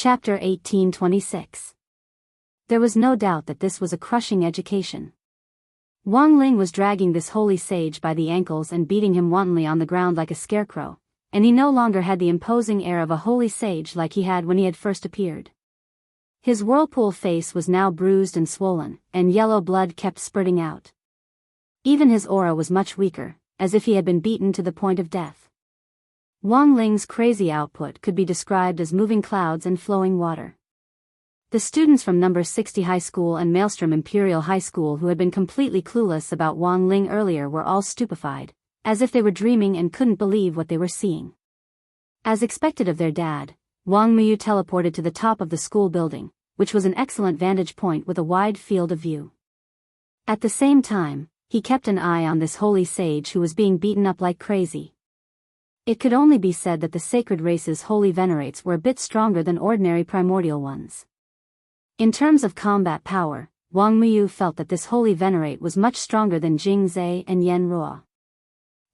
Chapter 1826. There was no doubt that this was a crushing education. Wang Ling was dragging this holy sage by the ankles and beating him wantonly on the ground like a scarecrow, and he no longer had the imposing air of a holy sage like he had when he had first appeared. His whirlpool face was now bruised and swollen, and yellow blood kept spurting out. Even his aura was much weaker, as if he had been beaten to the point of death. Wang Ling's crazy output could be described as moving clouds and flowing water. The students from No. 60 High School and Maelstrom Imperial High School who had been completely clueless about Wang Ling earlier were all stupefied, as if they were dreaming and couldn't believe what they were seeing. As expected of their dad, Wang Muyu teleported to the top of the school building, which was an excellent vantage point with a wide field of view. At the same time, he kept an eye on this holy sage who was being beaten up like crazy. It could only be said that the sacred race's holy venerates were a bit stronger than ordinary primordial ones. In terms of combat power, Wang Muyu felt that this holy venerate was much stronger than Jing Zhe and Yen Ruo.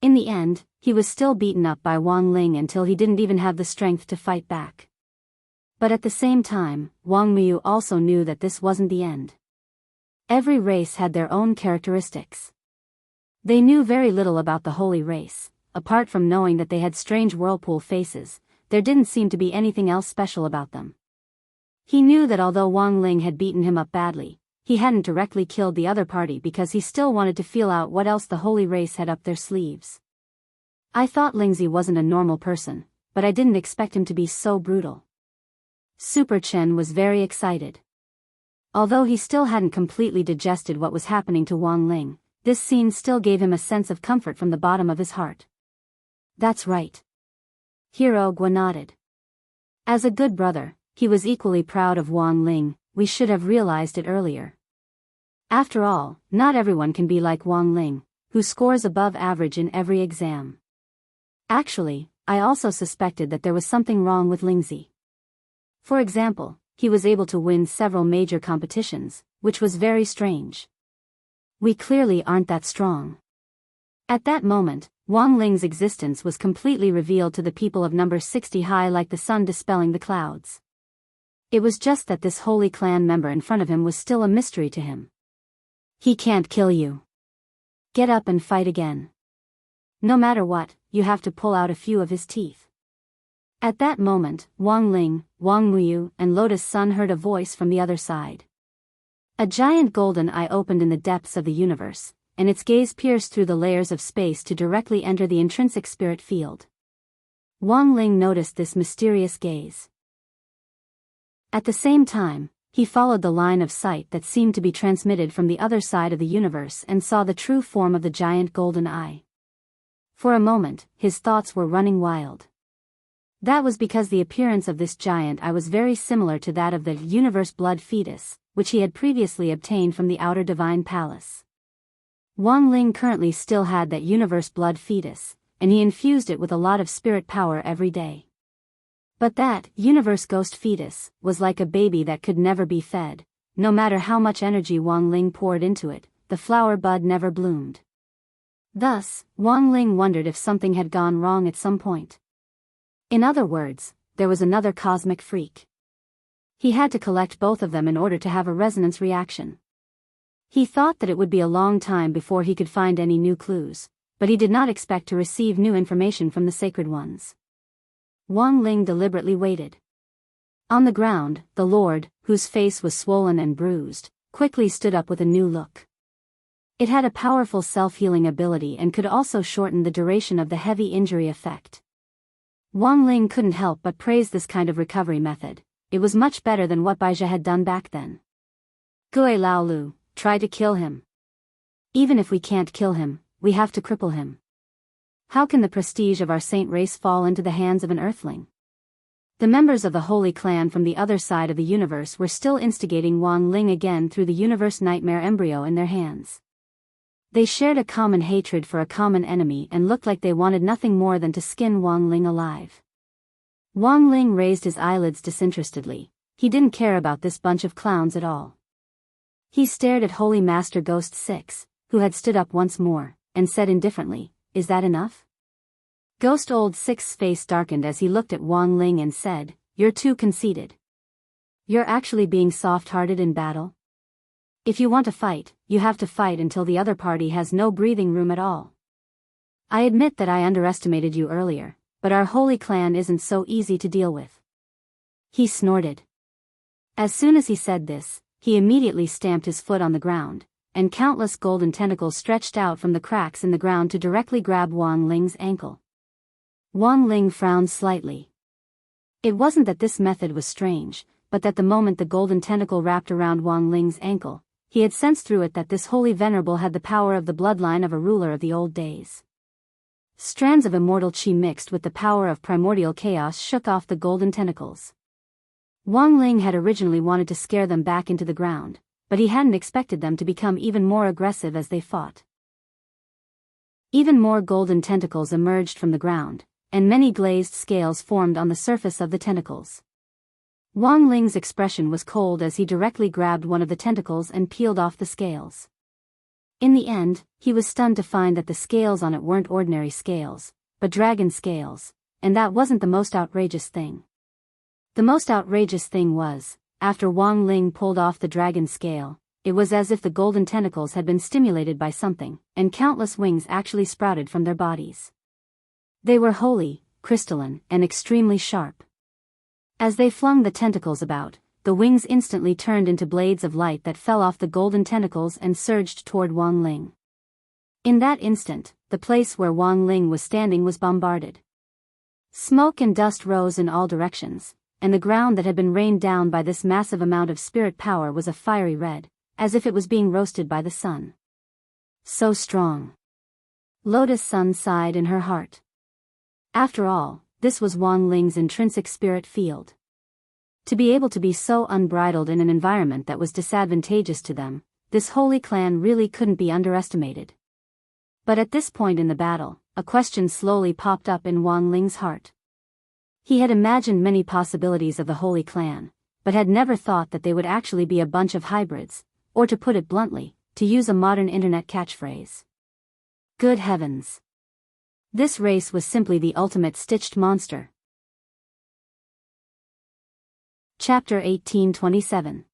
In the end, he was still beaten up by Wang Ling until he didn't even have the strength to fight back. But at the same time, Wang Muyu also knew that this wasn't the end. Every race had their own characteristics. They knew very little about the holy race. Apart from knowing that they had strange whirlpool faces, there didn't seem to be anything else special about them. He knew that although Wang Ling had beaten him up badly, he hadn't directly killed the other party because he still wanted to feel out what else the holy race had up their sleeves. I thought Lingzi wasn't a normal person, but I didn't expect him to be so brutal. Super Chen was very excited. Although he still hadn't completely digested what was happening to Wang Ling, this scene still gave him a sense of comfort from the bottom of his heart. That's right. Hero Gua nodded. As a good brother, he was equally proud of Wang Ling. We should have realized it earlier. After all, not everyone can be like Wang Ling, who scores above average in every exam. Actually, I also suspected that there was something wrong with Lingzi. For example, he was able to win several major competitions, which was very strange. We clearly aren't that strong. At that moment, Wang Ling's existence was completely revealed to the people of No. 60 High like the sun dispelling the clouds. It was just that this holy clan member in front of him was still a mystery to him. He can't kill you. Get up and fight again. No matter what, you have to pull out a few of his teeth. At that moment, Wang Ling, Wang Muyu, and Lotus Sun heard a voice from the other side. A giant golden eye opened in the depths of the universe, and its gaze pierced through the layers of space to directly enter the intrinsic spirit field. Wang Ling noticed this mysterious gaze. At the same time, he followed the line of sight that seemed to be transmitted from the other side of the universe and saw the true form of the giant golden eye. For a moment, his thoughts were running wild. That was because the appearance of this giant eye was very similar to that of the universe blood fetus, which he had previously obtained from the outer divine palace. Wang Ling currently still had that universe blood fetus, and he infused it with a lot of spirit power every day. But that universe ghost fetus was like a baby that could never be fed. No matter how much energy Wang Ling poured into it, the flower bud never bloomed. Thus, Wang Ling wondered if something had gone wrong at some point. In other words, there was another cosmic freak. He had to collect both of them in order to have a resonance reaction. He thought that it would be a long time before he could find any new clues, but he did not expect to receive new information from the sacred ones. Wang Ling deliberately waited. On the ground, the Lord, whose face was swollen and bruised, quickly stood up with a new look. It had a powerful self-healing ability and could also shorten the duration of the heavy injury effect. Wang Ling couldn't help but praise this kind of recovery method. It was much better than what Baizha had done back then. Gui Laolu, try to kill him. Even if we can't kill him, we have to cripple him. How can the prestige of our saint race fall into the hands of an earthling? The members of the Holy Clan from the other side of the universe were still instigating Wang Ling again through the universe nightmare embryo in their hands. They shared a common hatred for a common enemy and looked like they wanted nothing more than to skin Wang Ling alive. Wang Ling raised his eyelids disinterestedly. He didn't care about this bunch of clowns at all. He stared at Holy Master Ghost 6, who had stood up once more, and said indifferently, "Is that enough?" Ghost Old 6's face darkened as he looked at Wang Ling and said, "You're too conceited. You're actually being soft-hearted in battle? If you want to fight, you have to fight until the other party has no breathing room at all. I admit that I underestimated you earlier, but our holy clan isn't so easy to deal with. He snorted. As soon as he said this, he immediately stamped his foot on the ground, and countless golden tentacles stretched out from the cracks in the ground to directly grab Wang Ling's ankle. Wang Ling frowned slightly. It wasn't that this method was strange, but that the moment the golden tentacle wrapped around Wang Ling's ankle, he had sensed through it that this holy venerable had the power of the bloodline of a ruler of the old days. Strands of immortal chi mixed with the power of primordial chaos shook off the golden tentacles. Wang Ling had originally wanted to scare them back into the ground, but he hadn't expected them to become even more aggressive as they fought. Even more golden tentacles emerged from the ground, and many glazed scales formed on the surface of the tentacles. Wang Ling's expression was cold as he directly grabbed one of the tentacles and peeled off the scales. In the end, he was stunned to find that the scales on it weren't ordinary scales, but dragon scales, and that wasn't the most outrageous thing. The most outrageous thing was, after Wang Ling pulled off the dragon scale, it was as if the golden tentacles had been stimulated by something, and countless wings actually sprouted from their bodies. They were holy, crystalline, and extremely sharp. As they flung the tentacles about, the wings instantly turned into blades of light that fell off the golden tentacles and surged toward Wang Ling. In that instant, the place where Wang Ling was standing was bombarded. Smoke and dust rose in all directions, and the ground that had been rained down by this massive amount of spirit power was a fiery red, as if it was being roasted by the sun. So strong. Lotus Sun sighed in her heart. After all, this was Wang Ling's intrinsic spirit field. To be able to be so unbridled in an environment that was disadvantageous to them, this holy clan really couldn't be underestimated. But at this point in the battle, a question slowly popped up in Wang Ling's heart. He had imagined many possibilities of the holy clan, but had never thought that they would actually be a bunch of hybrids, or to put it bluntly, to use a modern internet catchphrase. Good heavens! This race was simply the ultimate stitched monster. Chapter 1827.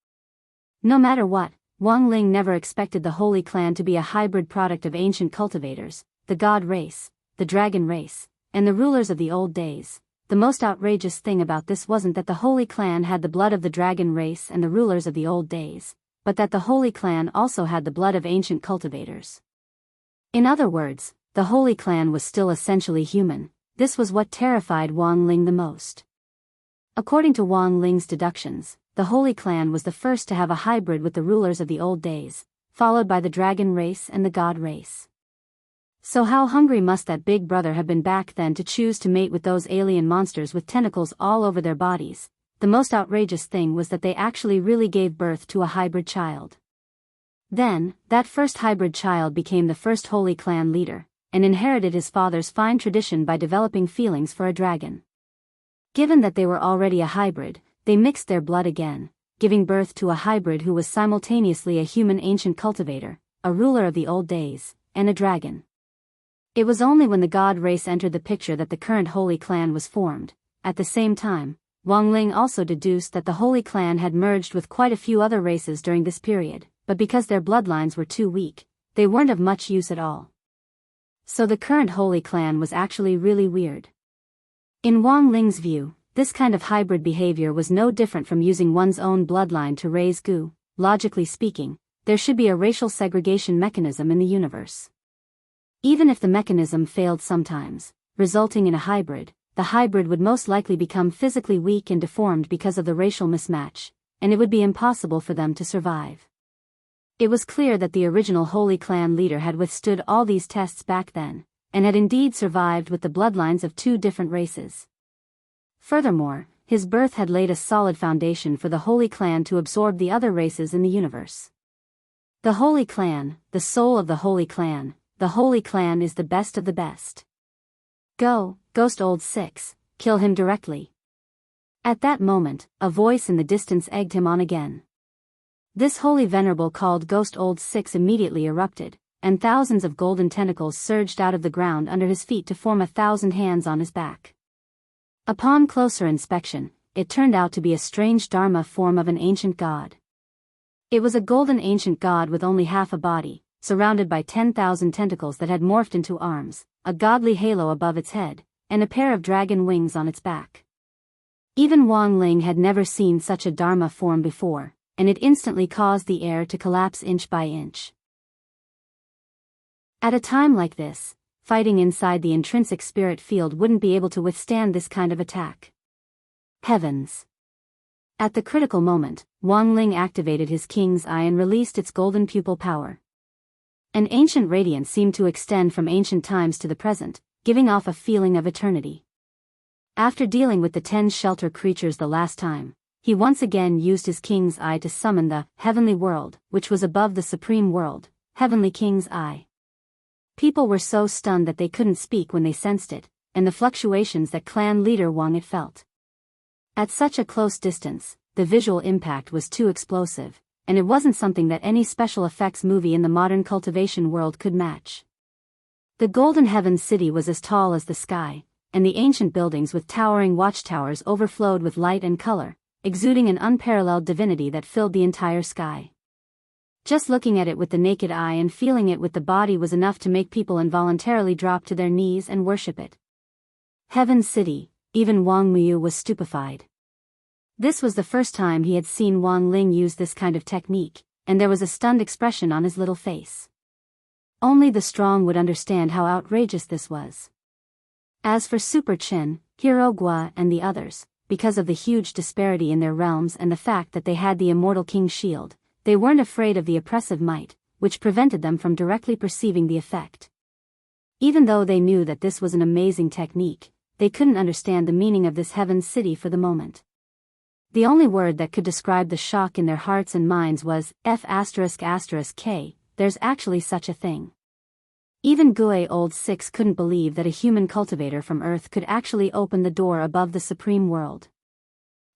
No matter what, Wang Ling never expected the Holy Clan to be a hybrid product of ancient cultivators, the god race, the dragon race, and the rulers of the old days. The most outrageous thing about this wasn't that the Holy Clan had the blood of the dragon race and the rulers of the old days, but that the Holy Clan also had the blood of ancient cultivators. In other words, the Holy Clan was still essentially human. This was what terrified Wang Ling the most. According to Wang Ling's deductions, the Holy Clan was the first to have a hybrid with the rulers of the old days, followed by the dragon race and the god race. So how hungry must that big brother have been back then to choose to mate with those alien monsters with tentacles all over their bodies? The most outrageous thing was that they actually really gave birth to a hybrid child. Then, that first hybrid child became the first Holy Clan leader, and inherited his father's fine tradition by developing feelings for a dragon. Given that they were already a hybrid, they mixed their blood again, giving birth to a hybrid who was simultaneously a human ancient cultivator, a ruler of the old days, and a dragon. It was only when the god race entered the picture that the current Holy Clan was formed. At the same time, Wang Ling also deduced that the Holy Clan had merged with quite a few other races during this period, but because their bloodlines were too weak, they weren't of much use at all. So the current Holy Clan was actually really weird. In Wang Ling's view, this kind of hybrid behavior was no different from using one's own bloodline to raise goo. Logically speaking, there should be a racial segregation mechanism in the universe. Even if the mechanism failed sometimes, resulting in a hybrid, the hybrid would most likely become physically weak and deformed because of the racial mismatch, and it would be impossible for them to survive. It was clear that the original Holy Clan leader had withstood all these tests back then, and had indeed survived with the bloodlines of two different races. Furthermore, his birth had laid a solid foundation for the Holy Clan to absorb the other races in the universe. The Holy Clan, the soul of the Holy Clan is the best of the best. Go, Ghost Old Six, kill him directly. At that moment, a voice in the distance egged him on again. This holy venerable called Ghost Old Six immediately erupted, and thousands of golden tentacles surged out of the ground under his feet to form 1,000 hands on his back. Upon closer inspection, it turned out to be a strange Dharma form of an ancient god. It was a golden ancient god with only half a body, surrounded by 10,000 tentacles that had morphed into arms, a godly halo above its head, and a pair of dragon wings on its back. Even Wang Ling had never seen such a Dharma form before, and it instantly caused the air to collapse inch by inch. At a time like this, fighting inside the intrinsic spirit field wouldn't be able to withstand this kind of attack. Heavens! At the critical moment, Wang Ling activated his king's eye and released its golden pupil power. An ancient radiance seemed to extend from ancient times to the present, giving off a feeling of eternity. After dealing with the 10 shelter creatures the last time, he once again used his king's eye to summon the heavenly world, which was above the supreme world, Heavenly King's Eye. People were so stunned that they couldn't speak when they sensed it, and the fluctuations that clan leader Wang had felt. At such a close distance, the visual impact was too explosive, and it wasn't something that any special effects movie in the modern cultivation world could match. The Golden Heaven City was as tall as the sky, and the ancient buildings with towering watchtowers overflowed with light and color, exuding an unparalleled divinity that filled the entire sky. Just looking at it with the naked eye and feeling it with the body was enough to make people involuntarily drop to their knees and worship it. Heaven's City, even Wang Miu was stupefied. This was the first time he had seen Wang Ling use this kind of technique, and there was a stunned expression on his little face. Only the strong would understand how outrageous this was. As for Super Chen, Hero Gua and the others, because of the huge disparity in their realms and the fact that they had the immortal king's shield, they weren't afraid of the oppressive might, which prevented them from directly perceiving the effect. Even though they knew that this was an amazing technique, they couldn't understand the meaning of this Heaven's City for the moment. The only word that could describe the shock in their hearts and minds was F***K, there's actually such a thing. Even Gue Old Six couldn't believe that a human cultivator from Earth could actually open the door above the supreme world.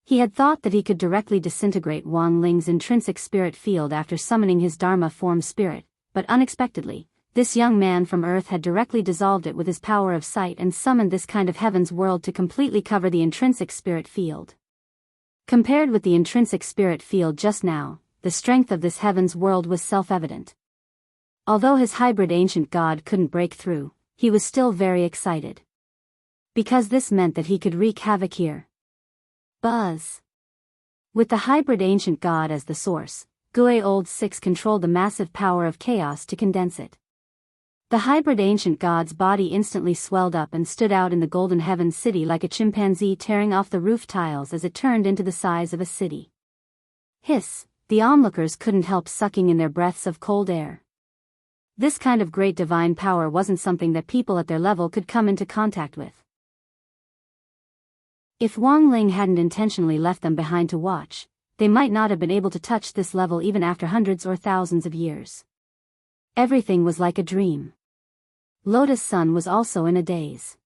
He had thought that he could directly disintegrate Wang Ling's intrinsic spirit field after summoning his Dharma form spirit, but unexpectedly, this young man from Earth had directly dissolved it with his power of sight and summoned this kind of heaven's world to completely cover the intrinsic spirit field. Compared with the intrinsic spirit field just now, the strength of this heaven's world was self-evident. Although his hybrid ancient god couldn't break through, he was still very excited. Because this meant that he could wreak havoc here. Buzz! With the hybrid ancient god as the source, Gue Old Six controlled the massive power of chaos to condense it. The hybrid ancient god's body instantly swelled up and stood out in the Golden Heaven City like a chimpanzee tearing off the roof tiles as it turned into the size of a city. Hiss! The onlookers couldn't help sucking in their breaths of cold air. This kind of great divine power wasn't something that people at their level could come into contact with. If Wang Ling hadn't intentionally left them behind to watch, they might not have been able to touch this level even after hundreds or thousands of years. Everything was like a dream. Lotus Sun was also in a daze.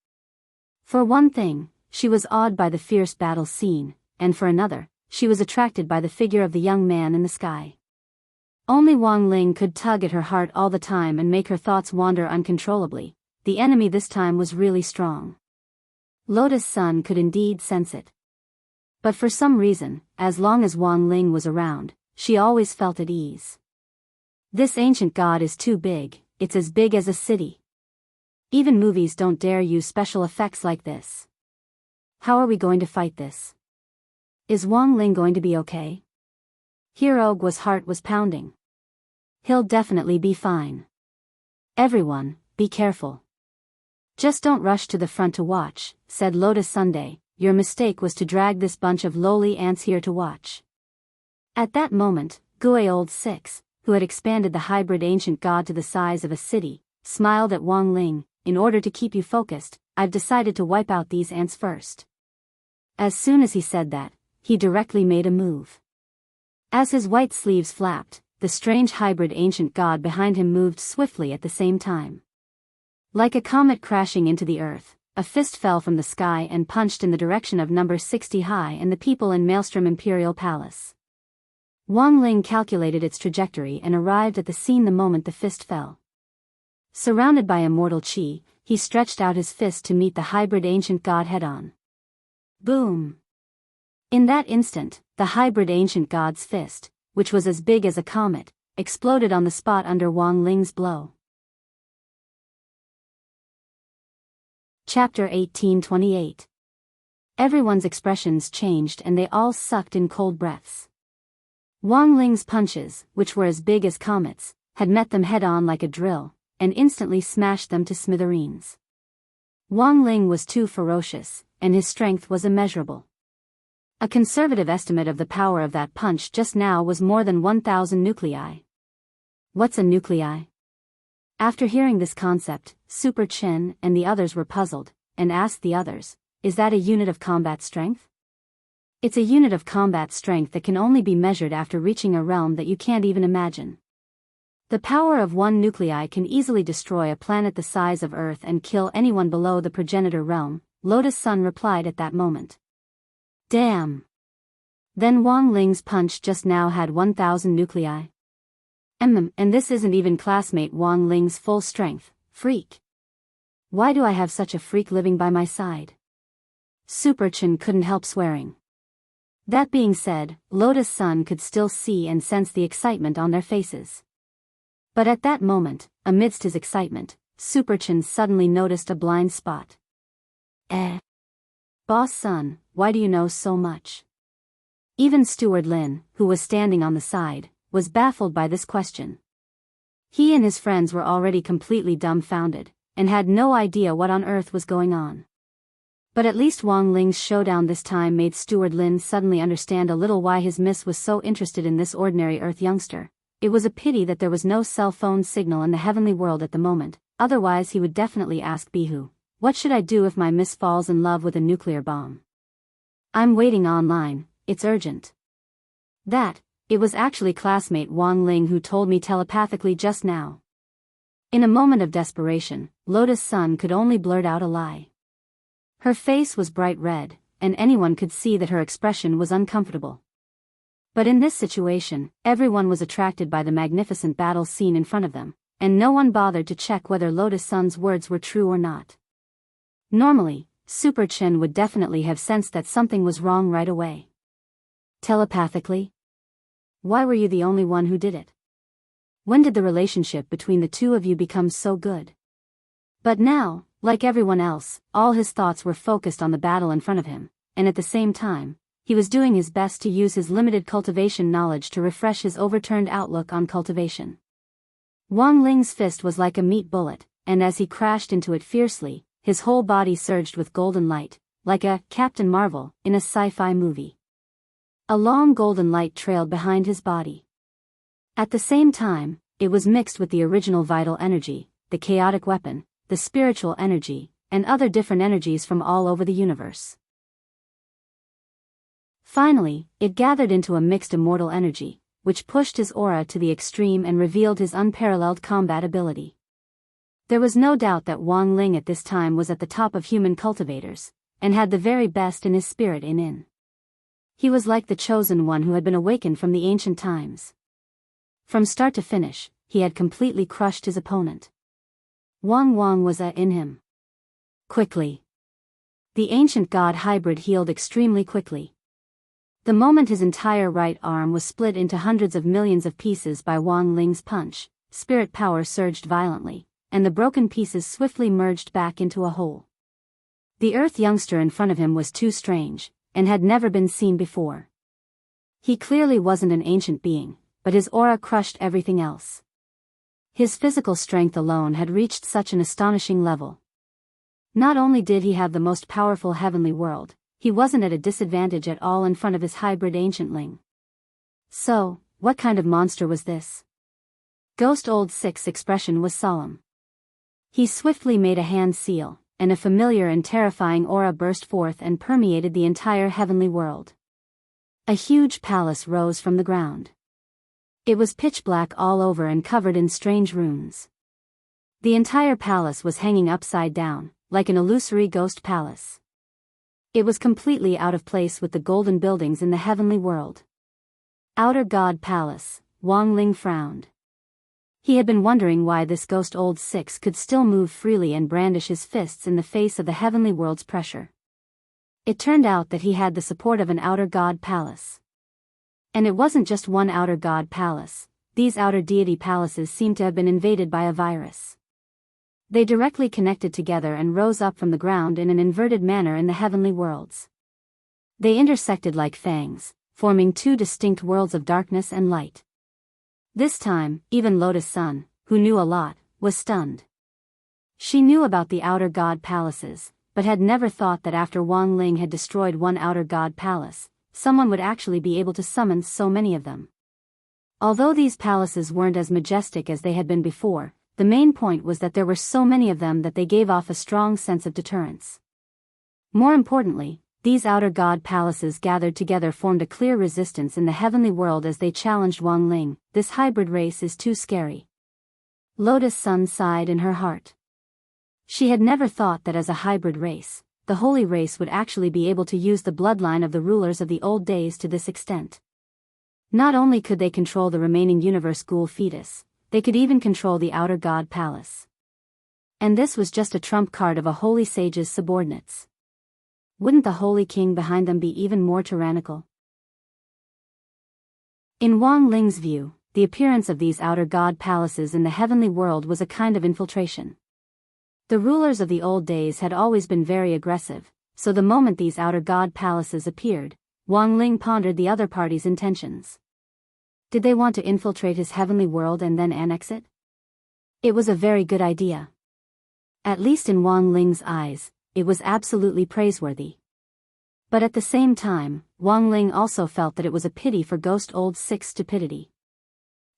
For one thing, she was awed by the fierce battle scene, and for another, she was attracted by the figure of the young man in the sky. Only Wang Ling could tug at her heart all the time and make her thoughts wander uncontrollably. The enemy this time was really strong. Lotus Sun could indeed sense it. But for some reason, as long as Wang Ling was around, she always felt at ease. This ancient god is too big, it's as big as a city. Even movies don't dare use special effects like this. How are we going to fight this? Is Wang Ling going to be okay? Hero Gua's heart was pounding. He'll definitely be fine. Everyone, be careful. Just don't rush to the front to watch, said Lotus Sunday. Your mistake was to drag this bunch of lowly ants here to watch. At that moment, Gue Old Six, who had expanded the hybrid ancient god to the size of a city, smiled at Wang Ling. In order to keep you focused, I've decided to wipe out these ants first. As soon as he said that, he directly made a move. As his white sleeves flapped, the strange hybrid ancient god behind him moved swiftly at the same time. Like a comet crashing into the earth, a fist fell from the sky and punched in the direction of number 60 high and the people in Maelstrom Imperial Palace. Wang Ling calculated its trajectory and arrived at the scene the moment the fist fell. Surrounded by immortal chi, he stretched out his fist to meet the hybrid ancient god head-on. Boom! In that instant, the hybrid ancient god's fist, which was as big as a comet, exploded on the spot under Wang Ling's blow. Chapter 1828. Everyone's expressions changed and they all sucked in cold breaths. Wang Ling's punches, which were as big as comets, had met them head-on like a drill, and instantly smashed them to smithereens. Wang Ling was too ferocious, and his strength was immeasurable. A conservative estimate of the power of that punch just now was more than 1,000 nuclei. What's a nuclei? After hearing this concept, Super Chen and the others were puzzled, and asked the others, is that a unit of combat strength? It's a unit of combat strength that can only be measured after reaching a realm that you can't even imagine. The power of one nuclei can easily destroy a planet the size of Earth and kill anyone below the progenitor realm, Lotus Sun replied at that moment. Damn! Then Wang Ling's punch just now had 1,000 nuclei. And this isn't even classmate Wang Ling's full strength, freak. Why do I have such a freak living by my side? Super Chen couldn't help swearing. That being said, Lotus Sun could still see and sense the excitement on their faces. But at that moment, amidst his excitement, Super Chen suddenly noticed a blind spot. Boss Sun, why do you know so much? Even Steward Lin, who was standing on the side, was baffled by this question. He and his friends were already completely dumbfounded, and had no idea what on earth was going on. But at least Wang Ling's showdown this time made Steward Lin suddenly understand a little why his miss was so interested in this ordinary Earth youngster. It was a pity that there was no cell phone signal in the heavenly world at the moment, otherwise he would definitely ask Bihu, what should I do if my miss falls in love with a nuclear bomb? I'm waiting online, it's urgent. It was actually classmate Wang Ling who told me telepathically just now. In a moment of desperation, Lotus Sun could only blurt out a lie. Her face was bright red, and anyone could see that her expression was uncomfortable. But in this situation, everyone was attracted by the magnificent battle scene in front of them, and no one bothered to check whether Lotus Sun's words were true or not. Normally, Super Chen would definitely have sensed that something was wrong right away. Telepathically? Why were you the only one who did it? When did the relationship between the two of you become so good? But now, like everyone else, all his thoughts were focused on the battle in front of him, and at the same time, he was doing his best to use his limited cultivation knowledge to refresh his overturned outlook on cultivation. Wang Ling's fist was like a meat bullet, and as he crashed into it fiercely, his whole body surged with golden light, like a Captain Marvel in a sci-fi movie. A long golden light trailed behind his body. At the same time, it was mixed with the original vital energy, the chaotic weapon, the spiritual energy, and other different energies from all over the universe. Finally, it gathered into a mixed immortal energy, which pushed his aura to the extreme and revealed his unparalleled combat ability. There was no doubt that Wang Ling at this time was at the top of human cultivators, and had the very best in his spirit in. He was like the chosen one who had been awakened from the ancient times. From start to finish, he had completely crushed his opponent. Wang was in him. Quickly. The ancient god hybrid healed extremely quickly. The moment his entire right arm was split into hundreds of millions of pieces by Wang Ling's punch, spirit power surged violently, and the broken pieces swiftly merged back into a whole. The Earth youngster in front of him was too strange, and had never been seen before. He clearly wasn't an ancient being, but his aura crushed everything else. His physical strength alone had reached such an astonishing level. Not only did he have the most powerful heavenly world, he wasn't at a disadvantage at all in front of his hybrid ancientling. So, what kind of monster was this? Ghost Old Six's expression was solemn. He swiftly made a hand seal, and a familiar and terrifying aura burst forth and permeated the entire heavenly world. A huge palace rose from the ground. It was pitch black all over and covered in strange runes. The entire palace was hanging upside down, like an illusory ghost palace. It was completely out of place with the golden buildings in the heavenly world. Outer God Palace, Wang Ling frowned. He had been wondering why this Ghost Old Six could still move freely and brandish his fists in the face of the heavenly world's pressure. It turned out that he had the support of an outer god palace. And it wasn't just one outer god palace, these outer deity palaces seemed to have been invaded by a virus. They directly connected together and rose up from the ground in an inverted manner in the heavenly worlds. They intersected like fangs, forming two distinct worlds of darkness and light. This time, even Lotus Sun, who knew a lot, was stunned. She knew about the outer god palaces, but had never thought that after Wang Ling had destroyed one outer god palace, someone would actually be able to summon so many of them. Although these palaces weren't as majestic as they had been before, the main point was that there were so many of them that they gave off a strong sense of deterrence. More importantly, these outer god palaces gathered together formed a clear resistance in the heavenly world as they challenged Wang Ling. This hybrid race is too scary. Lotus Sun sighed in her heart. She had never thought that as a hybrid race, the holy race would actually be able to use the bloodline of the rulers of the old days to this extent. Not only could they control the remaining universe ghoul fetus, they could even control the outer god palace. And this was just a trump card of a holy sage's subordinates. Wouldn't the holy king behind them be even more tyrannical? In Wang Ling's view, the appearance of these outer god palaces in the heavenly world was a kind of infiltration. The rulers of the old days had always been very aggressive, so the moment these outer god palaces appeared, Wang Ling pondered the other party's intentions. Did they want to infiltrate his heavenly world and then annex it? It was a very good idea. At least in Wang Ling's eyes, it was absolutely praiseworthy. But at the same time, Wang Ling also felt that it was a pity for Ghost Old Six's stupidity.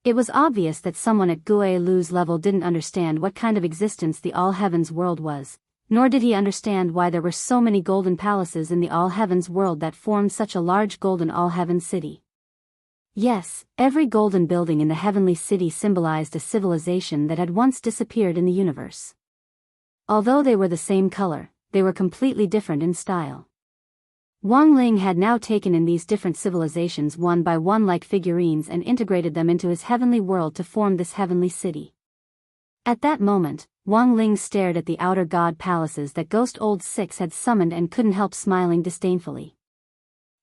It was obvious that someone at Gui Lu's level didn't understand what kind of existence the All Heavens world was, nor did he understand why there were so many golden palaces in the All Heavens world that formed such a large golden All Heavens city. Yes, every golden building in the heavenly city symbolized a civilization that had once disappeared in the universe. Although they were the same color, they were completely different in style. Wang Ling had now taken in these different civilizations one by one like figurines and integrated them into his heavenly world to form this heavenly city. At that moment, Wang Ling stared at the outer god palaces that Ghost Old Six had summoned and couldn't help smiling disdainfully.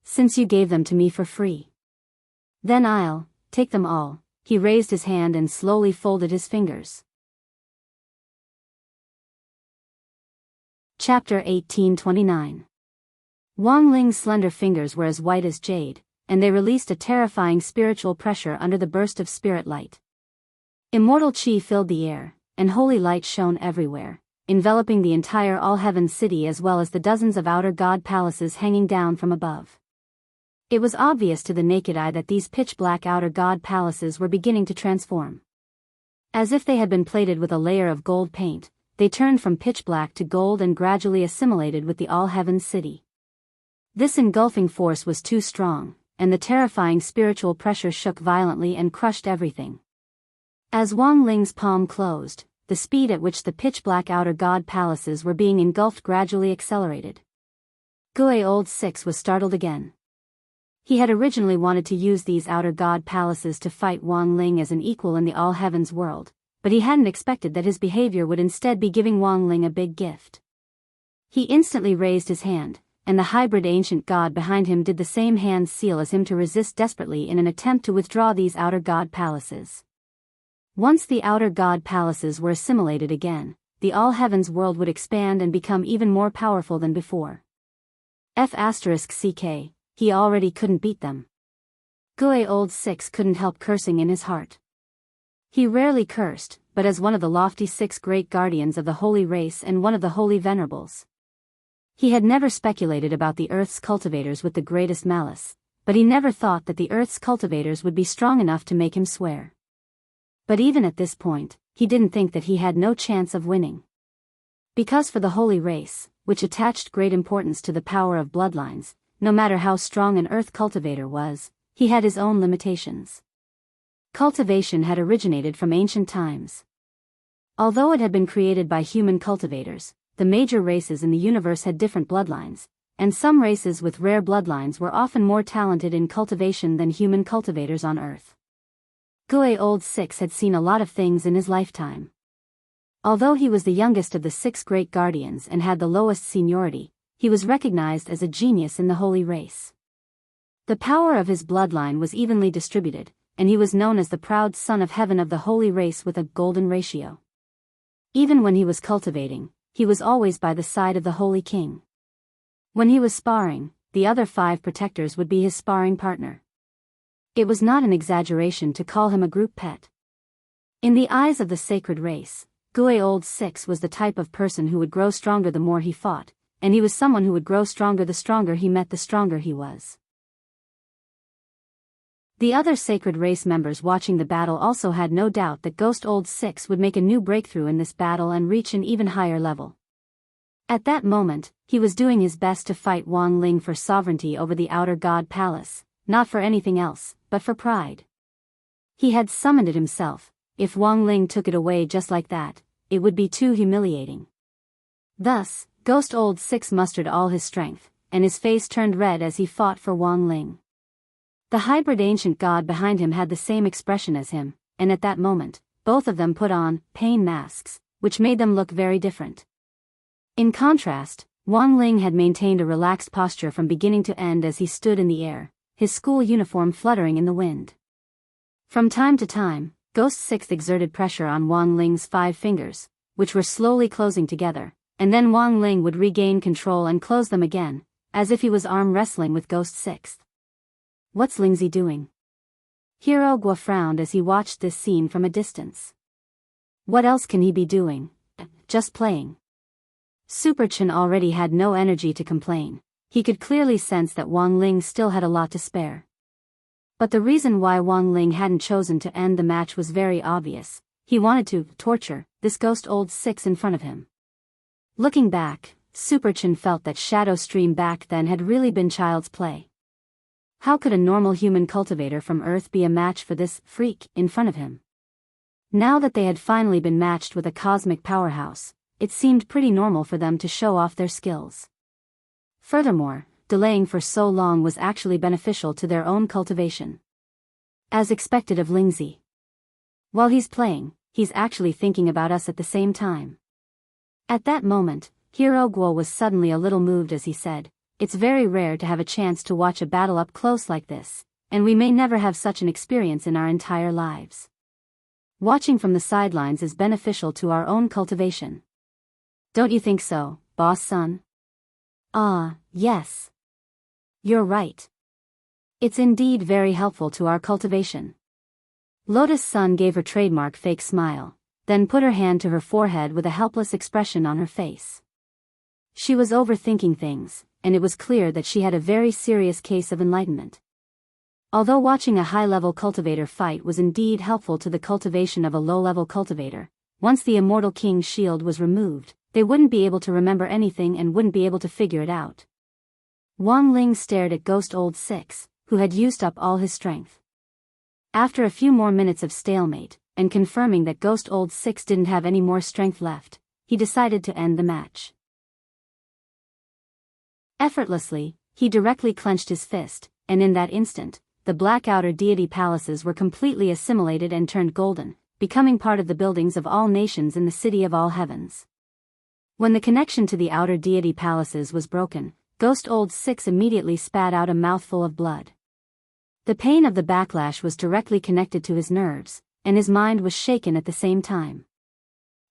Since you gave them to me for free, then I'll take them all. He raised his hand and slowly folded his fingers. Chapter 1829. Wang Ling's slender fingers were as white as jade, and they released a terrifying spiritual pressure under the burst of spirit light. Immortal chi filled the air, and holy light shone everywhere, enveloping the entire all-heaven city as well as the dozens of outer god palaces hanging down from above. It was obvious to the naked eye that these pitch-black outer god palaces were beginning to transform. As if they had been plated with a layer of gold paint, they turned from pitch-black to gold and gradually assimilated with the all-heaven city. This engulfing force was too strong, and the terrifying spiritual pressure shook violently and crushed everything. As Wang Ling's palm closed, the speed at which the pitch-black outer god palaces were being engulfed gradually accelerated. Gui Old Six was startled again. He had originally wanted to use these outer god palaces to fight Wang Ling as an equal in the all-heavens world, but he hadn't expected that his behavior would instead be giving Wang Ling a big gift. He instantly raised his hand, and the hybrid ancient god behind him did the same hand seal as him to resist desperately in an attempt to withdraw these outer god palaces. Once the outer god palaces were assimilated again, the all-heavens world would expand and become even more powerful than before. F***ck, he already couldn't beat them. Gui Old Six couldn't help cursing in his heart. He rarely cursed, but as one of the lofty six great guardians of the holy race and one of the holy venerables, he had never speculated about the Earth's cultivators with the greatest malice, but he never thought that the Earth's cultivators would be strong enough to make him swear. But even at this point, he didn't think that he had no chance of winning. Because for the holy race, which attached great importance to the power of bloodlines, no matter how strong an Earth cultivator was, he had his own limitations. Cultivation had originated from ancient times. Although it had been created by human cultivators, the major races in the universe had different bloodlines, and some races with rare bloodlines were often more talented in cultivation than human cultivators on Earth. Gui Old Six had seen a lot of things in his lifetime. Although he was the youngest of the six great guardians and had the lowest seniority, he was recognized as a genius in the holy race. The power of his bloodline was evenly distributed, and he was known as the proud son of heaven of the holy race with a golden ratio. Even when he was cultivating, he was always by the side of the holy king. When he was sparring, the other 5 protectors would be his sparring partner. It was not an exaggeration to call him a group pet. In the eyes of the sacred race, Guay Old Six was the type of person who would grow stronger the more he fought, and he was someone who would grow stronger the stronger he met, the stronger he was. The other sacred race members watching the battle also had no doubt that Ghost Old Six would make a new breakthrough in this battle and reach an even higher level. At that moment, he was doing his best to fight Wang Ling for sovereignty over the Outer God Palace, not for anything else, but for pride. He had summoned it himself. If Wang Ling took it away just like that, it would be too humiliating. Thus, Ghost Old Six mustered all his strength, and his face turned red as he fought for Wang Ling. The hybrid ancient god behind him had the same expression as him, and at that moment, both of them put on pain masks, which made them look very different. In contrast, Wang Ling had maintained a relaxed posture from beginning to end as he stood in the air, his school uniform fluttering in the wind. From time to time, Ghost Six exerted pressure on Wang Ling's 5 fingers, which were slowly closing together, and then Wang Ling would regain control and close them again, as if he was arm wrestling with Ghost Six. "What's Lingzi doing?" Hero Guo frowned as he watched this scene from a distance. "What else can he be doing? Just playing." Super Chen already had no energy to complain. He could clearly sense that Wang Ling still had a lot to spare. But the reason why Wang Ling hadn't chosen to end the match was very obvious. He wanted to torture this Ghost Old Six in front of him. Looking back, Super Chen felt that Shadow Stream back then had really been child's play. How could a normal human cultivator from Earth be a match for this freak in front of him? Now that they had finally been matched with a cosmic powerhouse, it seemed pretty normal for them to show off their skills. Furthermore, delaying for so long was actually beneficial to their own cultivation. As expected of Lingzi. While he's playing, he's actually thinking about us at the same time. At that moment, Hero Guo was suddenly a little moved as he said, "It's very rare to have a chance to watch a battle up close like this, and we may never have such an experience in our entire lives. Watching from the sidelines is beneficial to our own cultivation. Don't you think so, boss son?" "Ah, yes. You're right. It's indeed very helpful to our cultivation." Lotus Sun gave her trademark fake smile, then put her hand to her forehead with a helpless expression on her face. She was overthinking things, and it was clear that she had a very serious case of enlightenment. Although watching a high-level cultivator fight was indeed helpful to the cultivation of a low-level cultivator, once the Immortal King's shield was removed, they wouldn't be able to remember anything and wouldn't be able to figure it out. Wang Ling stared at Ghost Old Six, who had used up all his strength. After a few more minutes of stalemate, and confirming that Ghost Old Six didn't have any more strength left, he decided to end the match. Effortlessly, he directly clenched his fist, and in that instant, the black outer deity palaces were completely assimilated and turned golden, becoming part of the buildings of all nations in the city of all heavens. When the connection to the outer deity palaces was broken, Ghost Old Six immediately spat out a mouthful of blood. The pain of the backlash was directly connected to his nerves, and his mind was shaken at the same time.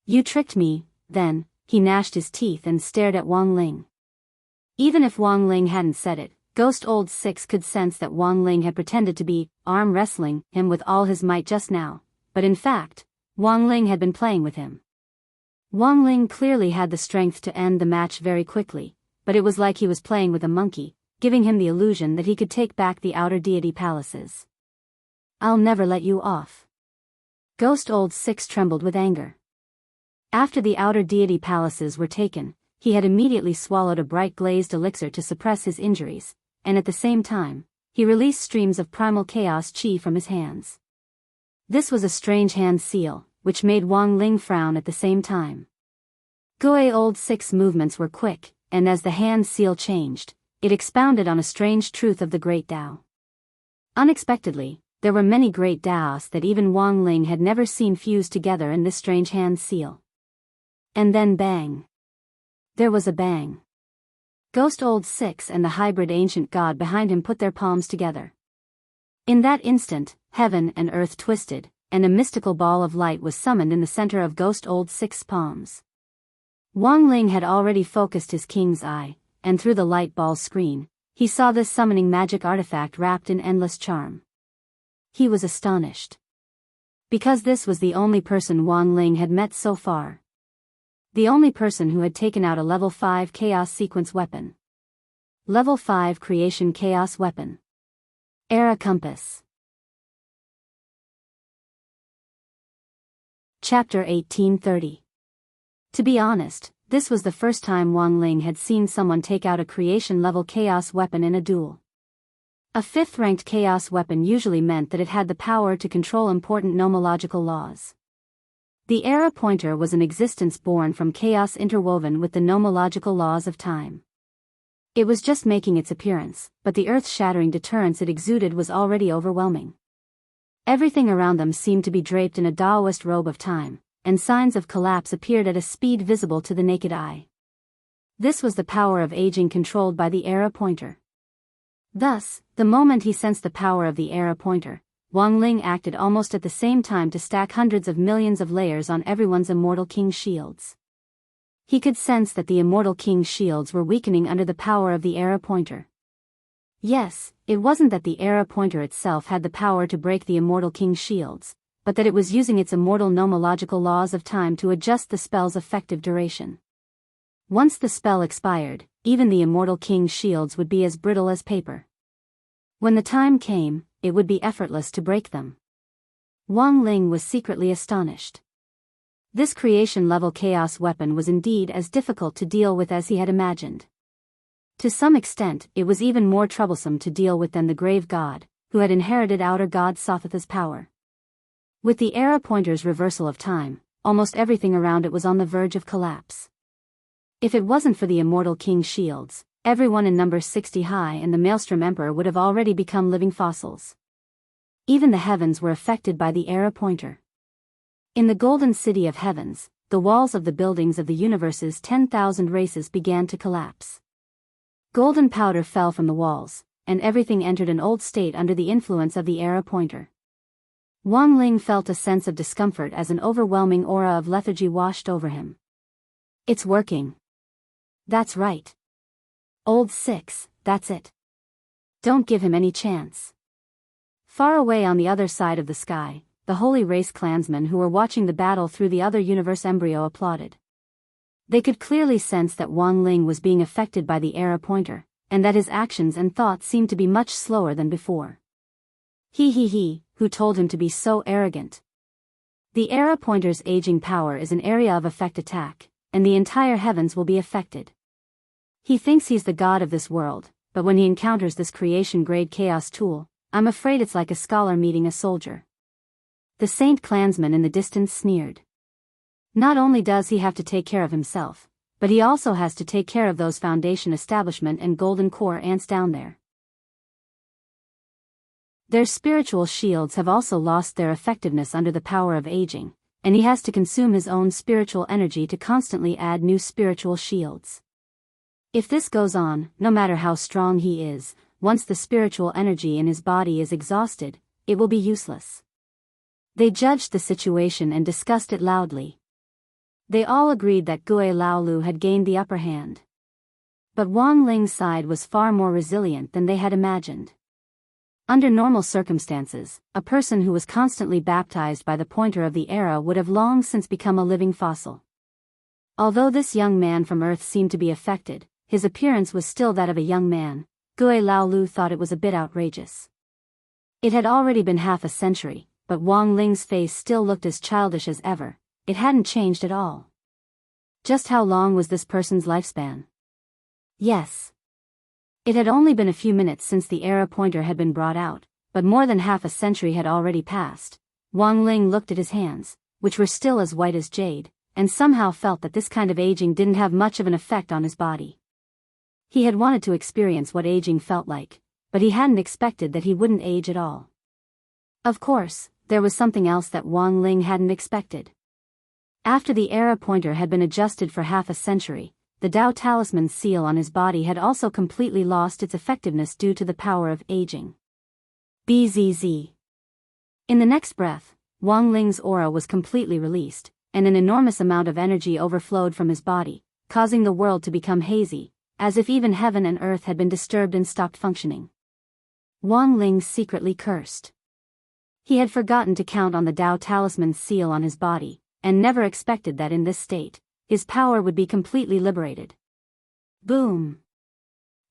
"You tricked me," then, he gnashed his teeth and stared at Wang Ling. Even if Wang Ling hadn't said it, Ghost Old Six could sense that Wang Ling had pretended to be arm wrestling him with all his might just now, but in fact, Wang Ling had been playing with him. Wang Ling clearly had the strength to end the match very quickly, but it was like he was playing with a monkey, giving him the illusion that he could take back the outer deity palaces. "I'll never let you off." Ghost Old Six trembled with anger. After the outer deity palaces were taken, he had immediately swallowed a bright glazed elixir to suppress his injuries, and at the same time, he released streams of primal chaos chi from his hands. This was a strange hand seal, which made Wang Ling frown at the same time. Guay Old Six movements were quick, and as the hand seal changed, it expounded on a strange truth of the Great Tao. Unexpectedly, there were many great Taos that even Wang Ling had never seen fused together in this strange hand seal. And then bang. There was a bang. Ghost Old Six and the hybrid ancient god behind him put their palms together. In that instant, heaven and earth twisted, and a mystical ball of light was summoned in the center of Ghost Old Six's palms. Wang Ling had already focused his king's eye, and through the light ball's screen, he saw this summoning magic artifact wrapped in endless charm. He was astonished. Because this was the only person Wang Ling had met so far. The only person who had taken out a level 5 chaos sequence weapon. Level 5 creation chaos weapon. Era compass. Chapter 1830. To be honest, this was the first time Wang Ling had seen someone take out a creation-level chaos weapon in a duel. A 5th-ranked chaos weapon usually meant that it had the power to control important nomological laws. The era pointer was an existence born from chaos interwoven with the nomological laws of time. It was just making its appearance, but the earth-shattering deterrence it exuded was already overwhelming. Everything around them seemed to be draped in a Taoist robe of time, and signs of collapse appeared at a speed visible to the naked eye. This was the power of aging controlled by the era pointer. Thus, the moment he sensed the power of the era pointer, Wang Ling acted almost at the same time to stack hundreds of millions of layers on everyone's immortal king's shields. He could sense that the immortal king's shields were weakening under the power of the era pointer. Yes, it wasn't that the era pointer itself had the power to break the immortal king's shields, but that it was using its immortal nomological laws of time to adjust the spell's effective duration. Once the spell expired, even the immortal king's shields would be as brittle as paper. When the time came, it would be effortless to break them. Wang Ling was secretly astonished. This creation-level chaos weapon was indeed as difficult to deal with as he had imagined. To some extent, it was even more troublesome to deal with than the grave god, who had inherited outer god Sothatha's power. With the era pointer's reversal of time, almost everything around it was on the verge of collapse. If it wasn't for the immortal king's shields, everyone in number 60 high and the Maelstrom Emperor would have already become living fossils. Even the heavens were affected by the era pointer. In the golden city of heavens, the walls of the buildings of the universe's 10,000 races began to collapse. Golden powder fell from the walls, and everything entered an old state under the influence of the era pointer. Wang Ling felt a sense of discomfort as an overwhelming aura of lethargy washed over him. It's working. That's right. Old Six, that's it. Don't give him any chance. Far away on the other side of the sky, the holy race clansmen who were watching the battle through the other universe embryo applauded. They could clearly sense that Wang Ling was being affected by the era pointer, and that his actions and thoughts seemed to be much slower than before. He, who told him to be so arrogant? The era pointer's aging power is an area of effect attack, and the entire heavens will be affected. He thinks he's the god of this world, but when he encounters this creation-grade chaos tool, I'm afraid it's like a scholar meeting a soldier. The saint clansman in the distance sneered. Not only does he have to take care of himself, but he also has to take care of those Foundation Establishment and Golden Core ants down there. Their spiritual shields have also lost their effectiveness under the power of aging, and he has to consume his own spiritual energy to constantly add new spiritual shields. If this goes on, no matter how strong he is, once the spiritual energy in his body is exhausted, it will be useless. They judged the situation and discussed it loudly. They all agreed that Gui Laolu had gained the upper hand. But Wang Ling's side was far more resilient than they had imagined. Under normal circumstances, a person who was constantly baptized by the pointer of the era would have long since become a living fossil. Although this young man from Earth seemed to be affected, his appearance was still that of a young man. Gui Laolu thought it was a bit outrageous. It had already been half a century, but Wang Ling's face still looked as childish as ever. It hadn't changed at all. Just how long was this person's lifespan? Yes. It had only been a few minutes since the era pointer had been brought out, but more than half a century had already passed. Wang Ling looked at his hands, which were still as white as jade, and somehow felt that this kind of aging didn't have much of an effect on his body. He had wanted to experience what aging felt like, but he hadn't expected that he wouldn't age at all. Of course, there was something else that Wang Ling hadn't expected. After the era pointer had been adjusted for half a century, the Tao Talisman seal on his body had also completely lost its effectiveness due to the power of aging. Bzz. In the next breath, Wang Ling's aura was completely released, and an enormous amount of energy overflowed from his body, causing the world to become hazy, as if even heaven and earth had been disturbed and stopped functioning. Wang Ling secretly cursed. He had forgotten to count on the Tao Talisman's seal on his body, and never expected that in this state, his power would be completely liberated. Boom!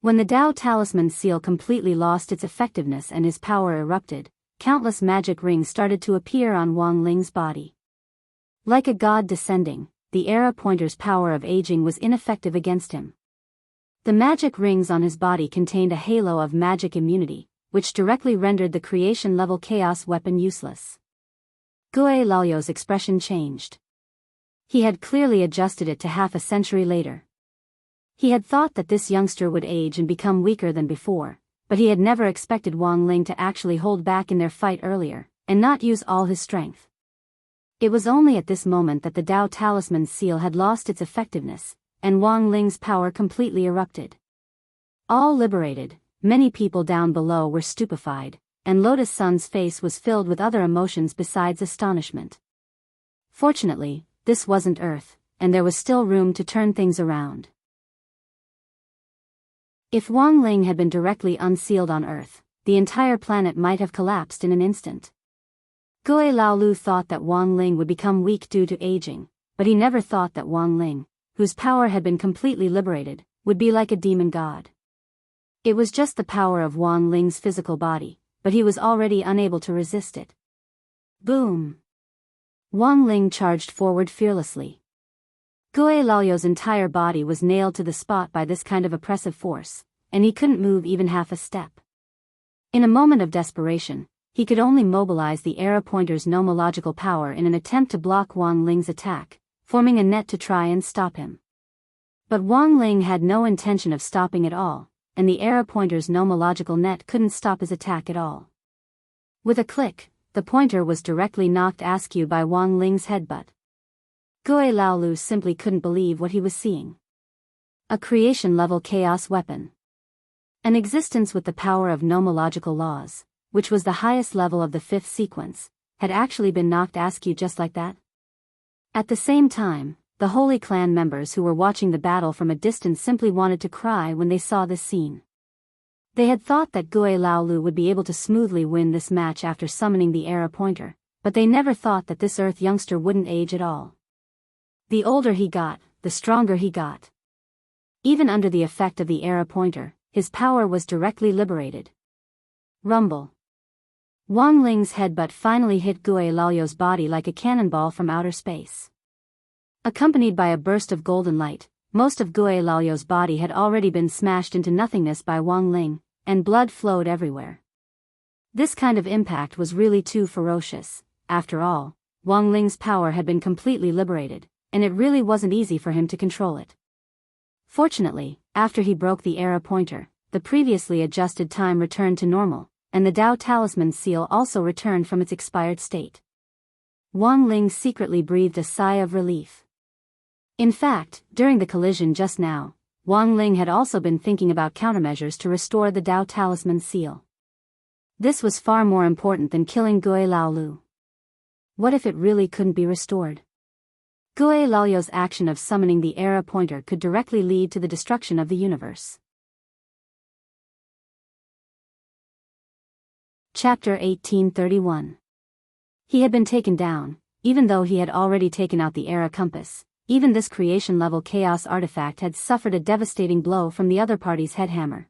When the Tao Talisman seal completely lost its effectiveness and his power erupted, countless magic rings started to appear on Wang Ling's body. Like a god descending, the era pointer's power of aging was ineffective against him. The magic rings on his body contained a halo of magic immunity, which directly rendered the creation-level chaos weapon useless. Gue Lalio's expression changed. He had clearly adjusted it to half a century later. He had thought that this youngster would age and become weaker than before, but he had never expected Wang Ling to actually hold back in their fight earlier, and not use all his strength. It was only at this moment that the Tao Talisman seal had lost its effectiveness, and Wang Ling's power completely erupted. All liberated, many people down below were stupefied, and Lotus Sun's face was filled with other emotions besides astonishment. Fortunately, this wasn't Earth, and there was still room to turn things around. If Wang Ling had been directly unsealed on Earth, the entire planet might have collapsed in an instant. Gue Laolu thought that Wang Ling would become weak due to aging, but he never thought that Wang Ling, whose power had been completely liberated, would be like a demon god. It was just the power of Wang Ling's physical body, but he was already unable to resist it. Boom! Wang Ling charged forward fearlessly. Gue Lalio's entire body was nailed to the spot by this kind of oppressive force, and he couldn't move even half a step. In a moment of desperation, he could only mobilize the era pointer's nomological power in an attempt to block Wang Ling's attack, forming a net to try and stop him. But Wang Ling had no intention of stopping at all, and the era pointer's nomological net couldn't stop his attack at all. With a click, the pointer was directly knocked askew by Wang Ling's headbutt. Gue Laolu simply couldn't believe what he was seeing. A creation-level chaos weapon. An existence with the power of nomological laws, which was the highest level of the fifth sequence, had actually been knocked askew just like that. At the same time, the Holy Clan members who were watching the battle from a distance simply wanted to cry when they saw this scene. They had thought that Gue Laolu would be able to smoothly win this match after summoning the era pointer, but they never thought that this Earth youngster wouldn't age at all. The older he got, the stronger he got. Even under the effect of the era pointer, his power was directly liberated. Rumble. Wang Ling's headbutt finally hit Gue Lalio's body like a cannonball from outer space. Accompanied by a burst of golden light, most of Gue Lalio's body had already been smashed into nothingness by Wang Ling, and blood flowed everywhere. This kind of impact was really too ferocious. After all, Wang Ling's power had been completely liberated, and it really wasn't easy for him to control it. Fortunately, after he broke the era pointer, the previously adjusted time returned to normal, and the Tao Talisman seal also returned from its expired state. Wang Ling secretly breathed a sigh of relief. In fact, during the collision just now, Wang Ling had also been thinking about countermeasures to restore the Tao Talisman seal. This was far more important than killing Gue Laolu. What if it really couldn't be restored? Gue Lalio's action of summoning the era pointer could directly lead to the destruction of the universe. Chapter 1831. He had been taken down, even though he had already taken out the era compass. Even this creation-level chaos artifact had suffered a devastating blow from the other party's headhammer.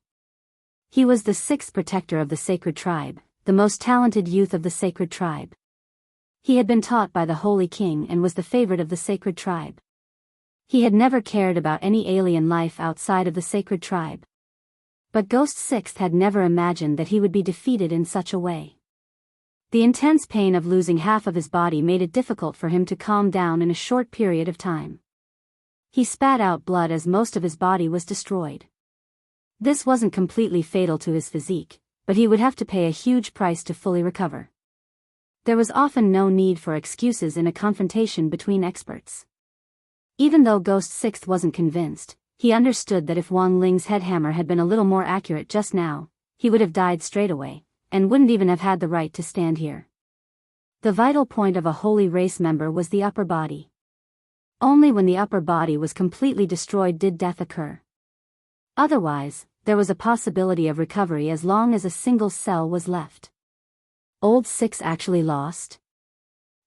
He was the sixth protector of the sacred tribe, the most talented youth of the sacred tribe. He had been taught by the Holy King and was the favorite of the sacred tribe. He had never cared about any alien life outside of the sacred tribe. But Ghost Sixth had never imagined that he would be defeated in such a way. The intense pain of losing half of his body made it difficult for him to calm down in a short period of time. He spat out blood as most of his body was destroyed. This wasn't completely fatal to his physique, but he would have to pay a huge price to fully recover. There was often no need for excuses in a confrontation between experts. Even though Ghost Sixth wasn't convinced, He understood that if Wang Ling's headhammer had been a little more accurate just now, he would have died straight away, and wouldn't even have had the right to stand here. The vital point of a holy race member was the upper body. Only when the upper body was completely destroyed did death occur. Otherwise, there was a possibility of recovery as long as a single cell was left. Old Six actually lost?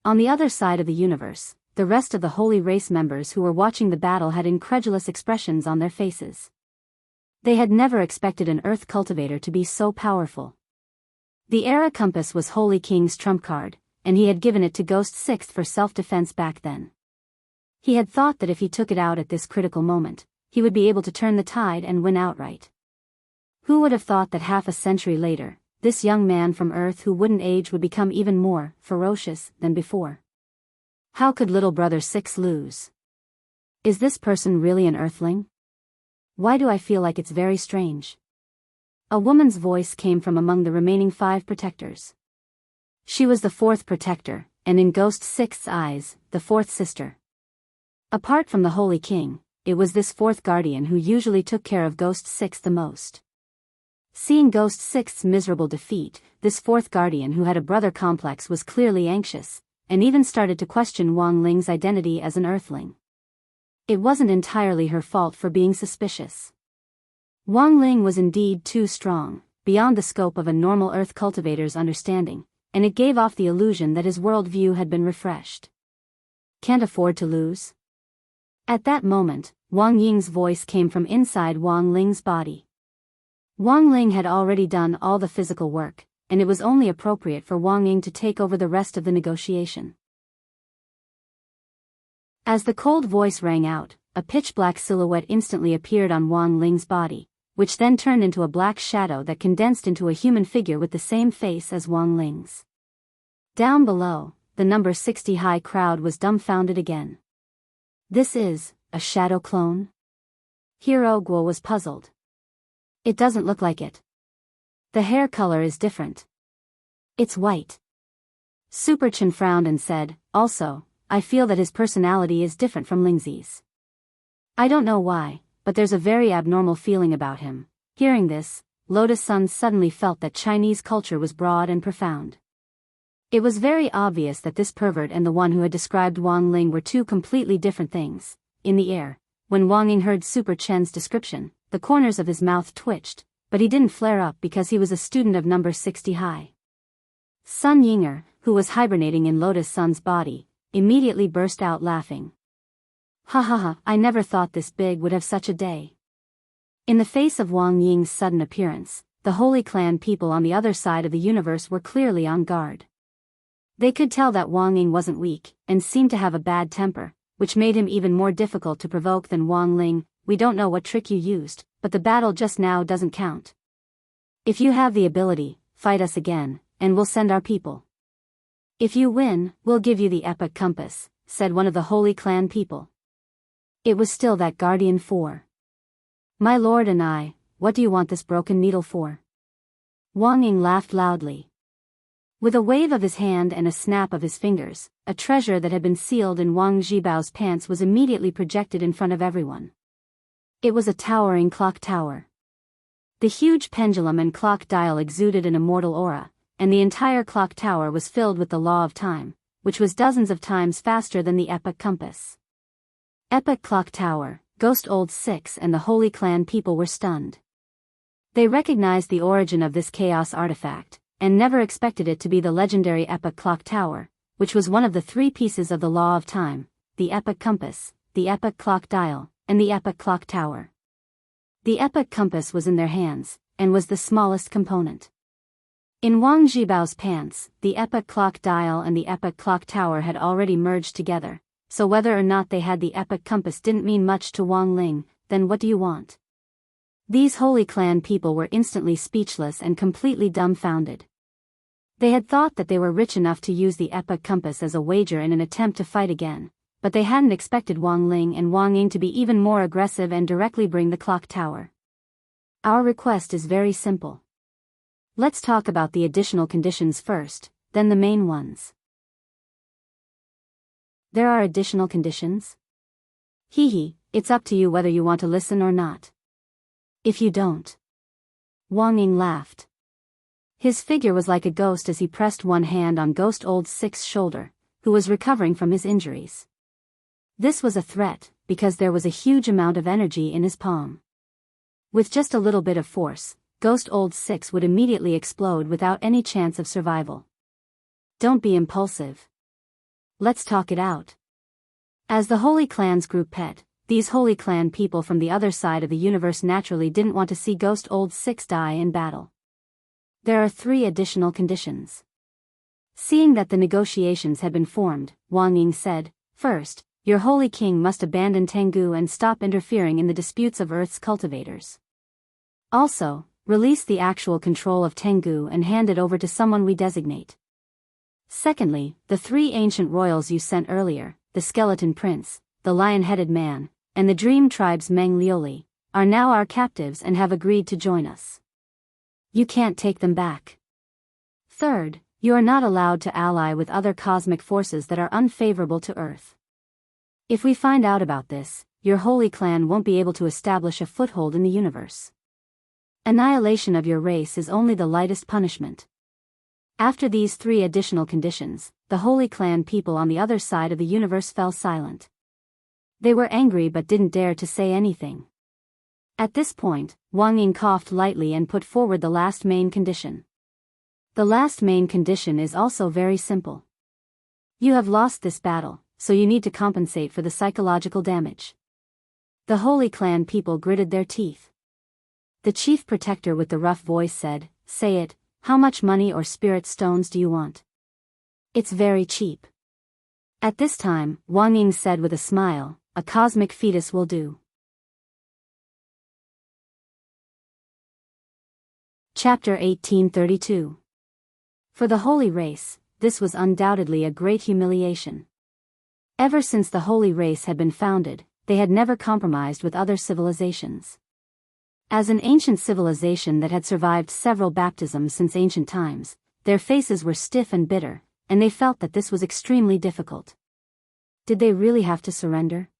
On the other side of the universe, the rest of the holy race members who were watching the battle had incredulous expressions on their faces. They had never expected an Earth cultivator to be so powerful. The Era Compass was Holy King's trump card, and he had given it to Ghost Sixth for self-defense back then. He had thought that if he took it out at this critical moment, he would be able to turn the tide and win outright. Who would have thought that half a century later, this young man from Earth who wouldn't age would become even more ferocious than before? How could little brother Six lose? Is this person really an Earthling? Why do I feel like it's very strange? A woman's voice came from among the remaining 5 protectors. She was the 4th protector, and in Ghost Sixth's eyes, the 4th sister. Apart from the Holy King, it was this 4th guardian who usually took care of Ghost Sixth the most. Seeing Ghost Sixth's miserable defeat, this 4th guardian who had a brother complex was clearly anxious, and even started to question Wang Ling's identity as an Earthling. It wasn't entirely her fault for being suspicious. Wang Ling was indeed too strong, beyond the scope of a normal Earth cultivator's understanding, and it gave off the illusion that his worldview had been refreshed. Can't afford to lose? At that moment, Wang Ying's voice came from inside Wang Ling's body. Wang Ling had already done all the physical work, and it was only appropriate for Wang Ying to take over the rest of the negotiation. As the cold voice rang out, a pitch-black silhouette instantly appeared on Wang Ling's body, which then turned into a black shadow that condensed into a human figure with the same face as Wang Ling's. Down below, the number 60 high crowd was dumbfounded again. This is a shadow clone? Hero Guo was puzzled. It doesn't look like it. The hair color is different. It's white. Super Chen frowned and said, also, I feel that his personality is different from Lingzi's. I don't know why, but there's a very abnormal feeling about him. Hearing this, Lotus Sun suddenly felt that Chinese culture was broad and profound. It was very obvious that this pervert and the one who had described Wang Ling were two completely different things. In the air, when Wang Ying heard Super Chen's description, the corners of his mouth twitched, but he didn't flare up because he was a student of number 60 high. Sun Yinger, who was hibernating in Lotus Sun's body, immediately burst out laughing. Ha ha ha, I never thought this big would have such a day. In the face of Wang Ying's sudden appearance, the Holy Clan people on the other side of the universe were clearly on guard. They could tell that Wang Ying wasn't weak, and seemed to have a bad temper, which made him even more difficult to provoke than Wang Ling. We don't know what trick you used, but the battle just now doesn't count. If you have the ability, fight us again, and we'll send our people. If you win, we'll give you the epic compass, said one of the Holy Clan people. It was still that Guardian 4. My lord and I, what do you want this broken needle for? Wang Ying laughed loudly. With a wave of his hand and a snap of his fingers, a treasure that had been sealed in Wang Zhibao's pants was immediately projected in front of everyone. It was a towering clock tower. The huge pendulum and clock dial exuded an immortal aura, and the entire clock tower was filled with the law of time, which was dozens of times faster than the epic compass. Epic clock tower, Ghost Old Six and the Holy Clan people were stunned. They recognized the origin of this chaos artifact, and never expected it to be the legendary epic clock tower, which was one of the 3 pieces of the law of time, the epic compass, the epic clock dial, and the epic clock tower. The epic compass was in their hands, and was the smallest component. In Wang Zhibao's pants, the epic clock dial and the epic clock tower had already merged together, so whether or not they had the epic compass didn't mean much to Wang Ling. Then what do you want? These Holy Clan people were instantly speechless and completely dumbfounded. They had thought that they were rich enough to use the epic compass as a wager in an attempt to fight again, but they hadn't expected Wang Ling and Wang Ying to be even more aggressive and directly bring the clock tower. Our request is very simple. Let's talk about the additional conditions first, then the main ones. There are additional conditions? Hee, it's up to you whether you want to listen or not. If you don't. Wang Ying laughed. His figure was like a ghost as he pressed one hand on Ghost Old Six's shoulder, who was recovering from his injuries. This was a threat, because there was a huge amount of energy in his palm. With just a little bit of force, Ghost Old Six would immediately explode without any chance of survival. Don't be impulsive. Let's talk it out. As the Holy Clan's group pet, these Holy Clan people from the other side of the universe naturally didn't want to see Ghost Old Six die in battle. There are 3 additional conditions. Seeing that the negotiations had been formed, Wang Ying said, "First, your Holy King must abandon Tengu and stop interfering in the disputes of Earth's cultivators. Also, release the actual control of Tengu and hand it over to someone we designate. Secondly, the 3 ancient royals you sent earlier, the Skeleton Prince, the Lion-Headed Man, and the Dream Tribe's Meng Lioli, are now our captives and have agreed to join us. You can't take them back. Third, you are not allowed to ally with other cosmic forces that are unfavorable to Earth. If we find out about this, your Holy Clan won't be able to establish a foothold in the universe. Annihilation of your race is only the lightest punishment." After these 3 additional conditions, the Holy Clan people on the other side of the universe fell silent. They were angry but didn't dare to say anything. At this point, Wang Ying coughed lightly and put forward the last main condition. The last main condition is also very simple. You have lost this battle, so you need to compensate for the psychological damage. The Holy Clan people gritted their teeth. The chief protector with the rough voice said, "Say it, how much money or spirit stones do you want? It's very cheap." At this time, Wang Ying said with a smile, "A cosmic fetus will do." Chapter 1832. For the holy race, this was undoubtedly a great humiliation. Ever since the holy race had been founded, they had never compromised with other civilizations. As an ancient civilization that had survived several baptisms since ancient times, their faces were stiff and bitter, and they felt that this was extremely difficult. Did they really have to surrender?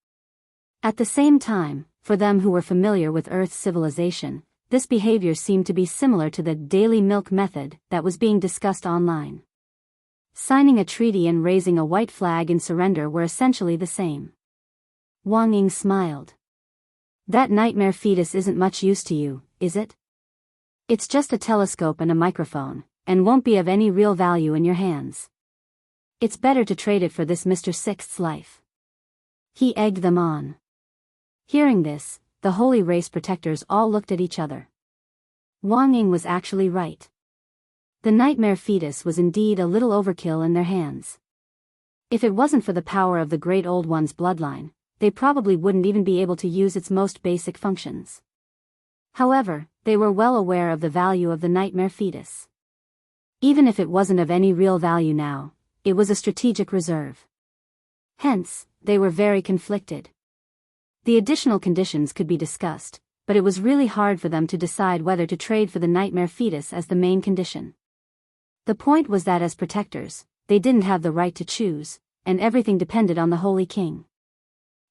At the same time, for them who were familiar with Earth's civilization, this behavior seemed to be similar to the daily milk method that was being discussed online. Signing a treaty and raising a white flag in surrender were essentially the same. Wang Ying smiled. That nightmare fetus isn't much use to you, is it? It's just a telescope and a microphone, and won't be of any real value in your hands. It's better to trade it for this Mr. Sixth's life. He egged them on. Hearing this, the holy race protectors all looked at each other. Wang Ying was actually right. The nightmare fetus was indeed a little overkill in their hands. If it wasn't for the power of the Great Old One's bloodline, they probably wouldn't even be able to use its most basic functions. However, they were well aware of the value of the nightmare fetus. Even if it wasn't of any real value now, it was a strategic reserve. Hence, they were very conflicted. The additional conditions could be discussed, but it was really hard for them to decide whether to trade for the nightmare fetus as the main condition. The point was that as protectors, they didn't have the right to choose, and everything depended on the Holy King.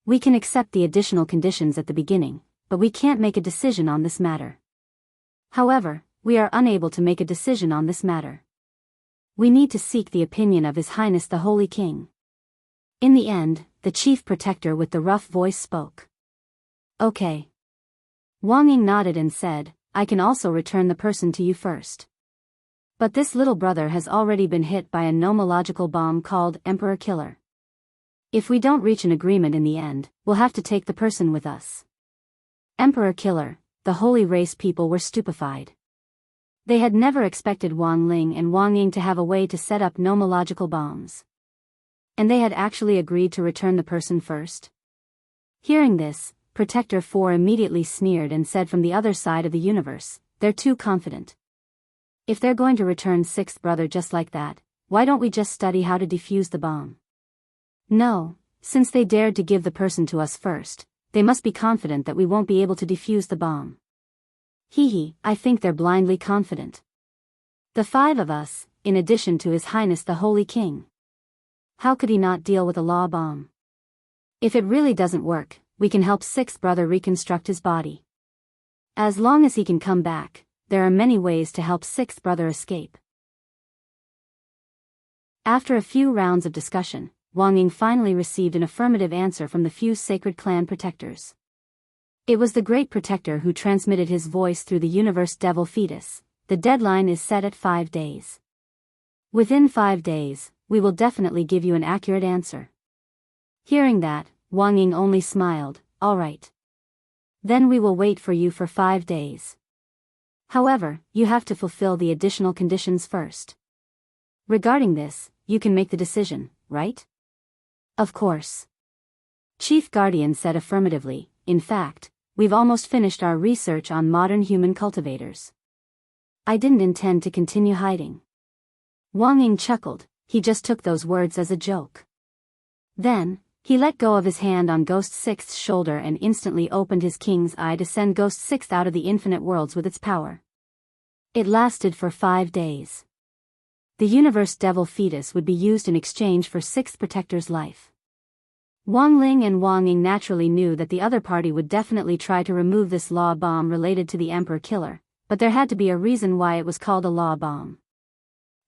We can accept the additional conditions at the beginning, but we can't make a decision on this matter. However, we are unable to make a decision on this matter. We need to seek the opinion of His Highness the Holy King. In the end, the chief protector with the rough voice spoke. Okay. Wang Ying nodded and said, "I can also return the person to you first. But this little brother has already been hit by a nomological bomb called Emperor Killer. If we don't reach an agreement in the end, we'll have to take the person with us." Emperor Killer, the holy race people were stupefied. They had never expected Wang Ling and Wang Ying to have a way to set up nomological bombs. And they had actually agreed to return the person first. Hearing this, Protector 4 immediately sneered and said from the other side of the universe, "They're too confident. If they're going to return sixth brother just like that, why don't we just study how to defuse the bomb? No, since they dared to give the person to us first, they must be confident that we won't be able to defuse the bomb. I think they're blindly confident. The 5 of us, in addition to His Highness the Holy King. How could he not deal with a law bomb? If it really doesn't work, we can help sixth brother reconstruct his body. As long as he can come back, there are many ways to help sixth brother escape. After a few rounds of discussion, Wang Ying finally received an affirmative answer from the few sacred clan protectors. It was the great protector who transmitted his voice through the universe devil fetus. The deadline is set at 5 days. Within 5 days, we will definitely give you an accurate answer. Hearing that, Wang Ying only smiled. All right. Then we will wait for you for 5 days. However, you have to fulfill the additional conditions first. Regarding this, you can make the decision, right? Of course. Chief Guardian said affirmatively. In fact, we've almost finished our research on modern human cultivators. I didn't intend to continue hiding. Wang Ying chuckled. He just took those words as a joke. Then, he let go of his hand on Ghost Sixth's shoulder and instantly opened his king's eye to send Ghost Sixth out of the infinite worlds with its power. It lasted for 5 days. The universe devil fetus would be used in exchange for Sixth Protector's life. Wang Ling and Wang Ying naturally knew that the other party would definitely try to remove this law bomb related to the Emperor Killer, but there had to be a reason why it was called a law bomb.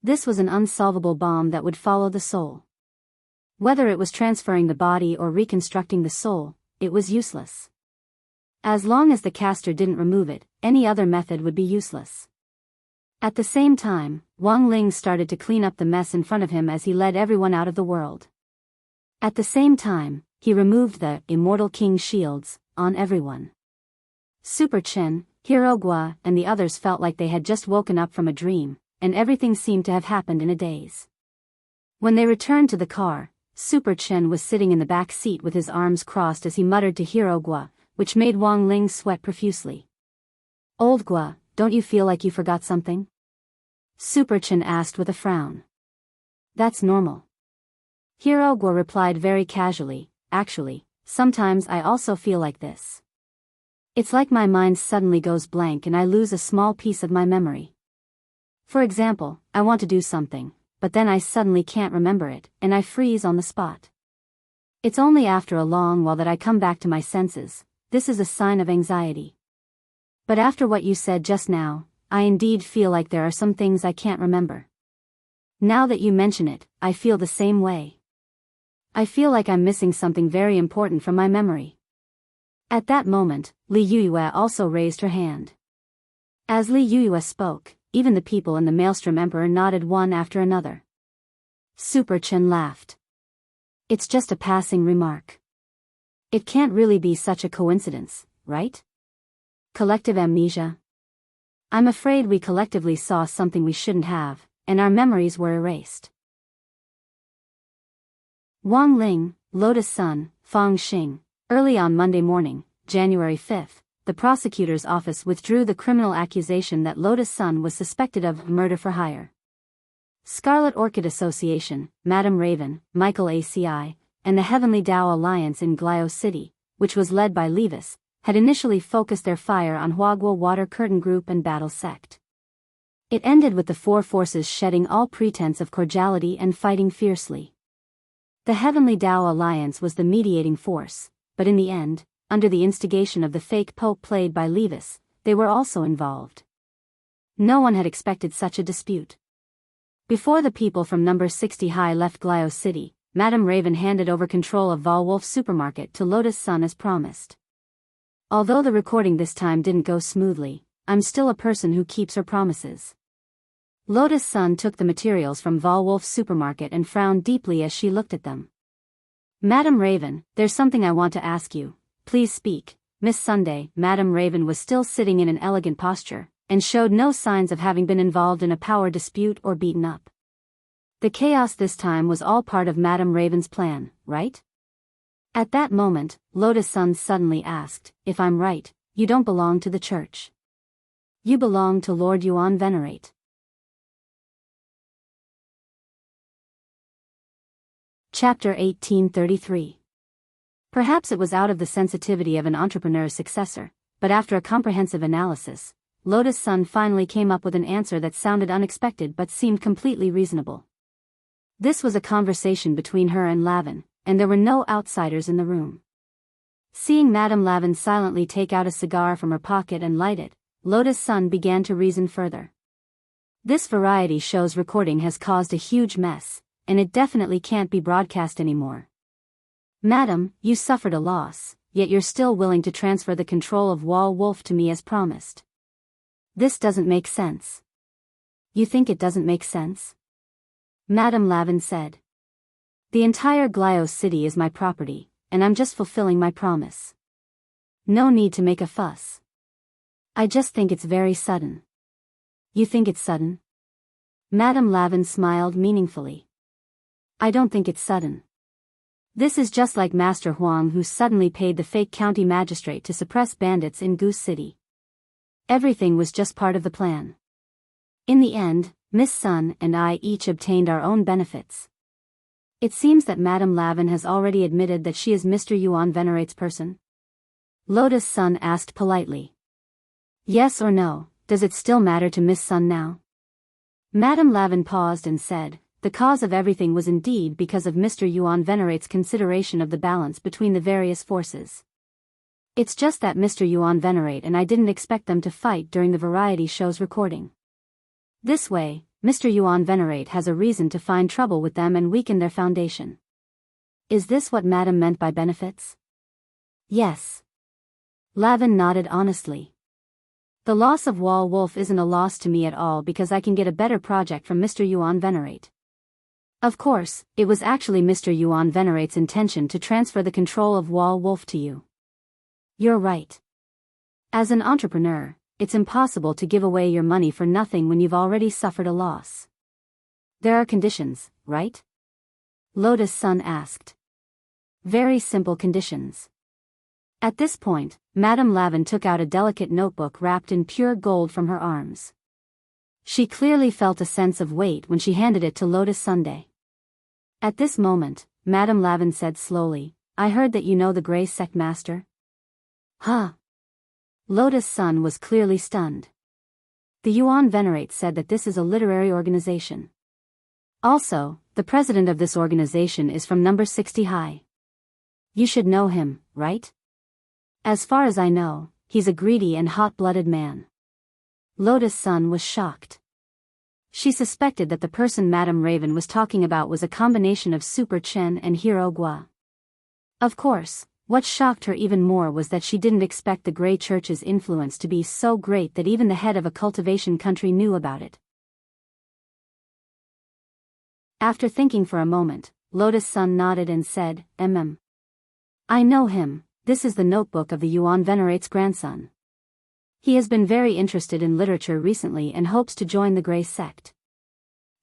This was an unsolvable bomb that would follow the soul. Whether it was transferring the body or reconstructing the soul, it was useless. As long as the caster didn't remove it, any other method would be useless. At the same time, Wang Ling started to clean up the mess in front of him as he led everyone out of the world. At the same time, he removed the Immortal King shields on everyone. Super Chen, Hirogwa, and the others felt like they had just woken up from a dream, and everything seemed to have happened in a daze. When they returned to the car, Super Chen was sitting in the back seat with his arms crossed as he muttered to Hirogwa, which made Wang Ling sweat profusely. Old Gua, don't you feel like you forgot something? Super Chen asked with a frown. That's normal. Hirogwa replied very casually, actually, sometimes I also feel like this. It's like my mind suddenly goes blank and I lose a small piece of my memory. For example, I want to do something, but then I suddenly can't remember it, and I freeze on the spot. It's only after a long while that I come back to my senses. This is a sign of anxiety. But after what you said just now, I indeed feel like there are some things I can't remember. Now that you mention it, I feel the same way. I feel like I'm missing something very important from my memory. At that moment, Li Yuyue also raised her hand. As Li Yuyue spoke, even the people in the Maelstrom Emperor nodded one after another. Super Chen laughed. It's just a passing remark. It can't really be such a coincidence, right? Collective amnesia. I'm afraid we collectively saw something we shouldn't have, and our memories were erased. Wang Ling, Lotus Sun, Fang Xing. Early on Monday morning, January 5th, the prosecutor's office withdrew the criminal accusation that Lotus Sun was suspected of murder for hire. Scarlet Orchid Association, Madame Raven, Michael ACI, and the Heavenly Tao Alliance in Glio City, which was led by Levis, had initially focused their fire on Huaguo Water Curtain Group and Battle Sect. It ended with the four forces shedding all pretense of cordiality and fighting fiercely. The Heavenly Tao Alliance was the mediating force, but in the end, under the instigation of the fake Pope played by Levis, they were also involved. No one had expected such a dispute. Before the people from number 60 High left Glio City, Madame Raven handed over control of Volwolf Supermarket to Lotus Sun as promised. Although the recording this time didn't go smoothly, I'm still a person who keeps her promises. Lotus Sun took the materials from Volwolf Supermarket and frowned deeply as she looked at them. Madame Raven, there's something I want to ask you. Please speak. Miss Sunday. Madame Raven was still sitting in an elegant posture, and showed no signs of having been involved in a power dispute or beaten up. The chaos this time was all part of Madame Raven's plan, right? At that moment, Lotus Sun suddenly asked, if I'm right, you don't belong to the church. You belong to Lord Yuan Venerate. Chapter 1833. Perhaps it was out of the sensitivity of an entrepreneur's successor, but after a comprehensive analysis, Lotus Sun finally came up with an answer that sounded unexpected but seemed completely reasonable. This was a conversation between her and Lavin, and there were no outsiders in the room. Seeing Madame Lavin silently take out a cigar from her pocket and light it, Lotus Sun began to reason further. This variety show's recording has caused a huge mess, and it definitely can't be broadcast anymore. Madam, you suffered a loss, yet you're still willing to transfer the control of Wall Wolf to me as promised. This doesn't make sense. You think it doesn't make sense? Madame Lavin said. The entire Glyos city is my property, and I'm just fulfilling my promise. No need to make a fuss. I just think it's very sudden. You think it's sudden? Madame Lavin smiled meaningfully. I don't think it's sudden. This is just like Master Huang, who suddenly paid the fake county magistrate to suppress bandits in Goose City. Everything was just part of the plan. In the end, Miss Sun and I each obtained our own benefits. It seems that Madame Lavin has already admitted that she is Mr. Yuan Venerate's person. Lotus Sun asked politely. Yes or no, does it still matter to Miss Sun now? Madame Lavin paused and said, the cause of everything was indeed because of Mr. Yuan Venerate's consideration of the balance between the various forces. It's just that Mr. Yuan Venerate and I didn't expect them to fight during the variety show's recording. This way, Mr. Yuan Venerate has a reason to find trouble with them and weaken their foundation. Is this what Madame meant by benefits? Yes. Lavin nodded honestly. The loss of Wall Wolf isn't a loss to me at all because I can get a better project from Mr. Yuan Venerate. Of course, it was actually Mr. Yuan Venerate's intention to transfer the control of Wall Wolf to you. You're right. As an entrepreneur, it's impossible to give away your money for nothing when you've already suffered a loss. There are conditions, right? Lotus Sun asked. Very simple conditions. At this point, Madame Lavin took out a delicate notebook wrapped in pure gold from her arms. She clearly felt a sense of weight when she handed it to Lotus Sunday. At this moment, Madame Lavin said slowly, I heard that you know the Grey Sect Master? Huh? Lotus Sun was clearly stunned. The Yuan Venerate said that this is a literary organization. Also, the president of this organization is from number 60 high. You should know him, right? As far as I know, he's a greedy and hot-blooded man. Lotus Sun was shocked. She suspected that the person Madame Raven was talking about was a combination of Super Chen and Hero Gua. Of course, what shocked her even more was that she didn't expect the Grey Church's influence to be so great that even the head of a cultivation country knew about it. After thinking for a moment, Lotus Sun nodded and said, I know him, this is the notebook of the Yuan Venerate's grandson. He has been very interested in literature recently and hopes to join the Grey Sect.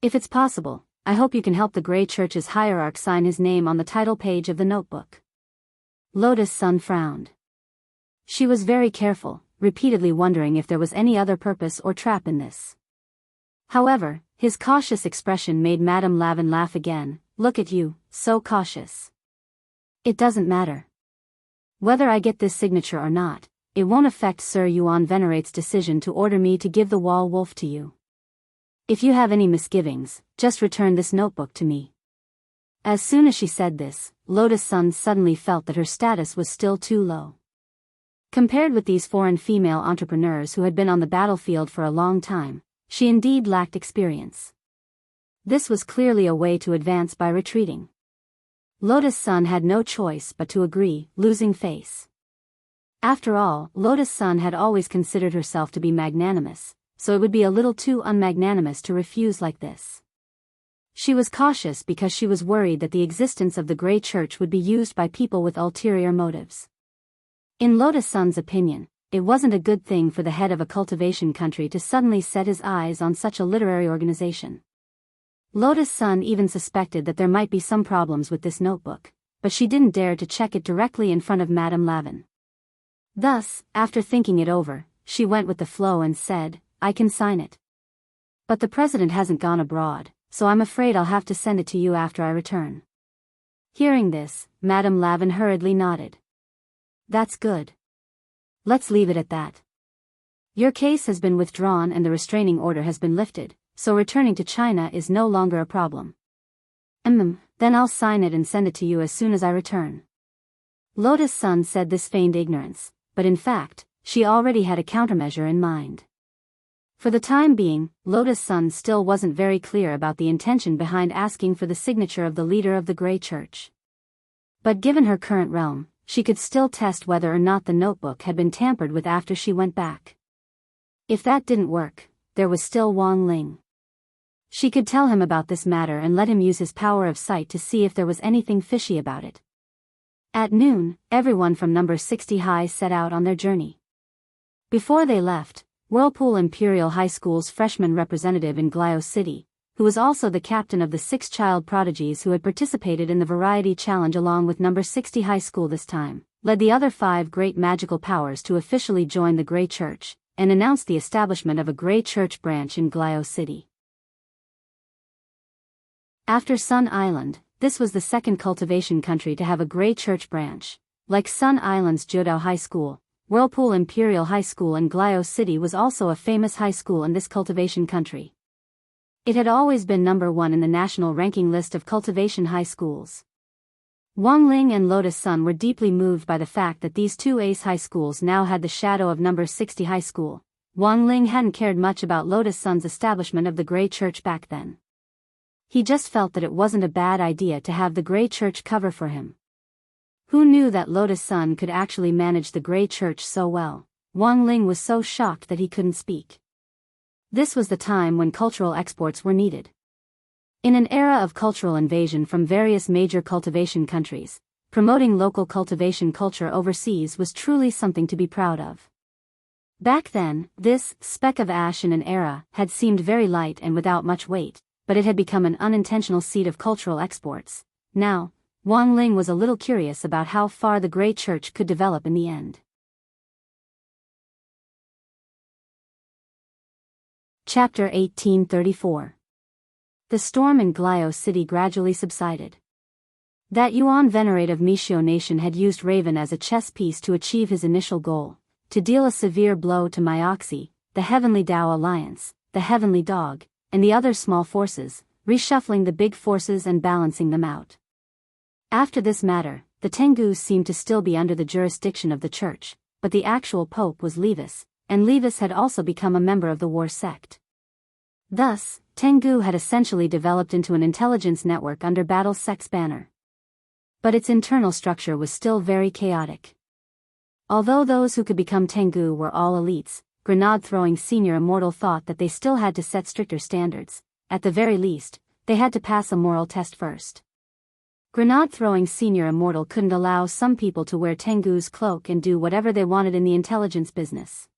If it's possible, I hope you can help the Grey Church's hierarch sign his name on the title page of the notebook. Lotus Sun frowned. She was very careful, repeatedly wondering if there was any other purpose or trap in this. However, his cautious expression made Madame Lavin laugh again. Look at you, so cautious. It doesn't matter. Whether I get this signature or not, it won't affect Sir Yuan Venerate's decision to order me to give the Wall Wolf to you. If you have any misgivings, just return this notebook to me. As soon as she said this, Lotus Sun suddenly felt that her status was still too low. Compared with these foreign female entrepreneurs who had been on the battlefield for a long time, she indeed lacked experience. This was clearly a way to advance by retreating. Lotus Sun had no choice but to agree, losing face. After all, Lotus Sun had always considered herself to be magnanimous, so it would be a little too unmagnanimous to refuse like this. She was cautious because she was worried that the existence of the Grey Church would be used by people with ulterior motives. In Lotus Sun's opinion, it wasn't a good thing for the head of a cultivation country to suddenly set his eyes on such a literary organization. Lotus Sun even suspected that there might be some problems with this notebook, but she didn't dare to check it directly in front of Madame Lavin. Thus, after thinking it over, she went with the flow and said, I can sign it. But the president hasn't gone abroad, so I'm afraid I'll have to send it to you after I return. Hearing this, Madame Lavin hurriedly nodded. That's good. Let's leave it at that. Your case has been withdrawn and the restraining order has been lifted, so returning to China is no longer a problem. Then I'll sign it and send it to you as soon as I return. Lotus Sun said this feigned ignorance, but in fact, she already had a countermeasure in mind. For the time being, Lotus Sun still wasn't very clear about the intention behind asking for the signature of the leader of the Grey Church. But given her current realm, she could still test whether or not the notebook had been tampered with after she went back. If that didn't work, there was still Wang Ling. She could tell him about this matter and let him use his power of sight to see if there was anything fishy about it. At noon, everyone from number 60 High set out on their journey. Before they left, Whirlpool Imperial High School's freshman representative in Glio City, who was also the captain of the 6 child prodigies who had participated in the Variety Challenge along with number 60 High School this time, led the other 5 great magical powers to officially join the Grey Church, and announced the establishment of a Grey Church branch in Glio City. After Sun Island, this was the second cultivation country to have a Grey Church branch. Like Sun Island's Jiudao High School, Whirlpool Imperial High School in Glio City was also a famous high school in this cultivation country. It had always been number 1 in the national ranking list of cultivation high schools. Wang Ling and Lotus Sun were deeply moved by the fact that these 2 ace high schools now had the shadow of number 60 High School. Wang Ling hadn't cared much about Lotus Sun's establishment of the Grey Church back then. He just felt that it wasn't a bad idea to have the Grey Church cover for him. Who knew that Lotus Sun could actually manage the Grey Church so well? Wang Ling was so shocked that he couldn't speak. This was the time when cultural exports were needed. In an era of cultural invasion from various major cultivation countries, promoting local cultivation culture overseas was truly something to be proud of. Back then, this speck of ash in an era had seemed very light and without much weight, but it had become an unintentional seed of cultural exports. Now, Wang Ling was a little curious about how far the Grey Church could develop in the end. Chapter 1834. The storm in Glio City gradually subsided. That Yuan venerate of Mishio Nation had used Raven as a chess piece to achieve his initial goal, to deal a severe blow to Myoxi, the Heavenly Tao Alliance, the Heavenly Dog, and the other small forces, reshuffling the big forces and balancing them out. After this matter, the Tengus seemed to still be under the jurisdiction of the church, but the actual pope was Levis, and Levis had also become a member of the war sect. Thus, Tengu had essentially developed into an intelligence network under Battle Sect's banner. But its internal structure was still very chaotic. Although those who could become Tengu were all elites, Grenade-throwing Senior Immortal thought that they still had to set stricter standards. At the very least, they had to pass a moral test first. Grenade-throwing Senior Immortal couldn't allow some people to wear Tengu's cloak and do whatever they wanted in the intelligence business.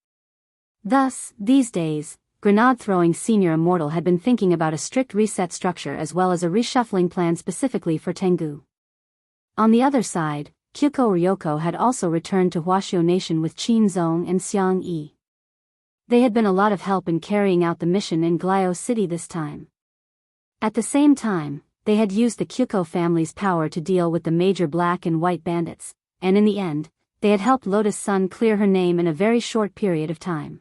Thus, these days, Grenade-throwing Senior Immortal had been thinking about a strict reset structure as well as a reshuffling plan specifically for Tengu. On the other side, Kyuko Ryoko had also returned to Huashio Nation with Qin Zong and Xiang Yi. They had been a lot of help in carrying out the mission in Glio City this time. At the same time, they had used the Kyuko family's power to deal with the major black and white bandits, and in the end, they had helped Lotus Sun clear her name in a very short period of time.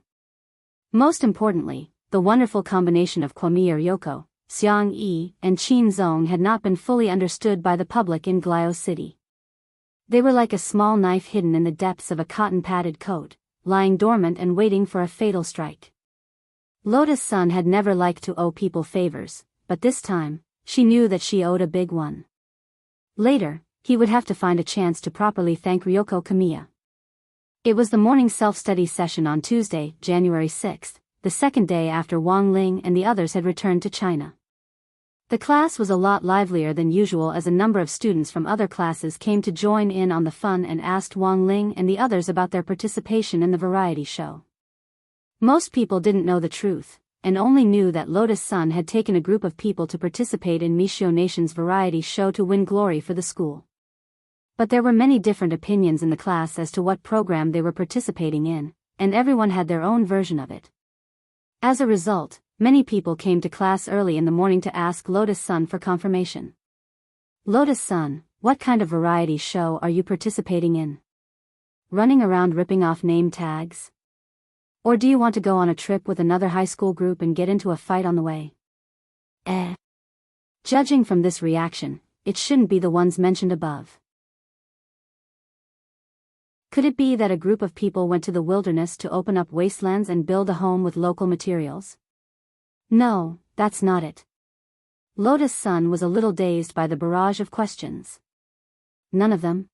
Most importantly, the wonderful combination of Kwame Ryoko, Xiang Yi, and Qin Zong had not been fully understood by the public in Glio City. They were like a small knife hidden in the depths of a cotton-padded coat, lying dormant and waiting for a fatal strike. Lotus Sun had never liked to owe people favors, but this time, she knew that she owed a big one. Later, he would have to find a chance to properly thank Ryoko Kamiya. It was the morning self-study session on Tuesday, January 6th, the second day after Wang Ling and the others had returned to China. The class was a lot livelier than usual as a number of students from other classes came to join in on the fun and asked Wang Ling and the others about their participation in the variety show. Most people didn't know the truth, and only knew that Lotus Sun had taken a group of people to participate in Mishio Nation's variety show to win glory for the school. But there were many different opinions in the class as to what program they were participating in, and everyone had their own version of it. As a result, many people came to class early in the morning to ask Lotus Sun for confirmation. Lotus Sun, what kind of variety show are you participating in? Running around ripping off name tags? Or do you want to go on a trip with another high school group and get into a fight on the way? Judging from this reaction, it shouldn't be the ones mentioned above. Could it be that a group of people went to the wilderness to open up wastelands and build a home with local materials? No, that's not it. Lotus Sun was a little dazed by the barrage of questions. None of them?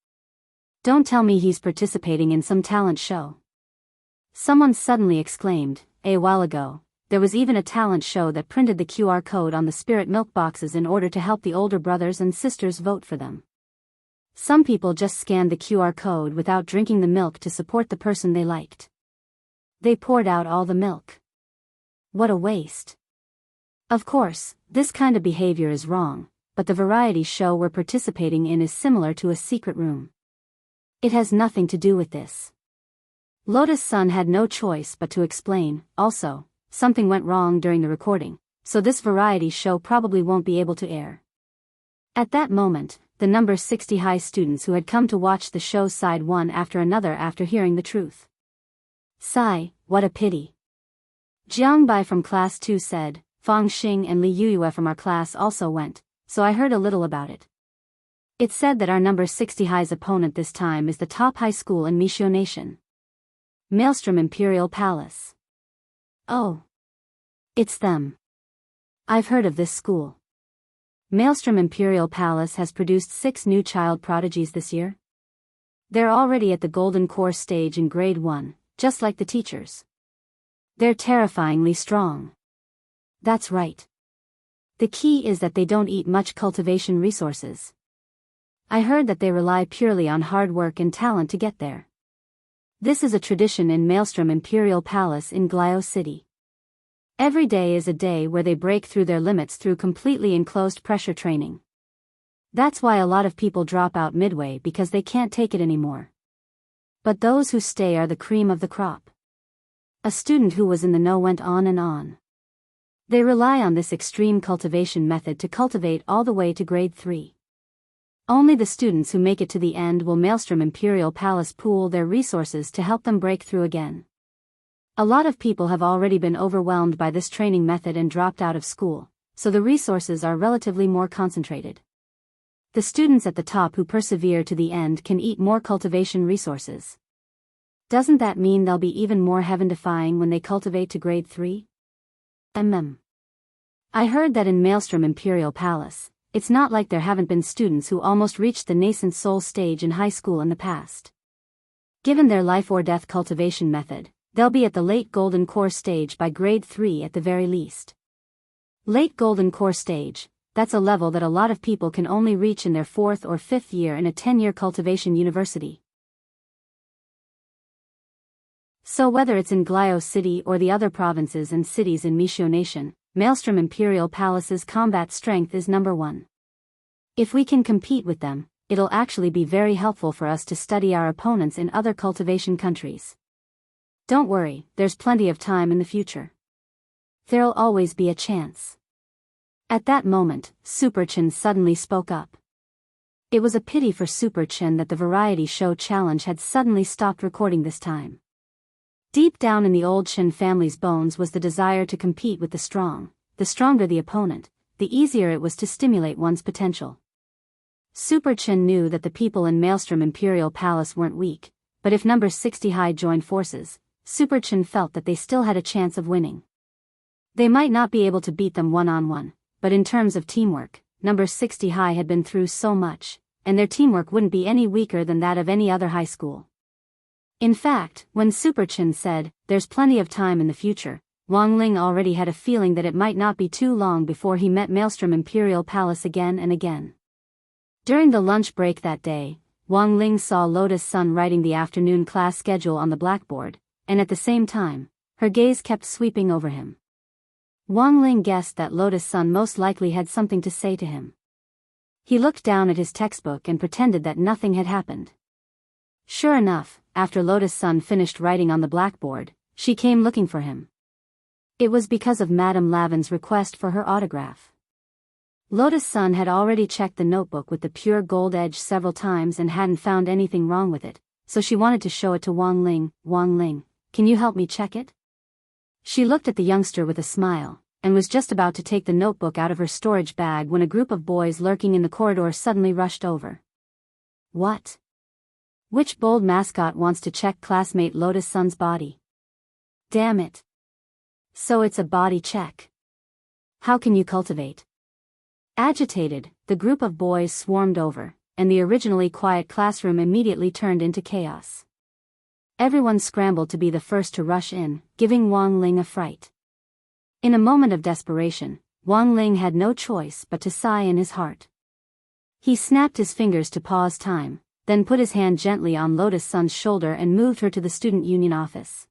Don't tell me he's participating in some talent show. Someone suddenly exclaimed, a while ago, there was even a talent show that printed the QR code on the spirit milk boxes in order to help the older brothers and sisters vote for them. Some people just scanned the QR code without drinking the milk to support the person they liked. They poured out all the milk. What a waste. Of course, this kind of behavior is wrong, but the variety show we're participating in is similar to a secret room. It has nothing to do with this. Lotus Sun had no choice but to explain. Also, something went wrong during the recording, so this variety show probably won't be able to air. At that moment, the number 60 high students who had come to watch the show sighed one after another after hearing the truth. Sigh, what a pity. Jiang Bai from class 2 said, Fang Xing and Li Yuyue from our class also went, so I heard a little about it. It's said that our number 60 high's opponent this time is the top high school in Mishio Nation. Maelstrom Imperial Palace. Oh. It's them. I've heard of this school. Maelstrom Imperial Palace has produced 6 new child prodigies this year. They're already at the Golden Core stage in grade 1, just like the teachers. They're terrifyingly strong. That's right. The key is that they don't eat much cultivation resources. I heard that they rely purely on hard work and talent to get there. This is a tradition in Maelstrom Imperial Palace in Glio City. Every day is a day where they break through their limits through completely enclosed pressure training. That's why a lot of people drop out midway because they can't take it anymore. But those who stay are the cream of the crop. A student who was in the know went on and on. They rely on this extreme cultivation method to cultivate all the way to grade 3. Only the students who make it to the end will Maelstrom Imperial Palace pool their resources to help them break through again. A lot of people have already been overwhelmed by this training method and dropped out of school, so the resources are relatively more concentrated. The students at the top who persevere to the end can eat more cultivation resources. Doesn't that mean they'll be even more heaven-defying when they cultivate to grade 3? I heard that in Maelstrom Imperial Palace, it's not like there haven't been students who almost reached the nascent soul stage in high school in the past. Given their life or death cultivation method, they'll be at the late Golden Core stage by grade 3 at the very least. Late Golden Core stage, that's a level that a lot of people can only reach in their 4th or 5th year in a 10-year cultivation university. So whether it's in Glio City or the other provinces and cities in Mishio Nation, Maelstrom Imperial Palace's combat strength is number 1. If we can compete with them, it'll actually be very helpful for us to study our opponents in other cultivation countries. Don't worry, there's plenty of time in the future. There'll always be a chance. At that moment, Super Chin suddenly spoke up. It was a pity for Super Chin that the variety show challenge had suddenly stopped recording this time. Deep down in the old Chin family's bones was the desire to compete with the strong. The stronger the opponent, the easier it was to stimulate one's potential. Super Chin knew that the people in Maelstrom Imperial Palace weren't weak, but if number 60 high joined forces, Super Chin felt that they still had a chance of winning. They might not be able to beat them one-on-one, but in terms of teamwork, number 60 high had been through so much, and their teamwork wouldn't be any weaker than that of any other high school. In fact, when Super Chin said, "There's plenty of time in the future," Wang Ling already had a feeling that it might not be too long before he met Maelstrom Imperial Palace again and again. During the lunch break that day, Wang Ling saw Lotus Sun writing the afternoon class schedule on the blackboard, and at the same time, her gaze kept sweeping over him. Wang Ling guessed that Lotus Sun most likely had something to say to him. He looked down at his textbook and pretended that nothing had happened. Sure enough, after Lotus Sun finished writing on the blackboard, she came looking for him. It was because of Madame Lavin's request for her autograph. Lotus Sun had already checked the notebook with the pure gold edge several times and hadn't found anything wrong with it, so she wanted to show it to Wang Ling. "Wang Ling, can you help me check it?" She looked at the youngster with a smile, and was just about to take the notebook out of her storage bag when a group of boys lurking in the corridor suddenly rushed over. "What? Which bold mascot wants to check classmate Lotus Sun's body? Damn it. So it's a body check. How can you cultivate? Agitated, the group of boys swarmed over, and the originally quiet classroom immediately turned into chaos. Everyone scrambled to be the first to rush in, giving Wang Ling a fright. In a moment of desperation, Wang Ling had no choice but to sigh in his heart. He snapped his fingers to pause time, then put his hand gently on Lotus Sun's shoulder and moved her to the student union office.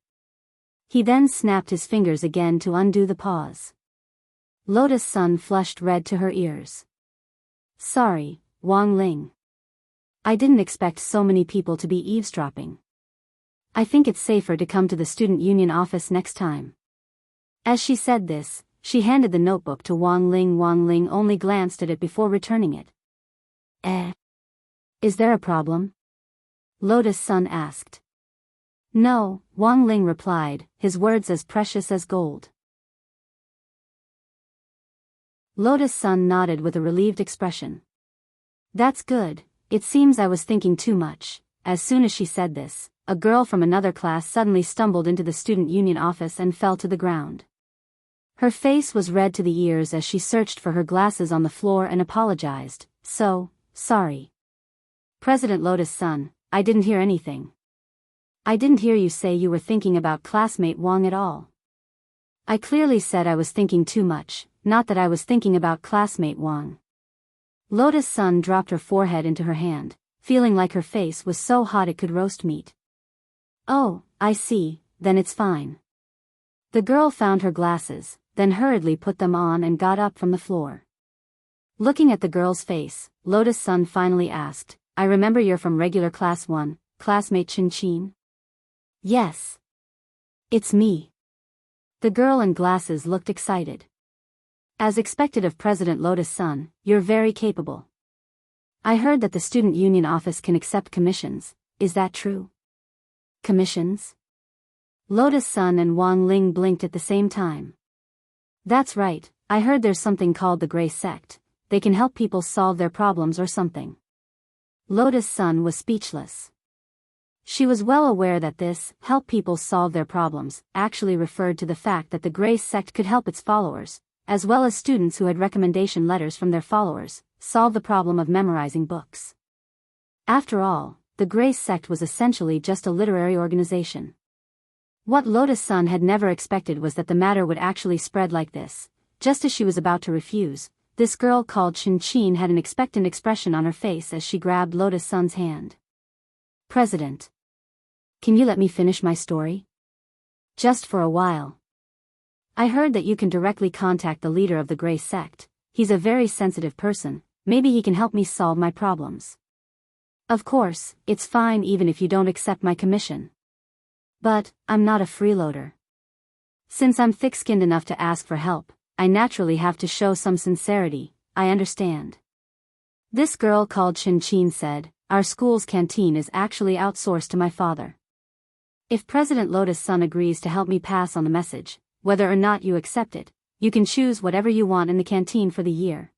He then snapped his fingers again to undo the pause. Lotus Sun flushed red to her ears. Sorry, Wang Ling. I didn't expect so many people to be eavesdropping. I think it's safer to come to the student union office next time. As she said this, she handed the notebook to Wang Ling. Wang Ling only glanced at it before returning it. Is there a problem? Lotus Sun asked. No, Wang Ling replied, his words as precious as gold. Lotus Sun nodded with a relieved expression. That's good, it seems I was thinking too much. As soon as she said this, a girl from another class suddenly stumbled into the student union office and fell to the ground. Her face was red to the ears as she searched for her glasses on the floor and apologized. Sorry. President Lotus Sun, I didn't hear anything. I didn't hear you say you were thinking about classmate Wang at all. I clearly said I was thinking too much, not that I was thinking about classmate Wang. Lotus Sun dropped her forehead into her hand, feeling like her face was so hot it could roast meat. Oh, I see, then it's fine. The girl found her glasses, then hurriedly put them on and got up from the floor. Looking at the girl's face, Lotus Sun finally asked, I remember you're from regular class 1, classmate Chin. Yes. It's me. The girl in glasses looked excited. As expected of President Lotus Sun, you're very capable. I heard that the student union office can accept commissions, is that true? Commissions? Lotus Sun and Wang Ling blinked at the same time. That's right, I heard there's something called the Gray Sect, they can help people solve their problems or something. Lotus Sun was speechless. She was well aware that this, help people solve their problems, actually referred to the fact that the Gray Sect could help its followers, as well as students who had recommendation letters from their followers, solve the problem of memorizing books. After all, the Gray Sect was essentially just a literary organization. What Lotus Sun had never expected was that the matter would actually spread like this. Just as she was about to refuse, this girl called Chin had an expectant expression on her face as she grabbed Lotus Sun's hand. President. Can you let me finish my story? Just for a while. I heard that you can directly contact the leader of the Gray Sect. He's a very sensitive person, maybe he can help me solve my problems. Of course, it's fine even if you don't accept my commission. But, I'm not a freeloader. Since I'm thick-skinned enough to ask for help, I naturally have to show some sincerity, I understand. This girl called Chin said, our school's canteen is actually outsourced to my father. If President Lotus Sun agrees to help me pass on the message, whether or not you accept it, you can choose whatever you want in the canteen for the year.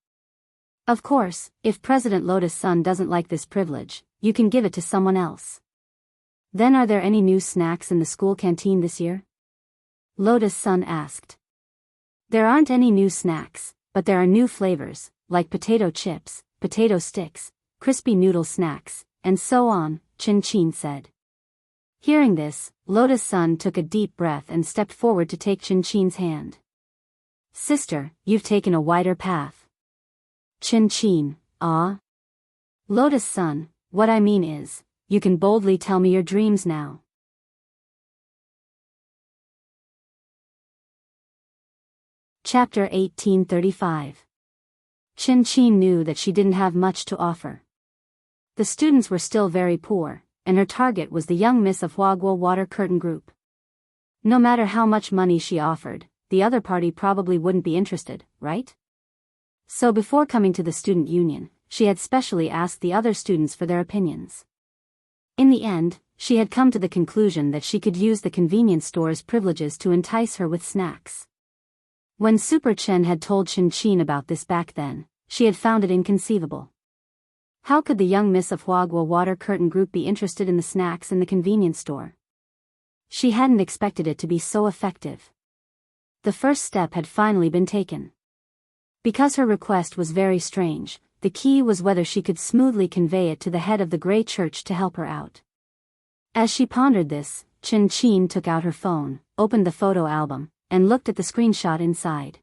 Of course, if President Lotus Sun doesn't like this privilege, you can give it to someone else. Then are there any new snacks in the school canteen this year? Lotus Sun asked. There aren't any new snacks, but there are new flavors, like potato chips, potato sticks, crispy noodle snacks, and so on, Chin said. Hearing this, Lotus Sun took a deep breath and stepped forward to take Chin's hand. Sister, you've taken a wider path. Chin, ah? Lotus Sun, what I mean is, you can boldly tell me your dreams now. Chapter 1835. Chin knew that she didn't have much to offer. The students were still very poor, and her target was the young Miss of Huaguo Water Curtain Group. No matter how much money she offered, the other party probably wouldn't be interested, right? So before coming to the student union, she had specially asked the other students for their opinions. In the end, she had come to the conclusion that she could use the convenience store's privileges to entice her with snacks. When Super Chen had told Chin about this back then, she had found it inconceivable. How could the young Miss of Huagua Water Curtain Group be interested in the snacks in the convenience store? She hadn't expected it to be so effective. The first step had finally been taken. Because her request was very strange, the key was whether she could smoothly convey it to the head of the Grey Church to help her out. As she pondered this, Chin took out her phone, opened the photo album, and looked at the screenshot inside.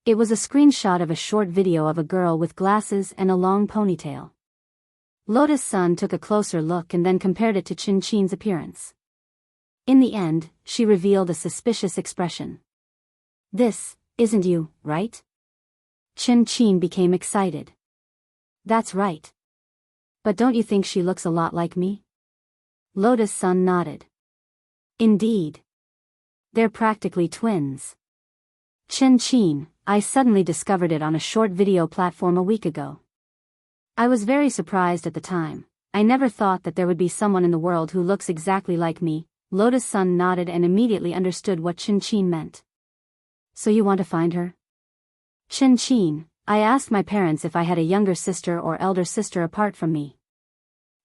It was a screenshot of a short video of a girl with glasses and a long ponytail. Lotus Sun took a closer look and then compared it to Chin's appearance. In the end, she revealed a suspicious expression. "This isn't you, right?" Chin became excited. "That's right. But don't you think she looks a lot like me?" Lotus Sun nodded. "Indeed. They're practically twins." Chin, I suddenly discovered it on a short video platform a week ago. I was very surprised at the time. I never thought that there would be someone in the world who looks exactly like me. Lotus Sun nodded and immediately understood what Chin meant. "So you want to find her?" Chin, I asked my parents if I had a younger sister or elder sister apart from me.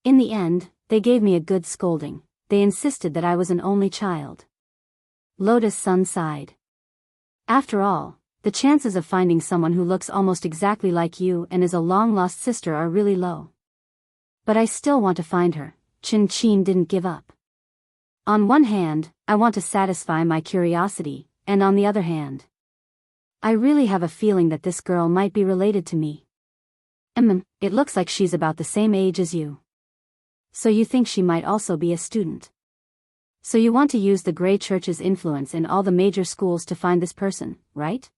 In the end, they gave me a good scolding. They insisted that I was an only child. Lotus Sun sighed. "After all, the chances of finding someone who looks almost exactly like you and is a long-lost sister are really low. But I still want to find her." Chin didn't give up. "On one hand, I want to satisfy my curiosity, and on the other hand, I really have a feeling that this girl might be related to me. It looks like she's about the same age as you. So you think she might also be a student? So you want to use the Grey Church's influence in all the major schools to find this person, right?"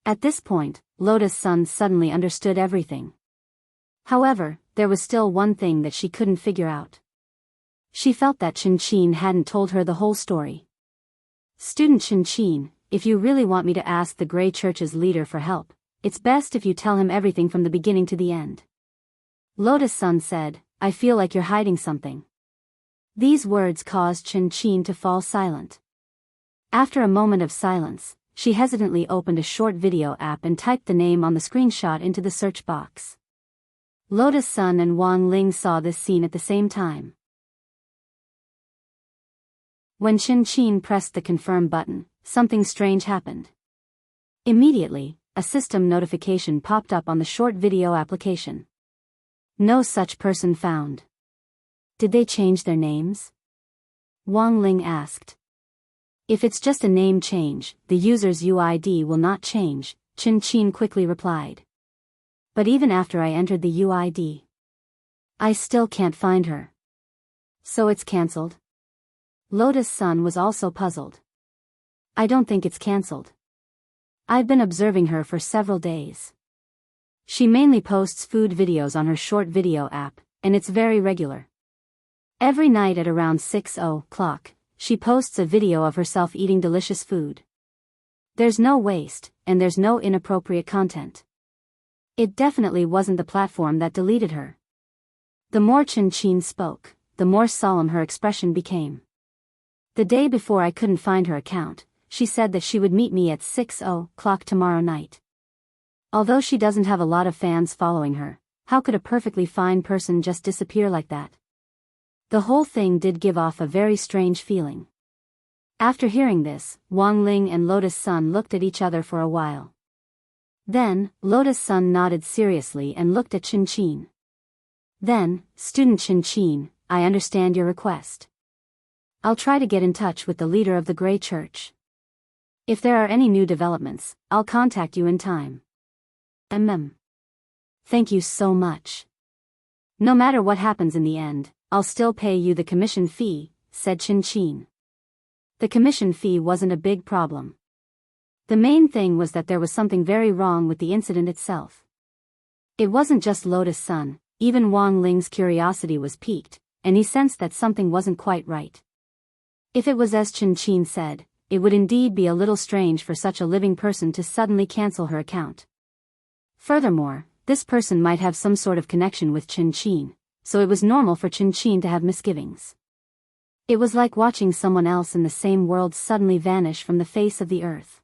At this point, Lotus Sun suddenly understood everything. However, there was still one thing that she couldn't figure out. She felt that Chin hadn't told her the whole story. "Student Chin, if you really want me to ask the Grey Church's leader for help, it's best if you tell him everything from the beginning to the end." Lotus Sun said, "I feel like you're hiding something." These words caused Chin to fall silent. After a moment of silence, she hesitantly opened a short video app and typed the name on the screenshot into the search box. Lotus Sun and Wang Ling saw this scene at the same time. When Chin pressed the confirm button, something strange happened. Immediately, a system notification popped up on the short video application. "No such person found." "Did they change their names?" Wang Ling asked. "If it's just a name change, the user's UID will not change," Chin quickly replied. "But even after I entered the UID, I still can't find her. So it's cancelled?" Lotus Sun was also puzzled. "I don't think it's cancelled. I've been observing her for several days. She mainly posts food videos on her short video app, and it's very regular. Every night at around 6 o'clock, she posts a video of herself eating delicious food. There's no waste, and there's no inappropriate content. It definitely wasn't the platform that deleted her." The more Chin spoke, the more solemn her expression became. "The day before I couldn't find her account, she said that she would meet me at 6 o'clock tomorrow night. Although she doesn't have a lot of fans following her, how could a perfectly fine person just disappear like that?" The whole thing did give off a very strange feeling. After hearing this, Wang Ling and Lotus Sun looked at each other for a while. Then, Lotus Sun nodded seriously and looked at Chin. Then, "Student Chin, I understand your request. I'll try to get in touch with the leader of the Grey Church. If there are any new developments, I'll contact you in time." "Thank you so much. No matter what happens in the end, I'll still pay you the commission fee," said Chin. The commission fee wasn't a big problem. The main thing was that there was something very wrong with the incident itself. It wasn't just Lotus Sun, even Wang Ling's curiosity was piqued, and he sensed that something wasn't quite right. If it was as Chin said, it would indeed be a little strange for such a living person to suddenly cancel her account. Furthermore, this person might have some sort of connection with Chin, so it was normal for Chin to have misgivings. It was like watching someone else in the same world suddenly vanish from the face of the earth.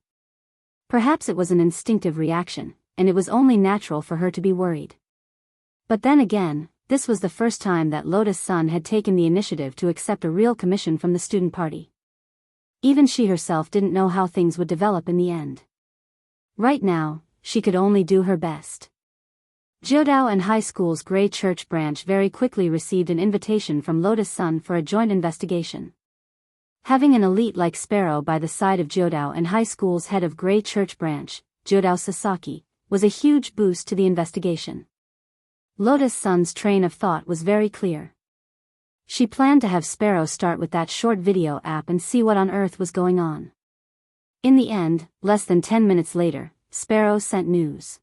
Perhaps it was an instinctive reaction, and it was only natural for her to be worried. But then again, this was the first time that Lotus Sun had taken the initiative to accept a real commission from the student party. Even she herself didn't know how things would develop in the end. Right now, she could only do her best. Jiudao and High School's Grey Church branch very quickly received an invitation from Lotus Sun for a joint investigation. Having an elite like Sparrow by the side of Jiudao and High School's head of Grey Church branch, Jiudao Sasaki, was a huge boost to the investigation. Lotus Sun's train of thought was very clear. She planned to have Sparrow start with that short video app and see what on earth was going on. In the end, less than 10 minutes later, Sparrow sent news.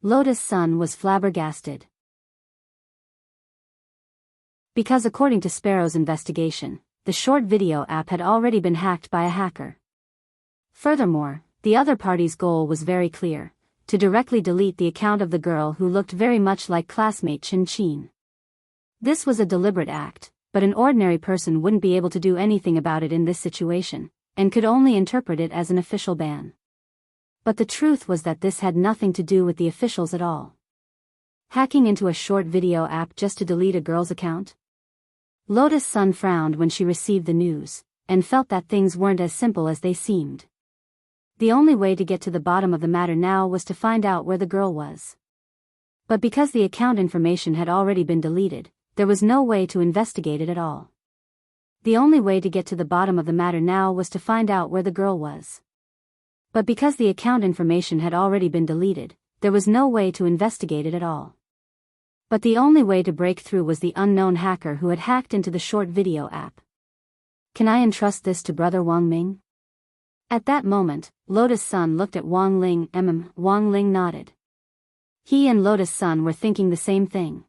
Lotus Sun was flabbergasted. Because according to Sparrow's investigation, the short video app had already been hacked by a hacker. Furthermore, the other party's goal was very clear: to directly delete the account of the girl who looked very much like classmate Chin Chin. This was a deliberate act, but an ordinary person wouldn't be able to do anything about it in this situation, and could only interpret it as an official ban. But the truth was that this had nothing to do with the officials at all. Hacking into a short video app just to delete a girl's account? Lotus Sun frowned when she received the news, and felt that things weren't as simple as they seemed. The only way to get to the bottom of the matter now was to find out where the girl was. But because the account information had already been deleted, there was no way to investigate it at all. The only way to get to the bottom of the matter now was to find out where the girl was. But because the account information had already been deleted, there was no way to investigate it at all. But the only way to break through was the unknown hacker who had hacked into the short video app. Can I entrust this to Brother Wang Ming? At that moment, Lotus Sun looked at Wang Ling. Wang Ling nodded. He and Lotus Sun were thinking the same thing.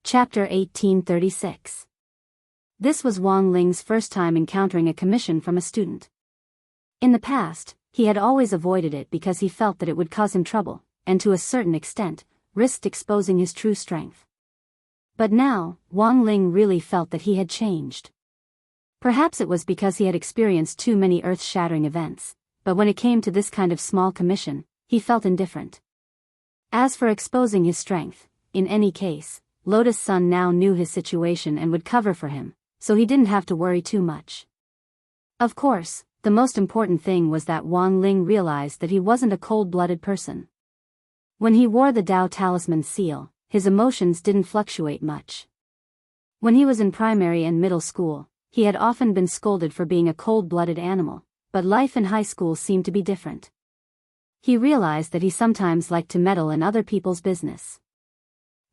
Chapter 1836. This was Wang Ling's first time encountering a commission from a student. In the past, he had always avoided it because he felt that it would cause him trouble, and to a certain extent, risked exposing his true strength. But now, Wang Ling really felt that he had changed. Perhaps it was because he had experienced too many earth-shattering events, but when it came to this kind of small commission, he felt indifferent. As for exposing his strength, in any case, Lotus Sun now knew his situation and would cover for him, so he didn't have to worry too much. Of course, the most important thing was that Wang Ling realized that he wasn't a cold-blooded person. When he wore the Tao Talisman seal, his emotions didn't fluctuate much. When he was in primary and middle school, he had often been scolded for being a cold-blooded animal, but life in high school seemed to be different. He realized that he sometimes liked to meddle in other people's business.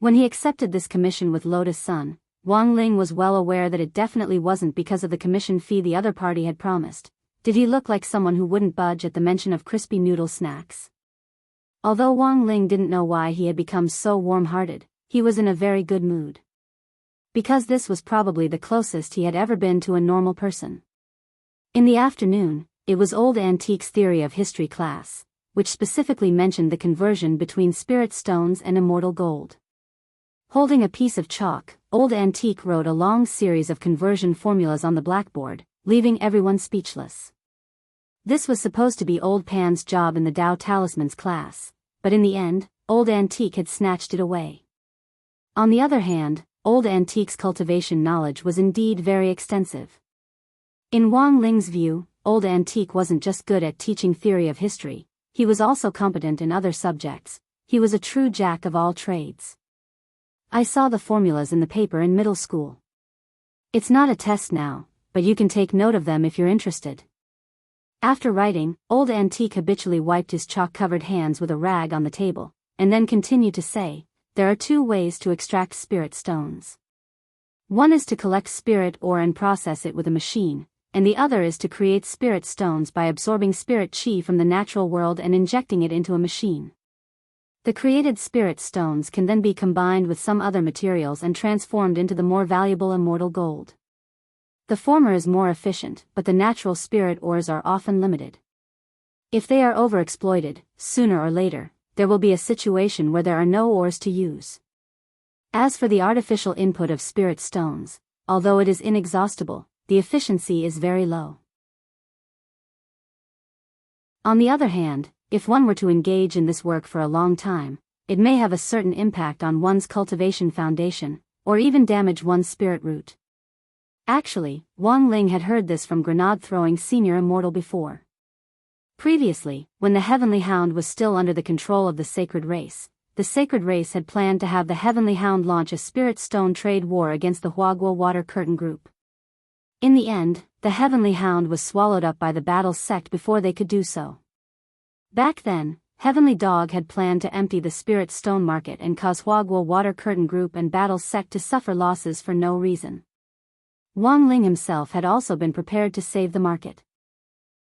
When he accepted this commission with Lotus Sun, Wang Ling was well aware that it definitely wasn't because of the commission fee the other party had promised. Did he look like someone who wouldn't budge at the mention of crispy noodle snacks? Although Wang Ling didn't know why he had become so warm-hearted, he was in a very good mood. Because this was probably the closest he had ever been to a normal person. In the afternoon, it was Old Antique's theory of history class, which specifically mentioned the conversion between spirit stones and immortal gold. Holding a piece of chalk, Old Antique wrote a long series of conversion formulas on the blackboard, leaving everyone speechless. This was supposed to be Old Pan's job in the Tao Talismans class, but in the end, Old Antique had snatched it away. On the other hand, Old Antique's cultivation knowledge was indeed very extensive. In Wang Ling's view, Old Antique wasn't just good at teaching theory of history, he was also competent in other subjects. He was a true jack of all trades. I saw the formulas in the paper in middle school. It's not a test now, but you can take note of them if you're interested. After writing, Old Antique habitually wiped his chalk-covered hands with a rag on the table, and then continued to say, there are two ways to extract spirit stones. One is to collect spirit ore and process it with a machine, and the other is to create spirit stones by absorbing spirit chi from the natural world and injecting it into a machine. The created spirit stones can then be combined with some other materials and transformed into the more valuable immortal gold. The former is more efficient, but the natural spirit ores are often limited. If they are overexploited, sooner or later, there will be a situation where there are no ores to use. As for the artificial input of spirit stones, although it is inexhaustible, the efficiency is very low. On the other hand, if one were to engage in this work for a long time, it may have a certain impact on one's cultivation foundation, or even damage one's spirit root. Actually, Wang Ling had heard this from grenade-throwing senior immortal before. Previously, when the Heavenly Hound was still under the control of the Sacred Race had planned to have the Heavenly Hound launch a Spirit Stone trade war against the Huaguo Water Curtain Group. In the end, the Heavenly Hound was swallowed up by the Battle sect before they could do so. Back then, Heavenly Dog had planned to empty the Spirit Stone market and cause Huaguo Water Curtain Group and Battle sect to suffer losses for no reason. Wang Ling himself had also been prepared to save the market.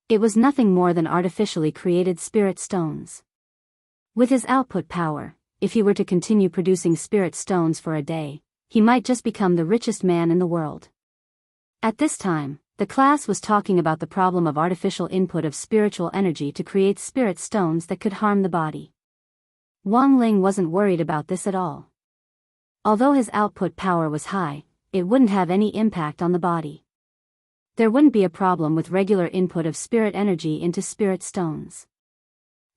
It was nothing more than artificially created spirit stones. With his output power, if he were to continue producing spirit stones for a day, he might just become the richest man in the world. At this time, the class was talking about the problem of artificial input of spiritual energy to create spirit stones that could harm the body. Wang Ling wasn't worried about this at all. Although his output power was high, it wouldn't have any impact on the body. There wouldn't be a problem with regular input of spirit energy into spirit stones.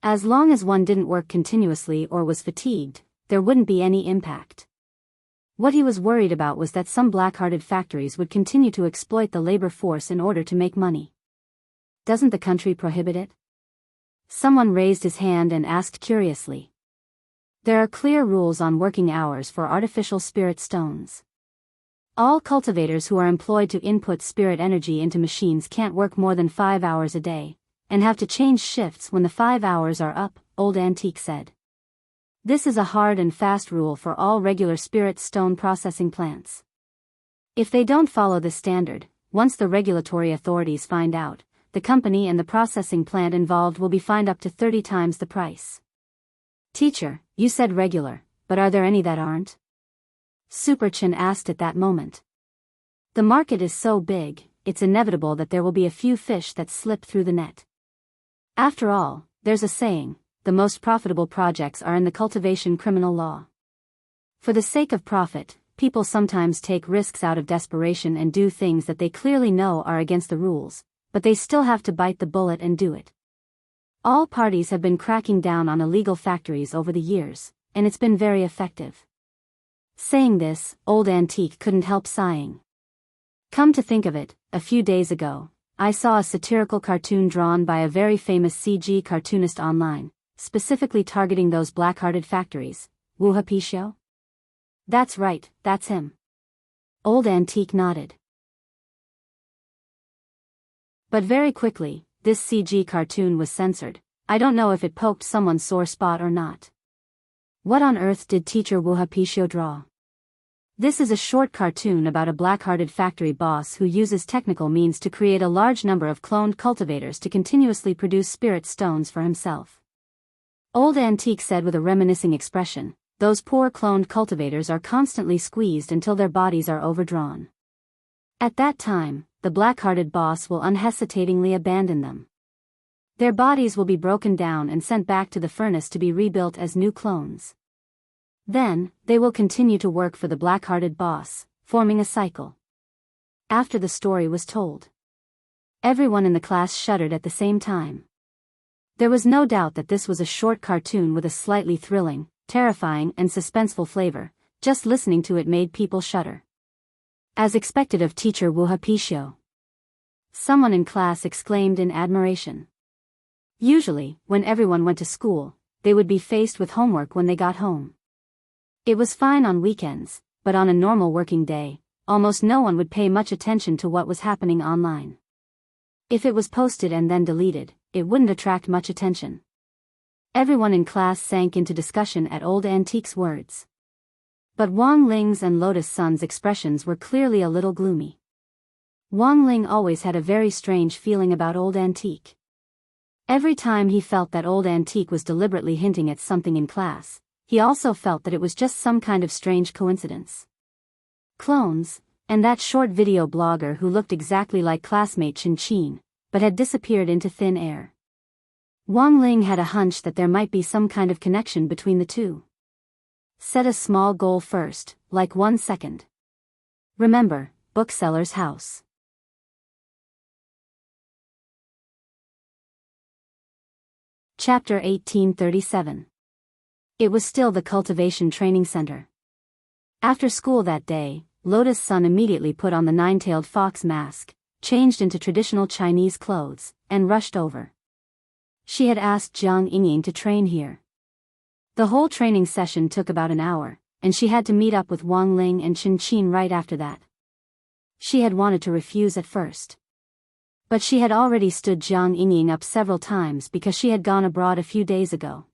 As long as one didn't work continuously or was fatigued, there wouldn't be any impact. What he was worried about was that some black-hearted factories would continue to exploit the labor force in order to make money. Doesn't the country prohibit it? Someone raised his hand and asked curiously. There are clear rules on working hours for artificial spirit stones. All cultivators who are employed to input spirit energy into machines can't work more than 5 hours a day, and have to change shifts when the 5 hours are up, Old Antique said. This is a hard and fast rule for all regular spirit stone processing plants. If they don't follow this standard, once the regulatory authorities find out, the company and the processing plant involved will be fined up to 30 times the price. Teacher, you said regular, but are there any that aren't? Super Chin asked at that moment. The market is so big, it's inevitable that there will be a few fish that slip through the net. After all, there's a saying, the most profitable projects are in the cultivation criminal law. For the sake of profit, people sometimes take risks out of desperation and do things that they clearly know are against the rules, but they still have to bite the bullet and do it. All parties have been cracking down on illegal factories over the years, and it's been very effective. Saying this, Old Antique couldn't help sighing. Come to think of it, a few days ago, I saw a satirical cartoon drawn by a very famous CG cartoonist online, specifically targeting those black-hearted factories. Wu Hapisho? That's right, that's him. Old Antique nodded. But very quickly, this CG cartoon was censored. I don't know if it poked someone's sore spot or not. What on earth did teacher Wu Hapisho draw? This is a short cartoon about a black-hearted factory boss who uses technical means to create a large number of cloned cultivators to continuously produce spirit stones for himself. Old Antique said with a reminiscing expression, those poor cloned cultivators are constantly squeezed until their bodies are overdrawn. At that time, the black-hearted boss will unhesitatingly abandon them. Their bodies will be broken down and sent back to the furnace to be rebuilt as new clones. Then, they will continue to work for the black-hearted boss, forming a cycle. After the story was told, everyone in the class shuddered at the same time. There was no doubt that this was a short cartoon with a slightly thrilling, terrifying and suspenseful flavor. Just listening to it made people shudder. As expected of teacher Wu Hapisho, someone in class exclaimed in admiration. Usually, when everyone went to school, they would be faced with homework when they got home. It was fine on weekends, but on a normal working day, almost no one would pay much attention to what was happening online. If it was posted and then deleted, it wouldn't attract much attention. Everyone in class sank into discussion at Old Antique's words. But Wang Ling's and Lotus Sun's expressions were clearly a little gloomy. Wang Ling always had a very strange feeling about Old Antique. Every time he felt that Old Antique was deliberately hinting at something in class, he also felt that it was just some kind of strange coincidence. Clones, and that short video blogger who looked exactly like classmate Chin Chin, but had disappeared into thin air. Wang Ling had a hunch that there might be some kind of connection between the two. Set a small goal first, like 1 second. Remember, bookseller's house. Chapter 1837. It was still the Cultivation Training Center. After school that day, Lotus Sun immediately put on the nine-tailed fox mask, changed into traditional Chinese clothes, and rushed over. She had asked Jiang Yingying to train here. The whole training session took about an hour, and she had to meet up with Wang Ling and Chen Qin right after that. She had wanted to refuse at first. But she had already stood Jiang Yingying up several times because she had gone abroad a few days ago.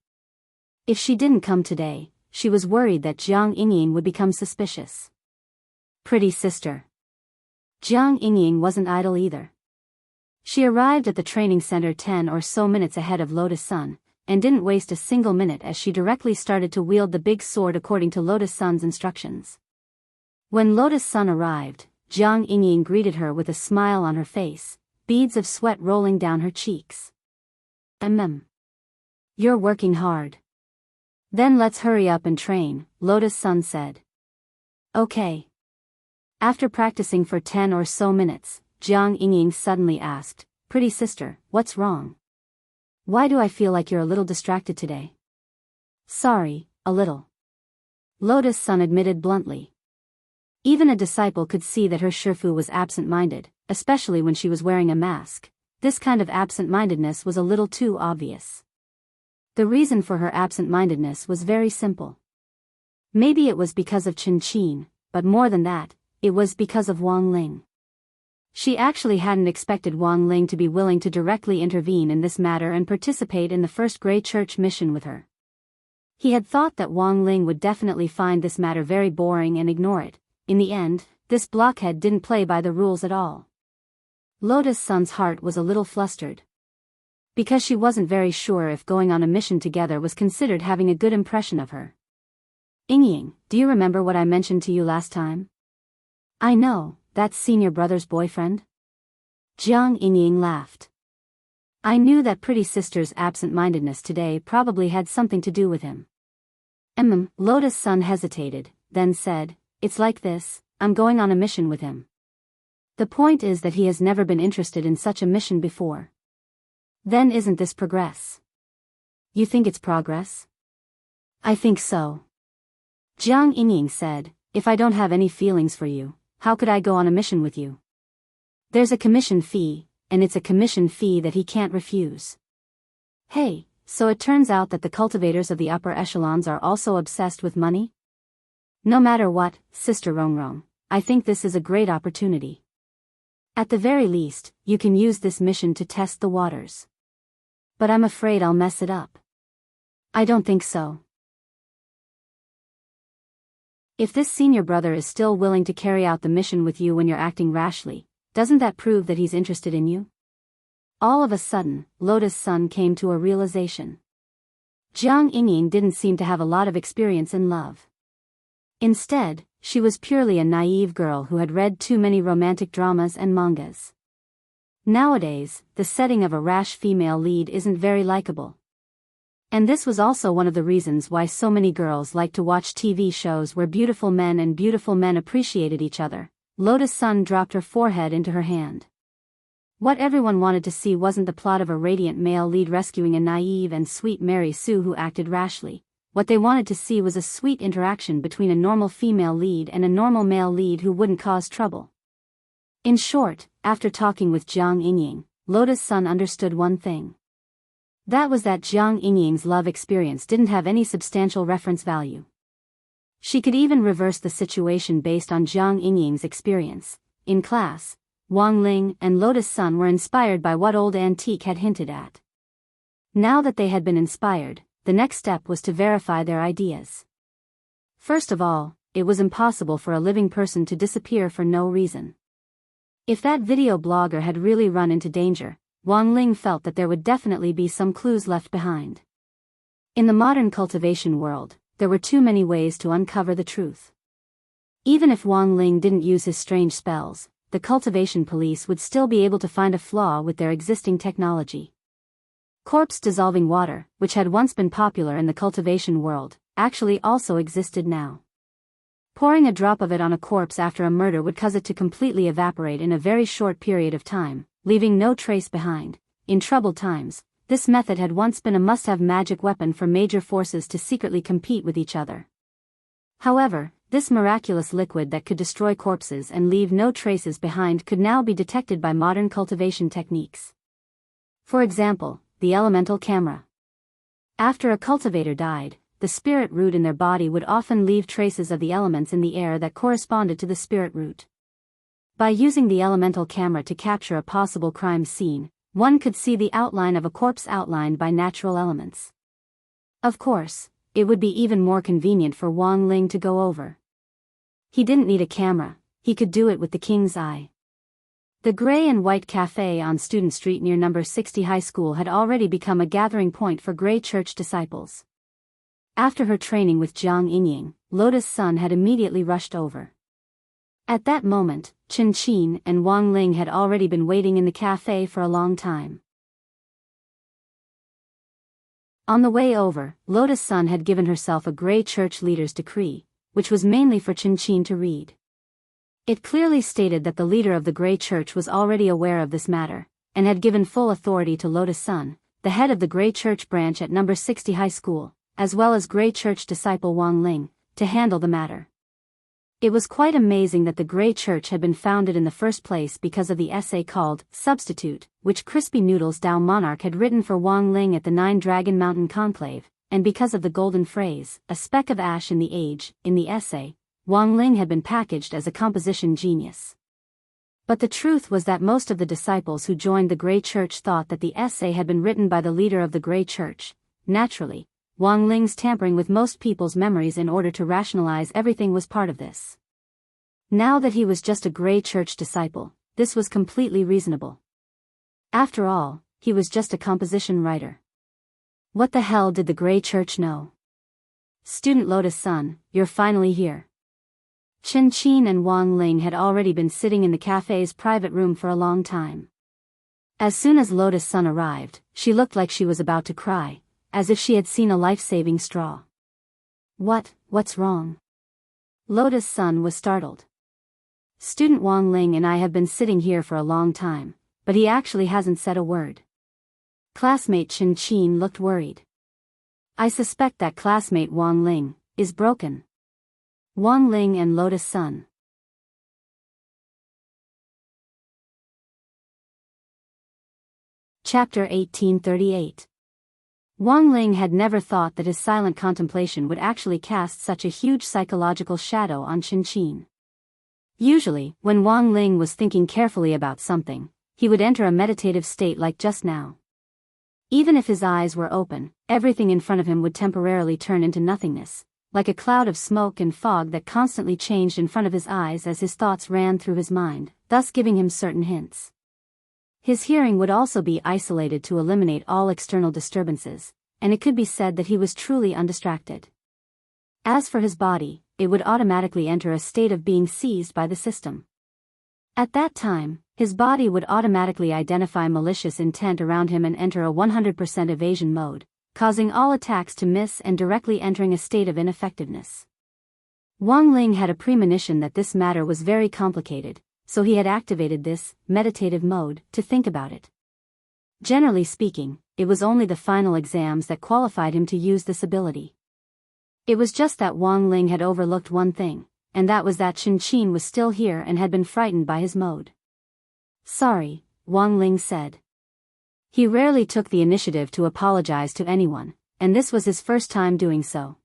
If she didn't come today, she was worried that Jiang Yingying would become suspicious. Pretty sister. Jiang Yingying wasn't idle either. She arrived at the training center 10 or so minutes ahead of Lotus Sun, and didn't waste a single minute as she directly started to wield the big sword according to Lotus Sun's instructions. When Lotus Sun arrived, Jiang Yingying greeted her with a smile on her face, beads of sweat rolling down her cheeks. You're working hard. Then let's hurry up and train, Lotus Sun said. Okay. After practicing for 10 or so minutes, Jiang Yingying suddenly asked, Pretty sister, what's wrong? Why do I feel like you're a little distracted today? Sorry, a little. Lotus Sun admitted bluntly. Even a disciple could see that her Shifu was absent-minded, especially when she was wearing a mask. This kind of absent-mindedness was a little too obvious. The reason for her absent-mindedness was very simple. Maybe it was because of Chen Qin, but more than that, it was because of Wang Ling. She actually hadn't expected Wang Ling to be willing to directly intervene in this matter and participate in the First Grey Church mission with her. He had thought that Wang Ling would definitely find this matter very boring and ignore it. In the end, this blockhead didn't play by the rules at all. Lotus Sun's heart was a little flustered. Because she wasn't very sure if going on a mission together was considered having a good impression of her. Yingying, do you remember what I mentioned to you last time? I know, that's senior brother's boyfriend? Jiang Yingying laughed. I knew that pretty sister's absent-mindedness today probably had something to do with him. Lotus Sun hesitated, then said, It's like this, I'm going on a mission with him. The point is that he has never been interested in such a mission before. Then isn't this progress? You think it's progress? I think so. Jiang Yingying said, If I don't have any feelings for you, how could I go on a mission with you? There's a commission fee, and it's a commission fee that he can't refuse. Hey, so it turns out that the cultivators of the upper echelons are also obsessed with money? No matter what, Sister Rongrong, I think this is a great opportunity. At the very least, you can use this mission to test the waters. But I'm afraid I'll mess it up. I don't think so. If this senior brother is still willing to carry out the mission with you when you're acting rashly, doesn't that prove that he's interested in you? All of a sudden, Lotus Sun came to a realization. Jiang Yingying didn't seem to have a lot of experience in love. Instead, she was purely a naive girl who had read too many romantic dramas and mangas. Nowadays, the setting of a rash female lead isn't very likable. And this was also one of the reasons why so many girls like to watch TV shows where beautiful men and beautiful men appreciated each other. Lotus Sun dropped her forehead into her hand. What everyone wanted to see wasn't the plot of a radiant male lead rescuing a naive and sweet Mary Sue who acted rashly. What they wanted to see was a sweet interaction between a normal female lead and a normal male lead who wouldn't cause trouble. In short, after talking with Jiang Yingying, Lotus Sun understood one thing. That was that Jiang Yingying's love experience didn't have any substantial reference value. She could even reverse the situation based on Jiang Yingying's experience. In class, Wang Ling and Lotus Sun were inspired by what old Antique had hinted at. Now that they had been inspired, the next step was to verify their ideas. First of all, it was impossible for a living person to disappear for no reason. If that video blogger had really run into danger, Wang Ling felt that there would definitely be some clues left behind. In the modern cultivation world, there were too many ways to uncover the truth. Even if Wang Ling didn't use his strange spells, the cultivation police would still be able to find a flaw with their existing technology. Corpse-dissolving water, which had once been popular in the cultivation world, actually also existed now. Pouring a drop of it on a corpse after a murder would cause it to completely evaporate in a very short period of time, leaving no trace behind. In troubled times, this method had once been a must-have magic weapon for major forces to secretly compete with each other. However, this miraculous liquid that could destroy corpses and leave no traces behind could now be detected by modern cultivation techniques. For example, the elemental camera. After a cultivator died, the spirit root in their body would often leave traces of the elements in the air that corresponded to the spirit root. By using the elemental camera to capture a possible crime scene, one could see the outline of a corpse outlined by natural elements. Of course, it would be even more convenient for Wang Ling to go over. He didn't need a camera, he could do it with the king's eye. The gray and white cafe on Student Street near number 60 High School had already become a gathering point for Grey Church disciples. After her training with Jiang Yinying, Lotus Sun had immediately rushed over. At that moment, Chen Qin and Wang Ling had already been waiting in the cafe for a long time. On the way over, Lotus Sun had given herself a Grey Church leader's decree, which was mainly for Chen Qin to read. It clearly stated that the leader of the Grey Church was already aware of this matter, and had given full authority to Lotus Sun, the head of the Grey Church branch at number 60 High School, as well as Grey Church disciple Wang Ling, to handle the matter. It was quite amazing that the Grey Church had been founded in the first place because of the essay called Substitute, which Crispy Noodles Dao Monarch had written for Wang Ling at the Nine Dragon Mountain Conclave, and because of the golden phrase, a speck of ash in the age, in the essay, Wang Ling had been packaged as a composition genius. But the truth was that most of the disciples who joined the Grey Church thought that the essay had been written by the leader of the Grey Church. Naturally, Wang Ling's tampering with most people's memories in order to rationalize everything was part of this. Now that he was just a Grey Church disciple, this was completely reasonable. After all, he was just a composition writer. What the hell did the Grey Church know? Student Lotus Sun, you're finally here. Chen Qin and Wang Ling had already been sitting in the cafe's private room for a long time. As soon as Lotus Sun arrived, she looked like she was about to cry, as if she had seen a life-saving straw. What's wrong? Lotus Sun was startled. Student Wang Ling and I have been sitting here for a long time, but he actually hasn't said a word. Classmate Chen Qin looked worried. I suspect that classmate Wang Ling is broken. Wang Ling and Lotus Sun. Chapter 1838. Wang Ling had never thought that his silent contemplation would actually cast such a huge psychological shadow on Chen Qin. Usually, when Wang Ling was thinking carefully about something, he would enter a meditative state like just now. Even if his eyes were open, everything in front of him would temporarily turn into nothingness, like a cloud of smoke and fog that constantly changed in front of his eyes as his thoughts ran through his mind, thus giving him certain hints. His hearing would also be isolated to eliminate all external disturbances, and it could be said that he was truly undistracted. As for his body, it would automatically enter a state of being seized by the system. At that time, his body would automatically identify malicious intent around him and enter a 100% evasion mode, causing all attacks to miss and directly entering a state of ineffectiveness. Wang Ling had a premonition that this matter was very complicated, so he had activated this meditative mode to think about it. Generally speaking, it was only the final exams that qualified him to use this ability. It was just that Wang Ling had overlooked one thing, and that was that Chen Qin was still here and had been frightened by his mode. Sorry, Wang Ling said. He rarely took the initiative to apologize to anyone, and this was his first time doing so.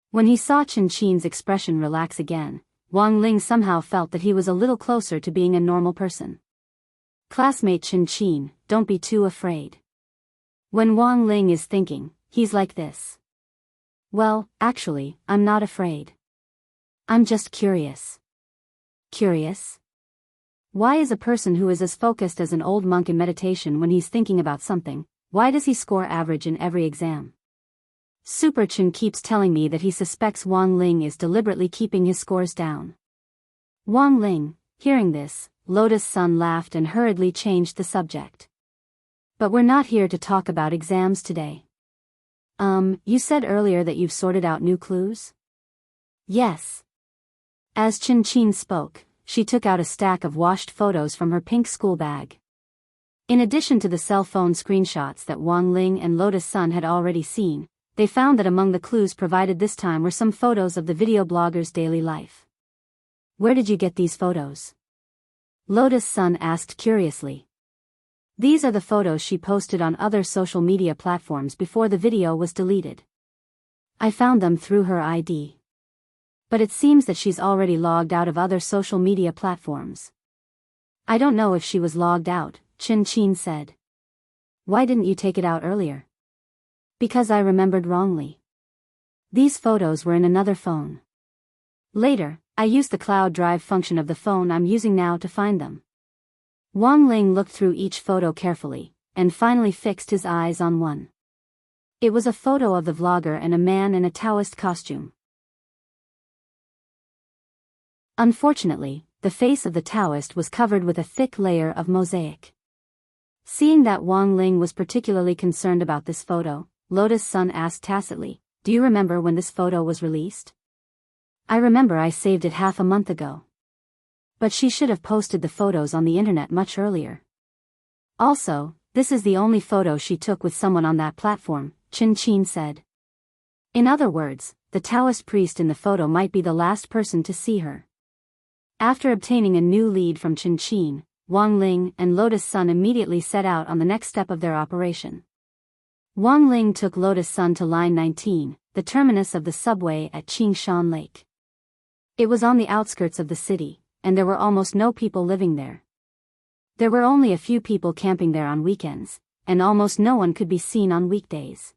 When he saw Chen Qin's expression relax again, Wang Ling somehow felt that he was a little closer to being a normal person. Classmate Chen Qin, don't be too afraid. When Wang Ling is thinking, he's like this. Well, actually, I'm not afraid. I'm just curious. Curious? Why is a person who is as focused as an old monk in meditation when he's thinking about something, why does he score average in every exam? Super Chen keeps telling me that he suspects Wang Ling is deliberately keeping his scores down. Wang Ling, hearing this, Lotus Sun laughed and hurriedly changed the subject. But we're not here to talk about exams today. You said earlier that you've sorted out new clues? Yes. As Chen Qin spoke, she took out a stack of washed photos from her pink school bag. In addition to the cell phone screenshots that Wang Ling and Lotus Sun had already seen, they found that among the clues provided this time were some photos of the video blogger's daily life. Where did you get these photos? Lotus Sun asked curiously. These are the photos she posted on other social media platforms before the video was deleted. I found them through her ID. But it seems that she's already logged out of other social media platforms. I don't know if she was logged out, Chin said. Why didn't you take it out earlier? Because I remembered wrongly. These photos were in another phone. Later, I used the cloud drive function of the phone I'm using now to find them. Wang Ling looked through each photo carefully, and finally fixed his eyes on one. It was a photo of the vlogger and a man in a Taoist costume. Unfortunately, the face of the Taoist was covered with a thick layer of mosaic. Seeing that Wang Ling was particularly concerned about this photo, Lotus Sun asked tacitly, "Do you remember when this photo was released?" "I remember I saved it half a month ago." But she should have posted the photos on the internet much earlier. Also, this is the only photo she took with someone on that platform, Chin said. In other words, the Taoist priest in the photo might be the last person to see her. After obtaining a new lead from Chin, Wang Ling and Lotus Sun immediately set out on the next step of their operation. Wang Ling took Lotus Sun to Line 19, the terminus of the subway at Qingshan Lake. It was on the outskirts of the city, and there were almost no people living there. There were only a few people camping there on weekends, and almost no one could be seen on weekdays.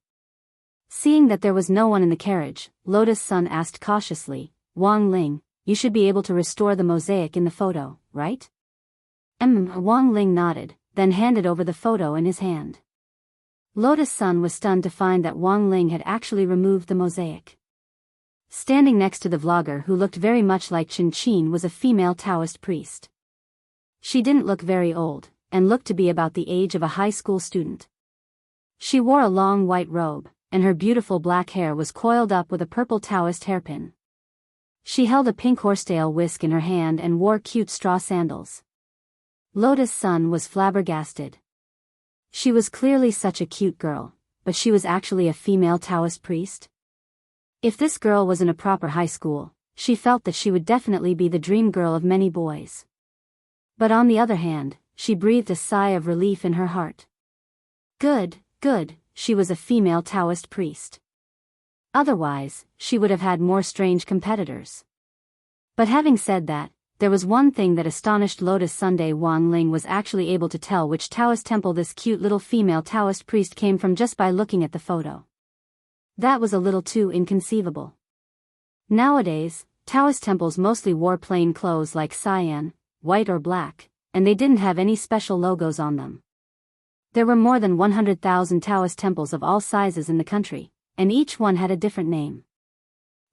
Seeing that there was no one in the carriage, Lotus Sun asked cautiously, "Wang Ling, you should be able to restore the mosaic in the photo, right?" Wang Ling nodded, then handed over the photo in his hand. Lotus Sun was stunned to find that Wang Ling had actually removed the mosaic. Standing next to the vlogger who looked very much like Chin was a female Taoist priest. She didn't look very old, and looked to be about the age of a high school student. She wore a long white robe, and her beautiful black hair was coiled up with a purple Taoist hairpin. She held a pink horsetail whisk in her hand and wore cute straw sandals. Lotus Sun was flabbergasted. She was clearly such a cute girl, but she was actually a female Taoist priest? If this girl was in a proper high school, she felt that she would definitely be the dream girl of many boys. But on the other hand, she breathed a sigh of relief in her heart. Good, she was a female Taoist priest. Otherwise, she would have had more strange competitors. But having said that, there was one thing that astonished Lotus Sunday. Wang Ling was actually able to tell which Taoist temple this cute little female Taoist priest came from just by looking at the photo. That was a little too inconceivable. Nowadays, Taoist temples mostly wore plain clothes like cyan, white or black, and they didn't have any special logos on them. There were more than 100,000 Taoist temples of all sizes in the country, and each one had a different name.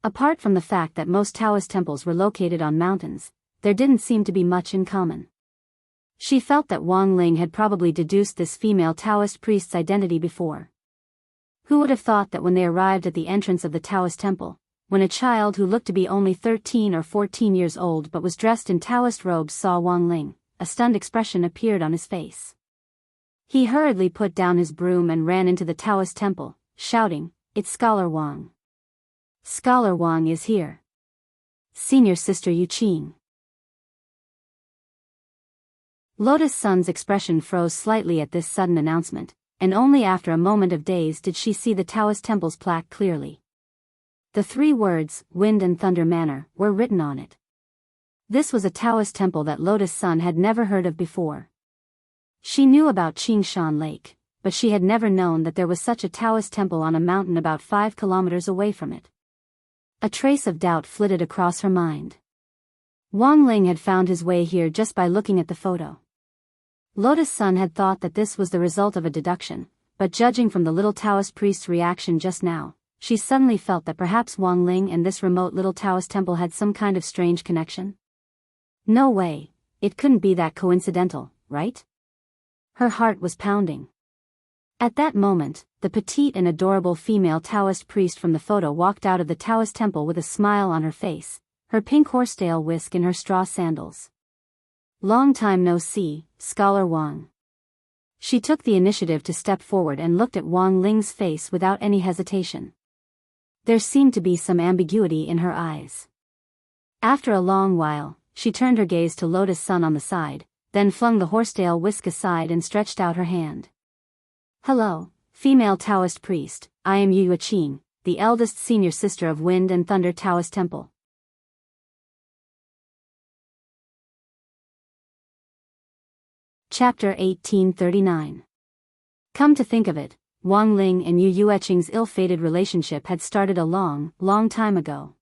Apart from the fact that most Taoist temples were located on mountains, there didn't seem to be much in common. She felt that Wang Ling had probably deduced this female Taoist priest's identity before. Who would have thought that when they arrived at the entrance of the Taoist temple, when a child who looked to be only 13 or 14 years old but was dressed in Taoist robes saw Wang Ling, a stunned expression appeared on his face. He hurriedly put down his broom and ran into the Taoist temple, shouting, "It's Scholar Wang. Scholar Wang is here. Senior Sister Yu Qing." Lotus Sun's expression froze slightly at this sudden announcement, and only after a moment of daze did she see the Taoist temple's plaque clearly. The 3 words, "Wind and Thunder Manor," were written on it. This was a Taoist temple that Lotus Sun had never heard of before. She knew about Qingshan Lake, but she had never known that there was such a Taoist temple on a mountain about 5 kilometers away from it. A trace of doubt flitted across her mind. Wang Ling had found his way here just by looking at the photo. Lotus Sun had thought that this was the result of a deduction, but judging from the little Taoist priest's reaction just now, she suddenly felt that perhaps Wang Ling and this remote little Taoist temple had some kind of strange connection. No way, it couldn't be that coincidental, right? Her heart was pounding. At that moment, the petite and adorable female Taoist priest from the photo walked out of the Taoist temple with a smile on her face, her pink horsetail whisk in her straw sandals. "Long time no see, Scholar Wang." She took the initiative to step forward and looked at Wang Ling's face without any hesitation. There seemed to be some ambiguity in her eyes. After a long while, she turned her gaze to Lotus Sun on the side, then flung the horsetail whisk aside and stretched out her hand. "Hello, female Taoist priest, I am Yu Yuqing, the eldest senior sister of Wind and Thunder Taoist Temple." Chapter 1839. Come to think of it, Wang Ling and Yu Yuqing's ill-fated relationship had started a long, long time ago.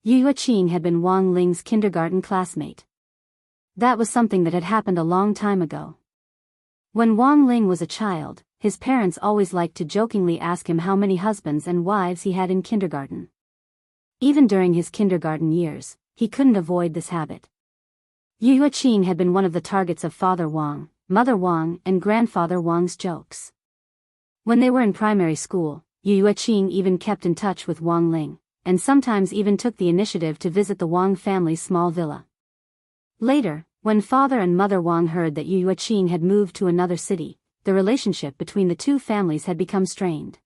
Yu Yuqing had been Wang Ling's kindergarten classmate. That was something that had happened a long time ago. When Wang Ling was a child, his parents always liked to jokingly ask him how many husbands and wives he had in kindergarten. Even during his kindergarten years, he couldn't avoid this habit. Yu Yuqing had been one of the targets of Father Wang, Mother Wang, and Grandfather Wang's jokes. When they were in primary school, Yu Yuqing even kept in touch with Wang Ling, and sometimes even took the initiative to visit the Wang family's small villa. Later, when Father and Mother Wang heard that Yu Yuqing had moved to another city, the relationship between the two families had become strained.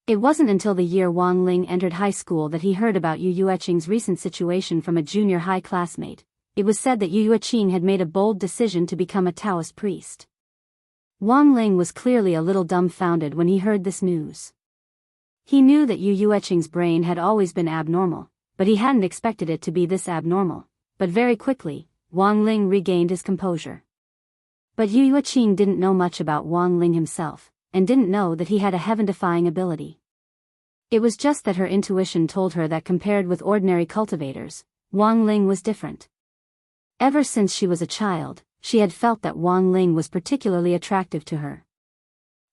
It wasn't until the year Wang Ling entered high school that he heard about Yu Yuqing's recent situation from a junior high classmate. It was said that Yu Yuqing had made a bold decision to become a Taoist priest. Wang Ling was clearly a little dumbfounded when he heard this news. He knew that Yu Yuqing's brain had always been abnormal, but he hadn't expected it to be this abnormal. But very quickly, Wang Ling regained his composure. But Yu Yuqing didn't know much about Wang Ling himself, and didn't know that he had a heaven-defying ability. It was just that her intuition told her that compared with ordinary cultivators, Wang Ling was different. Ever since she was a child, she had felt that Wang Ling was particularly attractive to her.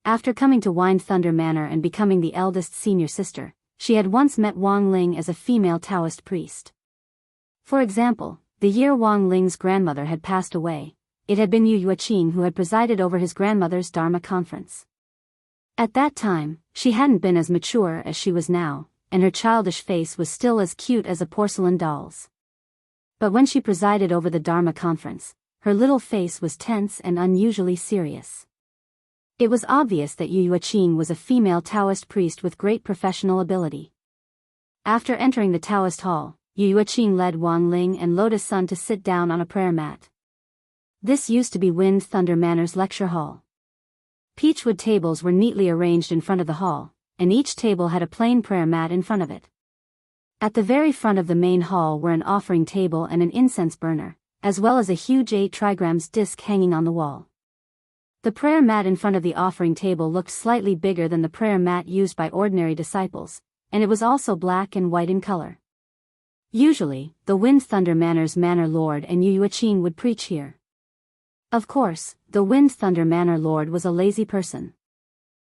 After coming to Wind Thunder Manor and becoming the eldest senior sister, she had once met Wang Ling as a female Taoist priest. For example, the year Wang Ling's grandmother had passed away, it had been Yu Yuqing who had presided over his grandmother's Dharma conference. At that time, she hadn't been as mature as she was now, and her childish face was still as cute as a porcelain doll's. But when she presided over the Dharma conference, her little face was tense and unusually serious. It was obvious that Yu Yuqing was a female Taoist priest with great professional ability. After entering the Taoist hall, Yu Yuqing led Wang Ling and Lotus Sun to sit down on a prayer mat. This used to be Wind Thunder Manor's lecture hall. Peachwood tables were neatly arranged in front of the hall, and each table had a plain prayer mat in front of it. At the very front of the main hall were an offering table and an incense burner, as well as a huge 8 trigrams disc hanging on the wall. The prayer mat in front of the offering table looked slightly bigger than the prayer mat used by ordinary disciples, and it was also black and white in color. Usually, the Wind Thunder Manor's Manor Lord and Yu Yuqing would preach here. Of course, the Wind Thunder Manor Lord was a lazy person.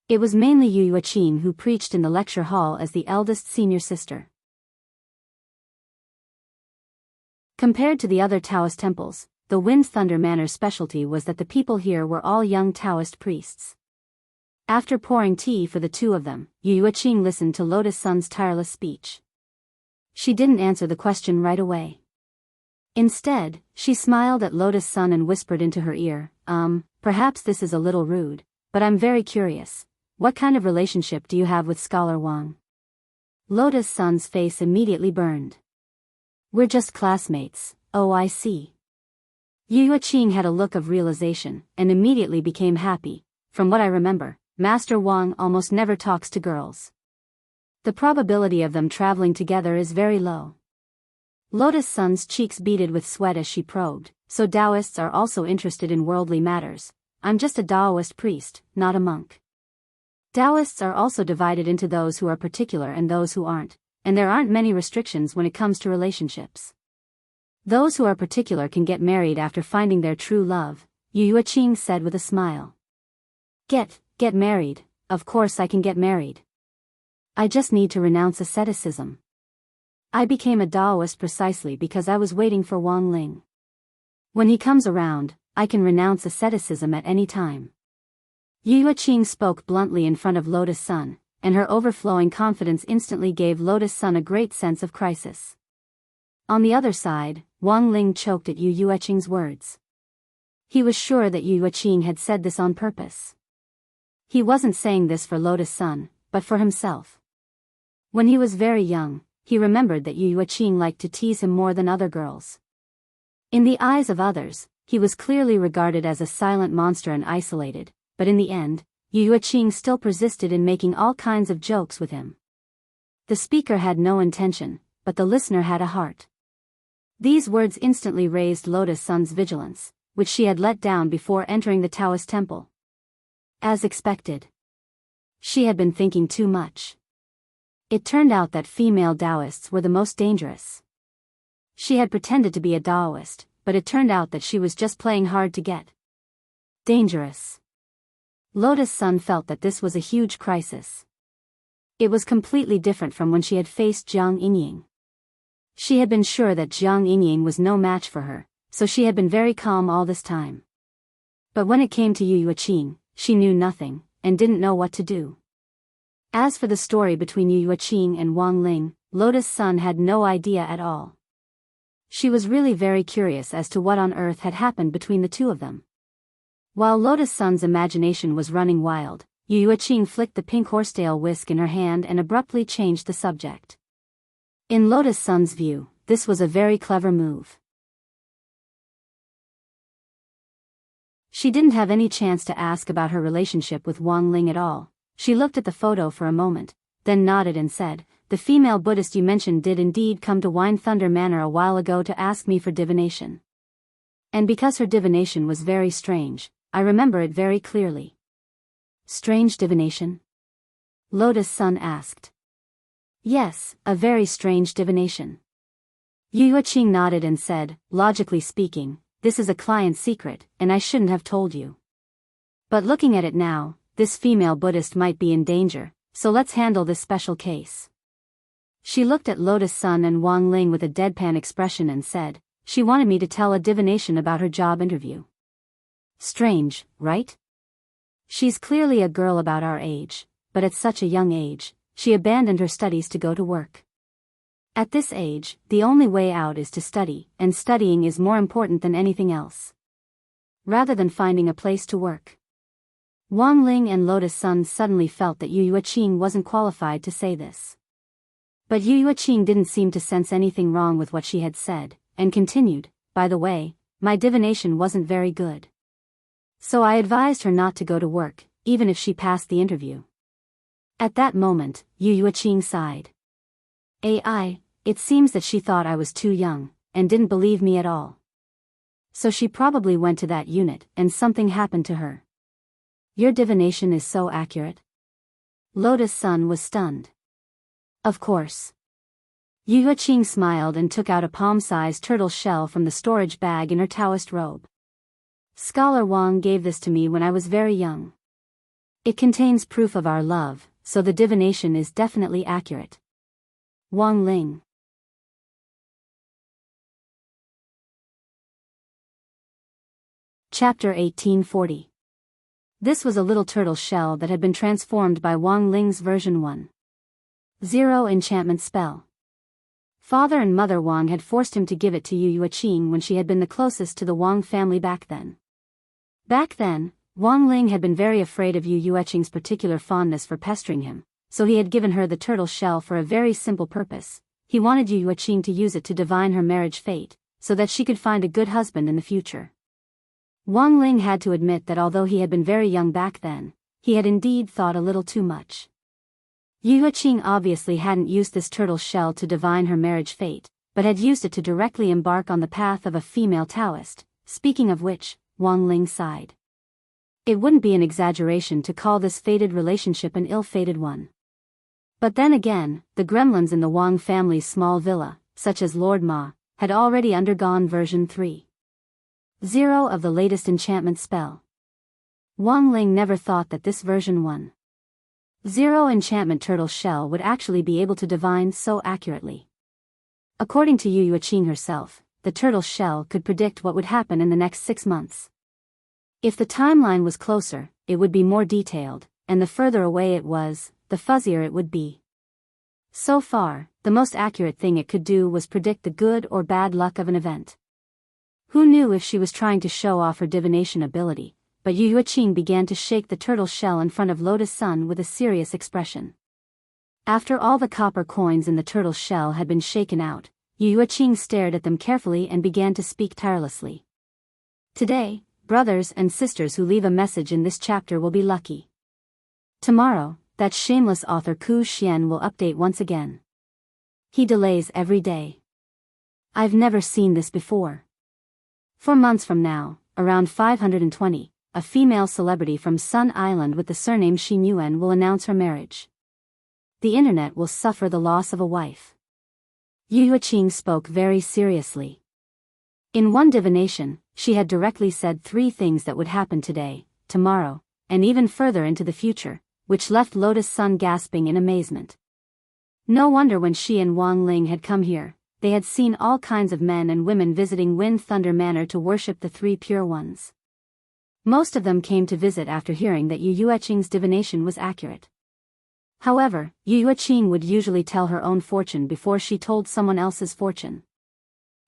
It was mainly Yu Yuqing who preached in the lecture hall as the eldest senior sister. Compared to the other Taoist temples, the Wind Thunder Manor's specialty was that the people here were all young Taoist priests. After pouring tea for the two of them, Yu Yuqing listened to Lotus Sun's tireless speech. She didn't answer the question right away. Instead, she smiled at Lotus Sun and whispered into her ear, perhaps this is a little rude, but I'm very curious. What kind of relationship do you have with Scholar Wang? Lotus Sun's face immediately burned. We're just classmates. Oh, I see. Yu Yuqing had a look of realization, and immediately became happy. From what I remember, Master Wang almost never talks to girls. The probability of them traveling together is very low. Lotus Sun's cheeks beaded with sweat as she probed, so Taoists are also interested in worldly matters. I'm just a Taoist priest, not a monk. Taoists are also divided into those who are particular and those who aren't, and there aren't many restrictions when it comes to relationships. Those who are particular can get married after finding their true love, Yu Yuqing said with a smile. Get married, of course I can get married. I just need to renounce asceticism. I became a Taoist precisely because I was waiting for Wang Ling. When he comes around, I can renounce asceticism at any time. Yu Yuqing spoke bluntly in front of Lotus Sun, and her overflowing confidence instantly gave Lotus Sun a great sense of crisis. On the other side, Wang Ling choked at Yu Yuqing's words. He was sure that Yu Yuqing had said this on purpose. He wasn't saying this for Lotus Sun, but for himself. When he was very young, he remembered that Yu Yuqing liked to tease him more than other girls. In the eyes of others, he was clearly regarded as a silent monster and isolated, but in the end, Yu Yuqing still persisted in making all kinds of jokes with him. The speaker had no intention, but the listener had a heart. These words instantly raised Lotus Sun's vigilance, which she had let down before entering the Taoist temple. As expected, she had been thinking too much. It turned out that female Taoists were the most dangerous. She had pretended to be a Taoist, but it turned out that she was just playing hard to get. Dangerous. Lotus Sun felt that this was a huge crisis. It was completely different from when she had faced Jiang Yingying. She had been sure that Jiang Yingying was no match for her, so she had been very calm all this time. But when it came to Yu Yuqing, she knew nothing, and didn't know what to do. As for the story between Yu Yuqing and Wang Ling, Lotus Sun had no idea at all. She was really very curious as to what on earth had happened between the two of them. While Lotus Sun's imagination was running wild, Yu Yuqing flicked the pink horsetail whisk in her hand and abruptly changed the subject. In Lotus Sun's view, this was a very clever move. She didn't have any chance to ask about her relationship with Wang Ling at all. She looked at the photo for a moment, then nodded and said, "The female Buddhist you mentioned did indeed come to Wine Thunder Manor a while ago to ask me for divination. And because her divination was very strange, I remember it very clearly." Strange divination? Lotus Sun asked. Yes, a very strange divination. Yu Yuqing nodded and said, "Logically speaking, this is a client's secret, and I shouldn't have told you. But looking at it now, this female Buddhist might be in danger, so let's handle this special case." She looked at Lotus Sun and Wang Ling with a deadpan expression and said, "She wanted me to tell a divination about her job interview. Strange, right? She's clearly a girl about our age, but at such a young age, she abandoned her studies to go to work. At this age, the only way out is to study, and studying is more important than anything else. Rather than finding a place to work." Wang Ling and Lotus Sun suddenly felt that Yu Yuqing wasn't qualified to say this. But Yu Yuqing didn't seem to sense anything wrong with what she had said, and continued, "By the way, my divination wasn't very good. So I advised her not to go to work, even if she passed the interview." At that moment, Yu Yuqing sighed. It seems that she thought I was too young, and didn't believe me at all. So she probably went to that unit, and something happened to her. Your divination is so accurate? Lotus Sun was stunned. Of course. Yu Yuqing smiled and took out a palm-sized turtle shell from the storage bag in her Taoist robe. Scholar Wang gave this to me when I was very young. It contains proof of our love, so the divination is definitely accurate. Wang Ling. Chapter 1840. This was a little turtle shell that had been transformed by Wang Ling's version 1.0 enchantment spell. Father and Mother Wang had forced him to give it to Yu Yuqing when she had been the closest to the Wang family back then. Back then, Wang Ling had been very afraid of Yu Yuqing's particular fondness for pestering him, so he had given her the turtle shell for a very simple purpose. He wanted Yu Yuqing to use it to divine her marriage fate, so that she could find a good husband in the future. Wang Ling had to admit that although he had been very young back then, he had indeed thought a little too much. Yu Yuqing obviously hadn't used this turtle shell to divine her marriage fate, but had used it to directly embark on the path of a female Taoist, speaking of which, Wang Ling sighed. It wouldn't be an exaggeration to call this fated relationship an ill-fated one. But then again, the gremlins in the Wang family's small villa, such as Lord Ma, had already undergone version 3.0 of the latest enchantment spell. Wang Ling never thought that this version 1.0 enchantment turtle shell would actually be able to divine so accurately. According to Yu Yuqing herself, the turtle shell could predict what would happen in the next 6 months. If the timeline was closer, it would be more detailed, and the further away it was, the fuzzier it would be. So far, the most accurate thing it could do was predict the good or bad luck of an event. Who knew if she was trying to show off her divination ability, but Yu Yuqing began to shake the turtle shell in front of Lotus Sun with a serious expression. After all the copper coins in the turtle shell had been shaken out, Yu Yuqing stared at them carefully and began to speak tirelessly. Today, brothers and sisters who leave a message in this chapter will be lucky. Tomorrow, that shameless author Ku Xian will update once again. He delays every day. I've never seen this before. 4 months from now, around 520, a female celebrity from Sun Island with the surname Xin Yuan will announce her marriage. The internet will suffer the loss of a wife. Yu Yuqing spoke very seriously. In one divination, she had directly said 3 things that would happen today, tomorrow, and even further into the future, which left Lotus Sun gasping in amazement. No wonder when she and Wang Ling had come here, they had seen all kinds of men and women visiting Wind Thunder Manor to worship the 3 pure ones. Most of them came to visit after hearing that Yu Yuqing's divination was accurate. However, Yu Yuqing would usually tell her own fortune before she told someone else's fortune.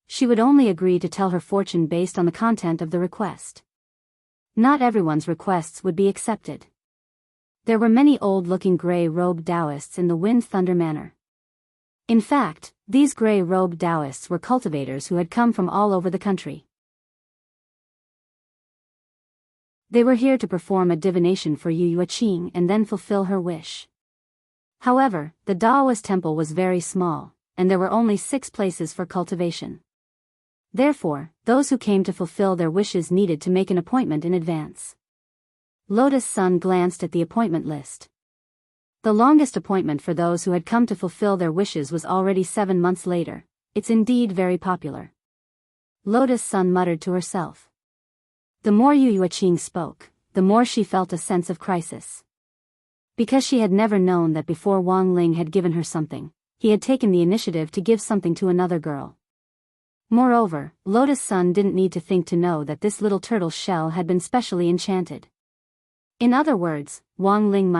She would only agree to tell her fortune based on the content of the request. Not everyone's requests would be accepted. There were many old-looking gray-robed Taoists in the Wind Thunder Manor. In fact, these gray-robed Taoists were cultivators who had come from all over the country. They were here to perform a divination for Yu Yuqing and then fulfill her wish. However, the Taoist temple was very small, and there were only 6 places for cultivation. Therefore, those who came to fulfill their wishes needed to make an appointment in advance. Lotus Sun glanced at the appointment list. The longest appointment for those who had come to fulfill their wishes was already 7 months later. It's indeed very popular. Lotus Sun muttered to herself. The more Yu Yuqing spoke, the more she felt a sense of crisis. Because she had never known that before Wang Ling had given her something, he had taken the initiative to give something to another girl. Moreover, Lotus Sun didn't need to think to know that this little turtle shell had been specially enchanted. In other words, Wang Ling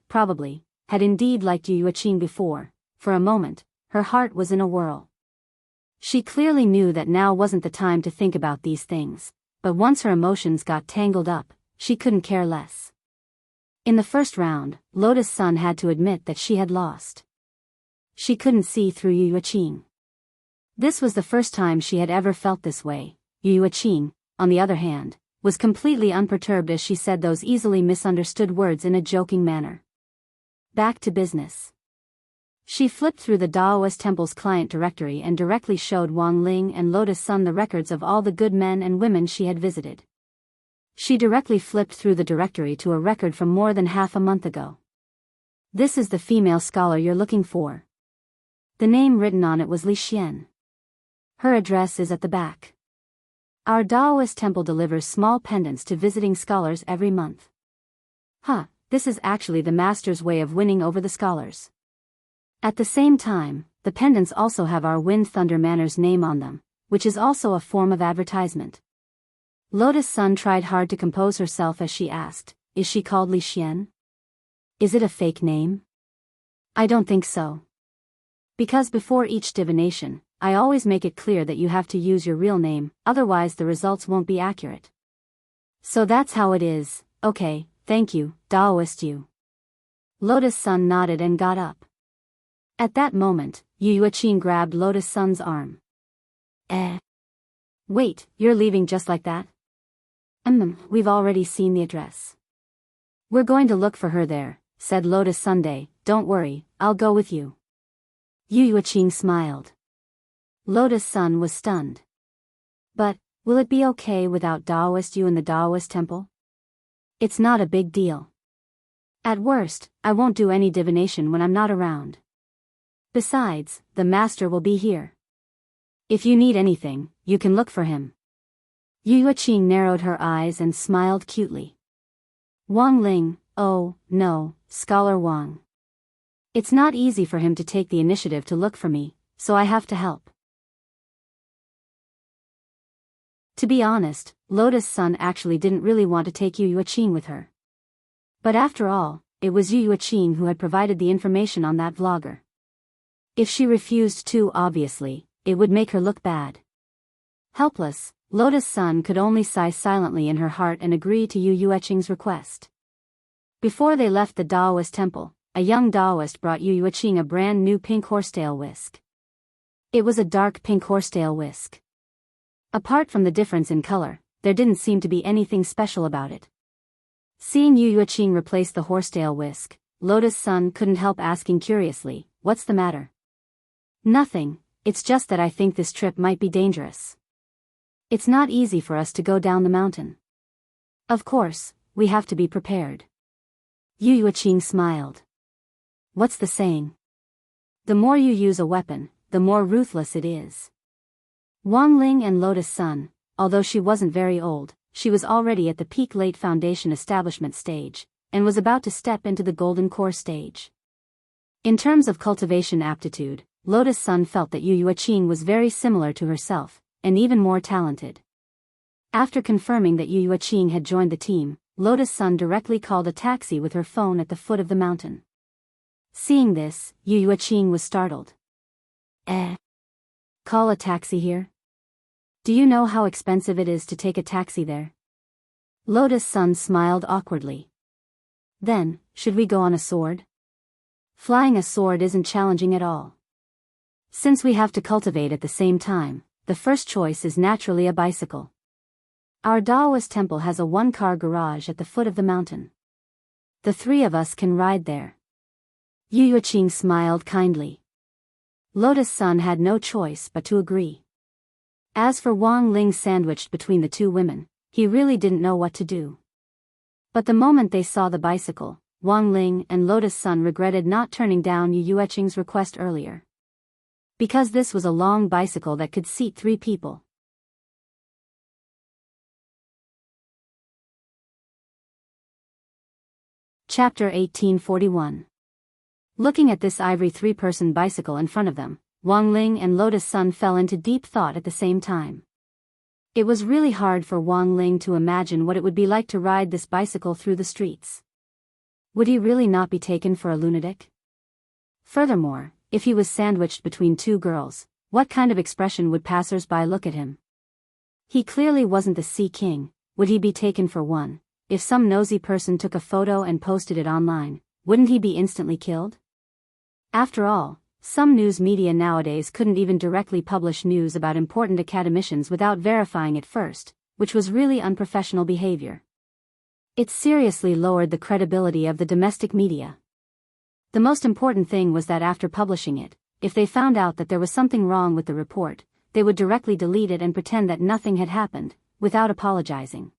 probably, had indeed liked Yu Yuqing before. For a moment, her heart was in a whirl. She clearly knew that now wasn't the time to think about these things, but once her emotions got tangled up, she couldn't care less. In the first round, Lotus Sun had to admit that she had lost. She couldn't see through Yu Yuqing. This was the first time she had ever felt this way. Yu Yuqing, on the other hand, was completely unperturbed as she said those easily misunderstood words in a joking manner. Back to business. She flipped through the Taoist temple's client directory and directly showed Wang Ling and Lotus Sun the records of all the good men and women she had visited. She directly flipped through the directory to a record from more than half a month ago. This is the female scholar you're looking for. The name written on it was Li Xian. Her address is at the back. Our Taoist temple delivers small pendants to visiting scholars every month. This is actually the master's way of winning over the scholars. At the same time, the pendants also have our Wind Thunder Manor's name on them, which is also a form of advertisement. Lotus Sun tried hard to compose herself as she asked, is she called Li Xian? Is it a fake name? I don't think so. Because before each divination, I always make it clear that you have to use your real name, otherwise the results won't be accurate. So that's how it is. Okay, thank you, Taoist you. Lotus Sun nodded and got up. At that moment, Yu Yuqing grabbed Lotus Sun's arm. Wait, you're leaving just like that? We've already seen the address. We're going to look for her there, said Lotus Sunday. Don't worry, I'll go with you. Yu Yuqing smiled. Lotus Sun was stunned. But, will it be okay without Taoist you in the Taoist temple? It's not a big deal. At worst, I won't do any divination when I'm not around. Besides, the master will be here. If you need anything, you can look for him. Yu Yuqing narrowed her eyes and smiled cutely. Wang Ling, oh, no, Scholar Wang. It's not easy for him to take the initiative to look for me, so I have to help. To be honest, Lotus Sun actually didn't really want to take Yu Yuqing with her. But after all, it was Yu Yuqing who had provided the information on that vlogger. If she refused to, obviously, it would make her look bad. Helpless, Lotus Sun could only sigh silently in her heart and agree to Yu Yueching's request. Before they left the Daoist temple, a young Daoist brought Yu Yueching a brand new pink horsetail whisk. It was a dark pink horsetail whisk. Apart from the difference in color, there didn't seem to be anything special about it. Seeing Yu Yueching replace the horsetail whisk, Lotus Sun couldn't help asking curiously, "What's the matter?" "Nothing, it's just that I think this trip might be dangerous. It's not easy for us to go down the mountain. Of course, we have to be prepared." Yu Yueching smiled. "What's the saying? The more you use a weapon, the more ruthless it is." Wang Ling and Lotus Sun, although she wasn't very old, she was already at the peak late foundation establishment stage, and was about to step into the golden core stage. In terms of cultivation aptitude, Lotus Sun felt that Yu Yueching was very similar to herself, and even more talented. After confirming that Yu Yueching had joined the team, Lotus Sun directly called a taxi with her phone at the foot of the mountain. Seeing this, Yu Yueching was startled. Call a taxi here? Do you know how expensive it is to take a taxi there?" Lotus Sun smiled awkwardly. "Then, should we go on a sword? Flying a sword isn't challenging at all. Since we have to cultivate at the same time, the first choice is naturally a bicycle. Our Daoist temple has a one-car garage at the foot of the mountain. The three of us can ride there." Yu Yueching smiled kindly. Lotus Sun had no choice but to agree. As for Wang Ling sandwiched between the two women, he really didn't know what to do. But the moment they saw the bicycle, Wang Ling and Lotus Sun regretted not turning down Yu Yueching's request earlier. Because this was a long bicycle that could seat 3 people. Chapter 1841. Looking at this ivory 3-person bicycle in front of them, Wang Ling and Lotus Sun fell into deep thought at the same time. It was really hard for Wang Ling to imagine what it would be like to ride this bicycle through the streets. Would he really not be taken for a lunatic? Furthermore, if he was sandwiched between 2 girls, what kind of expression would passers-by look at him? He clearly wasn't the Sea King. Would he be taken for one? If some nosy person took a photo and posted it online, wouldn't he be instantly killed? After all, some news media nowadays couldn't even directly publish news about important academicians without verifying it first, which was really unprofessional behavior. It seriously lowered the credibility of the domestic media. The most important thing was that after publishing it, if they found out that there was something wrong with the report, they would directly delete it and pretend that nothing had happened, without apologizing.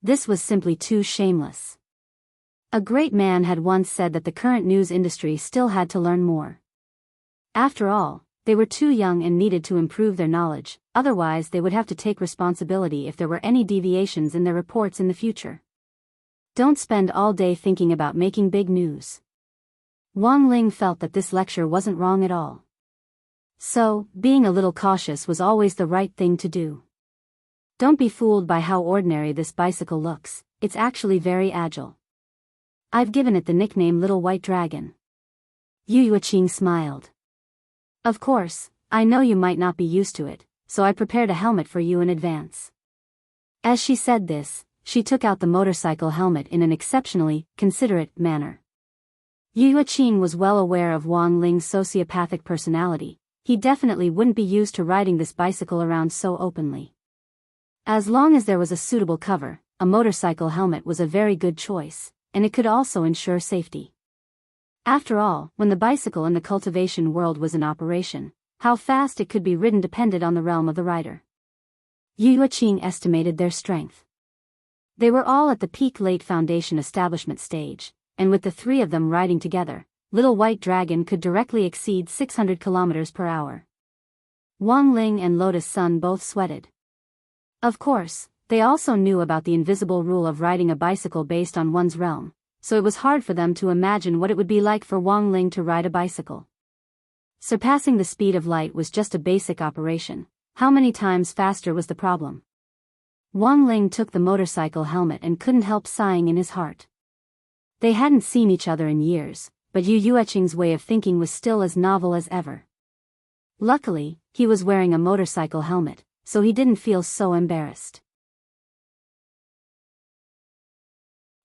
This was simply too shameless. A great man had once said that the current news industry still had to learn more. After all, they were too young and needed to improve their knowledge, otherwise they would have to take responsibility if there were any deviations in their reports in the future. Don't spend all day thinking about making big news. Wang Ling felt that this lecture wasn't wrong at all. So, being a little cautious was always the right thing to do. Don't be fooled by how ordinary this bicycle looks, it's actually very agile. I've given it the nickname Little White Dragon. Yu Yueching smiled. Of course, I know you might not be used to it, so I prepared a helmet for you in advance. As she said this, she took out the motorcycle helmet in an exceptionally considerate manner. Yu Yueching was well aware of Wang Ling's sociopathic personality. He definitely wouldn't be used to riding this bicycle around so openly. As long as there was a suitable cover, a motorcycle helmet was a very good choice, and it could also ensure safety. After all, when the bicycle in the cultivation world was in operation, how fast it could be ridden depended on the realm of the rider. Yu Yueching estimated their strength. They were all at the peak late foundation establishment stage, and with the 3 of them riding together, Little White Dragon could directly exceed 600 kilometers per hour. Wang Ling and Lotus Sun both sweated. Of course, they also knew about the invisible rule of riding a bicycle based on one's realm, so it was hard for them to imagine what it would be like for Wang Ling to ride a bicycle. Surpassing the speed of light was just a basic operation. How many times faster was the problem? Wang Ling took the motorcycle helmet and couldn't help sighing in his heart. They hadn't seen each other in years, but Yu Yueching's way of thinking was still as novel as ever. Luckily, he was wearing a motorcycle helmet, so he didn't feel so embarrassed.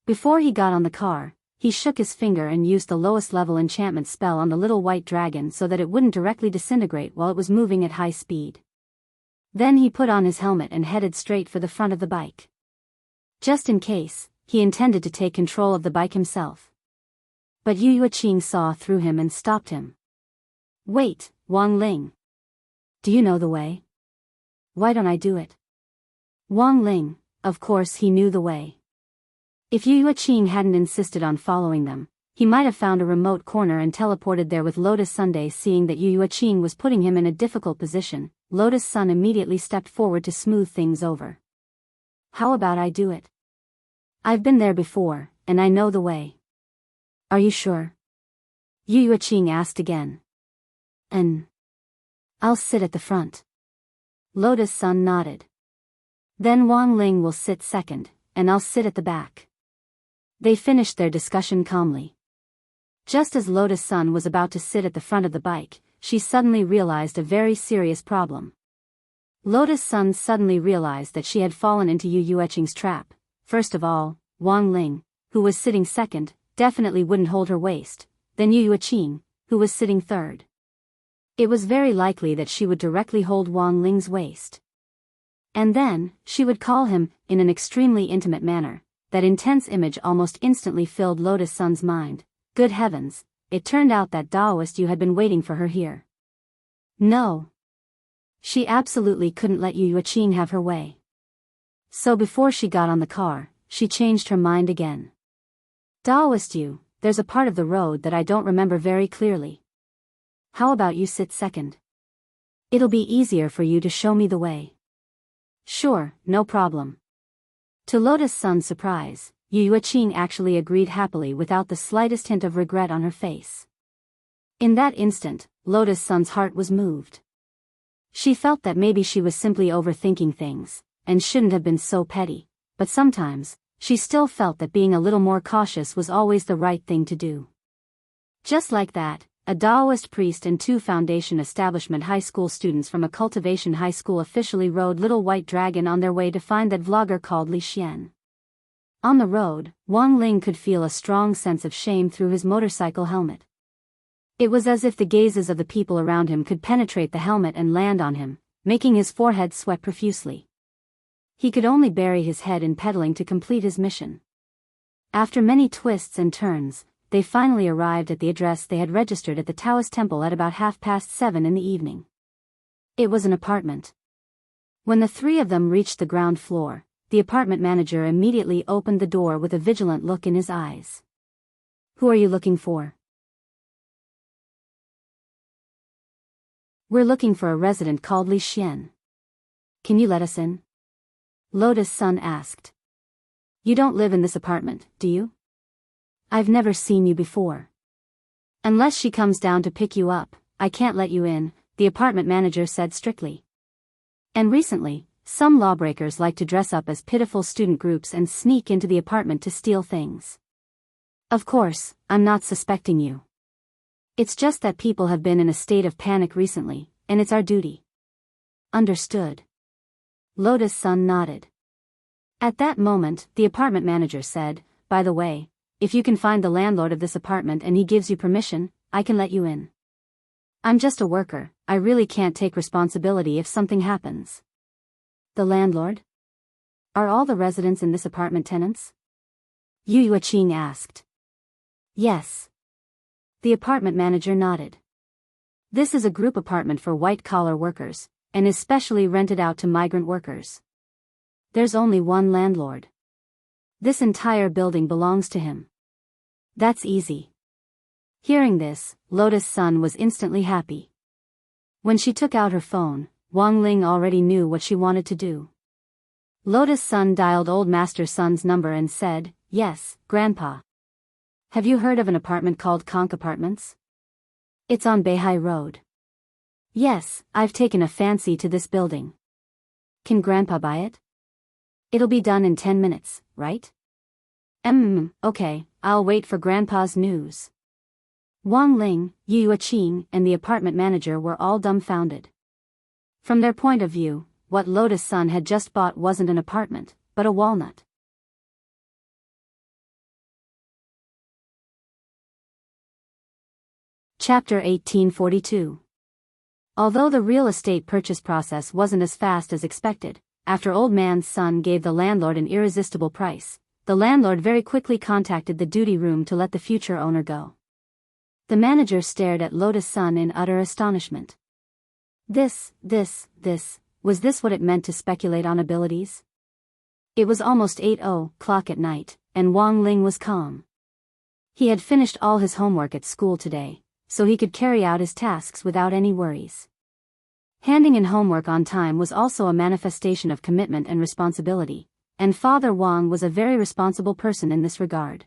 Before he got on the car, he shook his finger and used the lowest level enchantment spell on the little white dragon so that it wouldn't directly disintegrate while it was moving at high speed. Then he put on his helmet and headed straight for the front of the bike. Just in case, he intended to take control of the bike himself. But Yu Yuqing saw through him and stopped him. "Wait, Wang Ling. Do you know the way? Why don't I do it?" Wang Ling, of course he knew the way. If Yu Yuqing hadn't insisted on following them, he might have found a remote corner and teleported there with Lotus Sunday. Seeing that Yu Yuqing was putting him in a difficult position, Lotus Sun immediately stepped forward to smooth things over. "How about I do it? I've been there before, and I know the way." "Are you sure?" Yu Yuqing asked again. "And I'll sit at the front." Lotus Sun nodded. "Then Wang Ling will sit second, and I'll sit at the back." They finished their discussion calmly. Just as Lotus Sun was about to sit at the front of the bike, she suddenly realized a very serious problem. Lotus Sun suddenly realized that she had fallen into Yu Yuqing's trap. First of all, Wang Ling, who was sitting second, definitely wouldn't hold her waist, then Yu Yuqing, who was sitting third. It was very likely that she would directly hold Wang Ling's waist. And then, she would call him, in an extremely intimate manner. That intense image almost instantly filled Lotus Sun's mind. Good heavens, it turned out that Taoist Yu had been waiting for her here. No. She absolutely couldn't let Yu Yuqing have her way. So before she got on the car, she changed her mind again. "Taoist Yu, there's a part of the road that I don't remember very clearly. How about you sit second? It'll be easier for you to show me the way." "Sure, no problem." To Lotus Sun's surprise, Yu Yuqing actually agreed happily without the slightest hint of regret on her face. In that instant, Lotus Sun's heart was moved. She felt that maybe she was simply overthinking things, and shouldn't have been so petty, but sometimes, she still felt that being a little more cautious was always the right thing to do. Just like that, a Taoist priest and 2 Foundation Establishment High School students from a Cultivation High School officially rode Little White Dragon on their way to find that vlogger called Li Xian. On the road, Wang Ling could feel a strong sense of shame through his motorcycle helmet. It was as if the gazes of the people around him could penetrate the helmet and land on him, making his forehead sweat profusely. He could only bury his head in pedaling to complete his mission. After many twists and turns, they finally arrived at the address they had registered at the Taoist temple at about 7:30 in the evening. It was an apartment. When the 3 of them reached the ground floor, the apartment manager immediately opened the door with a vigilant look in his eyes. "Who are you looking for?" "We're looking for a resident called Li Xian. Can you let us in?" Lotus Sun asked. "You don't live in this apartment, do you? I've never seen you before." "Unless she comes down to pick you up, I can't let you in," the apartment manager said strictly. And recently, some lawbreakers like to dress up as pitiful student groups and sneak into the apartment to steal things. "Of course, I'm not suspecting you. It's just that people have been in a state of panic recently, and it's our duty." "Understood." Lotus Sun nodded. At that moment, the apartment manager said, "By the way, if you can find the landlord of this apartment and he gives you permission, I can let you in. I'm just a worker, I really can't take responsibility if something happens." "The landlord? Are all the residents in this apartment tenants?" Yu Yuqing asked. "Yes." The apartment manager nodded. "This is a group apartment for white-collar workers, and is specially rented out to migrant workers. There's only one landlord. This entire building belongs to him." "That's easy." Hearing this, Lotus Sun was instantly happy. When she took out her phone, Wang Ling already knew what she wanted to do. Lotus Sun dialed Old Master Sun's number and said, "Yes, Grandpa. Have you heard of an apartment called Conch Apartments? It's on Beihai Road." "Yes, I've taken a fancy to this building." "Can Grandpa buy it? It'll be done in 10 minutes, right?" Okay, I'll wait for Grandpa's news." Wang Ling, Yu Yuqing, and the apartment manager were all dumbfounded. From their point of view, what Lotus Sun had just bought wasn't an apartment, but a walnut. Chapter 1842. Although the real estate purchase process wasn't as fast as expected, after Old Man's son gave the landlord an irresistible price, the landlord very quickly contacted the duty room to let the future owner go. The manager stared at Lotus Sun in utter astonishment. Was this what it meant to speculate on abilities? It was almost 8:00 at night, and Wang Ling was calm. He had finished all his homework at school today, so he could carry out his tasks without any worries. Handing in homework on time was also a manifestation of commitment and responsibility, and Father Wang was a very responsible person in this regard.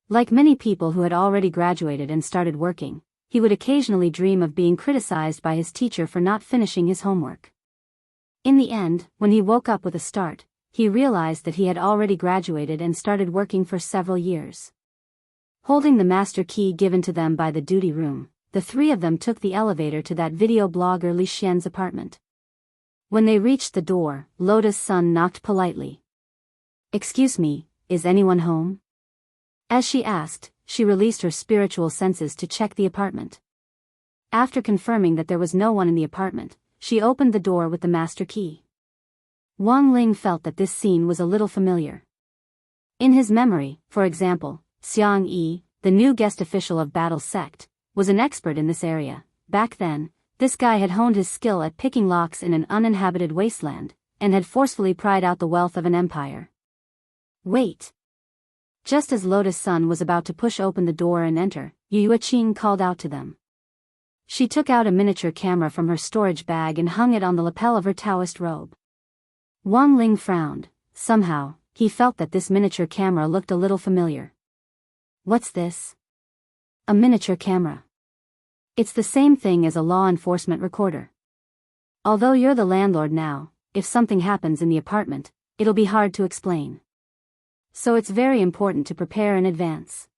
Like many people who had already graduated and started working, he would occasionally dream of being criticized by his teacher for not finishing his homework. In the end, when he woke up with a start, he realized that he had already graduated and started working for several years. Holding the master key given to them by the duty room, the three of them took the elevator to that video blogger Li Xian's apartment. When they reached the door, Lotus Sun knocked politely. "Excuse me, is anyone home?" As she asked, she released her spiritual senses to check the apartment. After confirming that there was no one in the apartment, she opened the door with the master key. Wang Ling felt that this scene was a little familiar. In his memory, for example, Xiang Yi, the new guest official of Battle Sect, was an expert in this area. Back then, this guy had honed his skill at picking locks in an uninhabited wasteland, and had forcefully pried out the wealth of an empire. Wait! Just as Lotus Sun was about to push open the door and enter, Yu Yuqing called out to them. She took out a miniature camera from her storage bag and hung it on the lapel of her Taoist robe. Wang Ling frowned. Somehow, he felt that this miniature camera looked a little familiar. What's this? A miniature camera. It's the same thing as a law enforcement recorder. Although you're the landlord now, if something happens in the apartment, it'll be hard to explain. So it's very important to prepare in advance.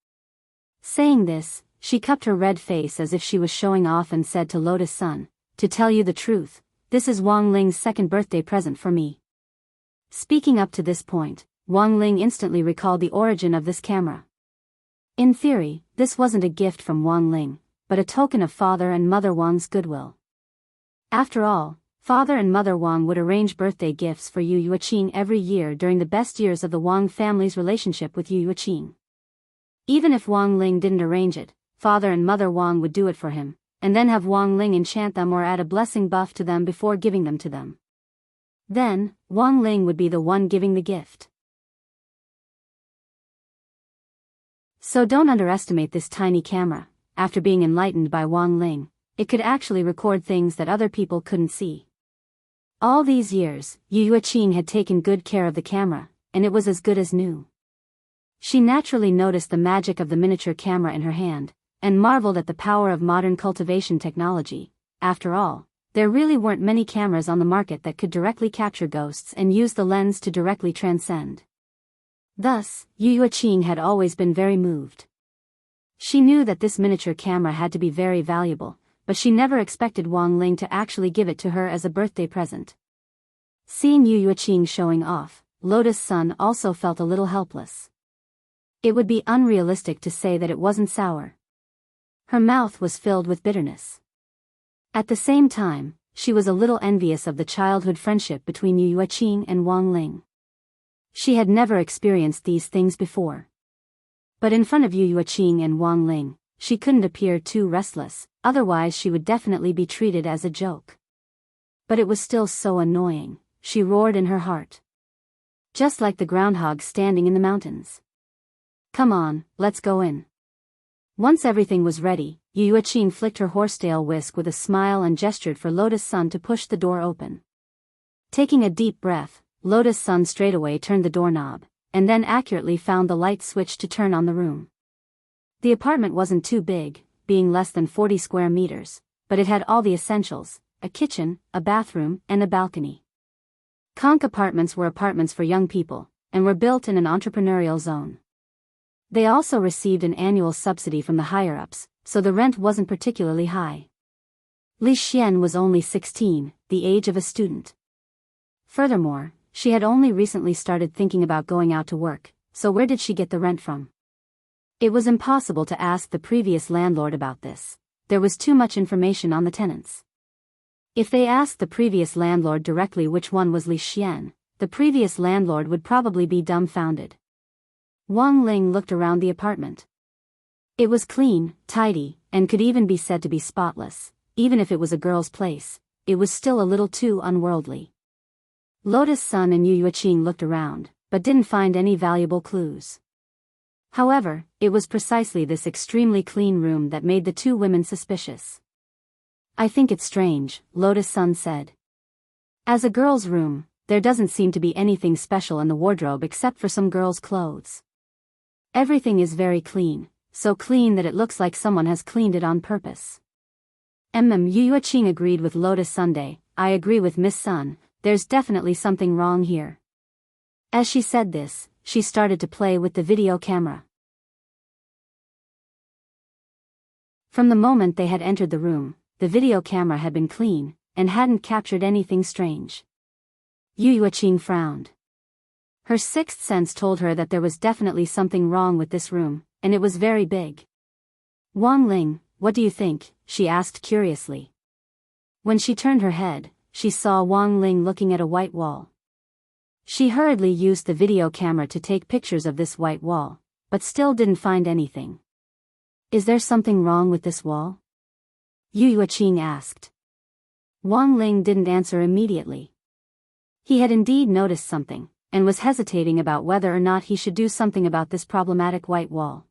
Saying this, she cupped her red face as if she was showing off and said to Lotus Sun, "To tell you the truth, this is Wang Ling's second birthday present for me." Speaking up to this point, Wang Ling instantly recalled the origin of this camera. In theory, this wasn't a gift from Wang Ling, but a token of Father and Mother Wang's goodwill. After all, Father and Mother Wang would arrange birthday gifts for Yu Yuqing every year during the best years of the Wang family's relationship with Yu Yuqing. Even if Wang Ling didn't arrange it, Father and Mother Wang would do it for him, and then have Wang Ling enchant them or add a blessing buff to them before giving them to them. Then, Wang Ling would be the one giving the gift. So don't underestimate this tiny camera. After being enlightened by Wang Ling, it could actually record things that other people couldn't see. All these years, Yu Yuqing had taken good care of the camera, and it was as good as new. She naturally noticed the magic of the miniature camera in her hand, and marveled at the power of modern cultivation technology. After all, there really weren't many cameras on the market that could directly capture ghosts and use the lens to directly transcend. Thus, Yu Yuqing had always been very moved. She knew that this miniature camera had to be very valuable, but she never expected Wang Ling to actually give it to her as a birthday present. Seeing Yu Yuqing showing off, Lotus Sun also felt a little helpless. It would be unrealistic to say that it wasn't sour. Her mouth was filled with bitterness. At the same time, she was a little envious of the childhood friendship between Yu Yuqing and Wang Ling. She had never experienced these things before. But in front of Yu Yuqing and Wang Ling, she couldn't appear too restless, otherwise she would definitely be treated as a joke. But it was still so annoying, she roared in her heart. Just like the groundhog standing in the mountains. "Come on, let's go in." Once everything was ready, Yu Yuqing flicked her horsetail whisk with a smile and gestured for Lotus Sun to push the door open. Taking a deep breath, Lotus Sun straightaway turned the doorknob, and then accurately found the light switch to turn on the room. The apartment wasn't too big, being less than 40 square meters, but it had all the essentials: a kitchen, a bathroom, and a balcony. Conch apartments were apartments for young people, and were built in an entrepreneurial zone. They also received an annual subsidy from the higher-ups, so the rent wasn't particularly high. Li Xian was only 16, the age of a student. Furthermore, she had only recently started thinking about going out to work, so where did she get the rent from? It was impossible to ask the previous landlord about this. There was too much information on the tenants. If they asked the previous landlord directly which one was Li Xian, the previous landlord would probably be dumbfounded. Wang Ling looked around the apartment. It was clean, tidy, and could even be said to be spotless. Even if it was a girl's place, it was still a little too unworldly. Lotus Sun and Yu Yuqing looked around, but didn't find any valuable clues. However, it was precisely this extremely clean room that made the two women suspicious. I think it's strange, Lotus Sun said. As a girl's room, there doesn't seem to be anything special in the wardrobe except for some girls' clothes. Everything is very clean, so clean that it looks like someone has cleaned it on purpose. Yu Yuqing agreed with Lotus Sunday. I agree with Miss Sun, there's definitely something wrong here. As she said this, she started to play with the video camera. From the moment they had entered the room, the video camera had been clean, and hadn't captured anything strange. Yu Yuqing frowned. Her sixth sense told her that there was definitely something wrong with this room, and it was very big. Wang Ling, what do you think? She asked curiously. When she turned her head, she saw Wang Ling looking at a white wall. She hurriedly used the video camera to take pictures of this white wall, but still didn't find anything. Is there something wrong with this wall? Yu Yuqing asked. Wang Ling didn't answer immediately. He had indeed noticed something, and was hesitating about whether or not he should do something about this problematic white wall.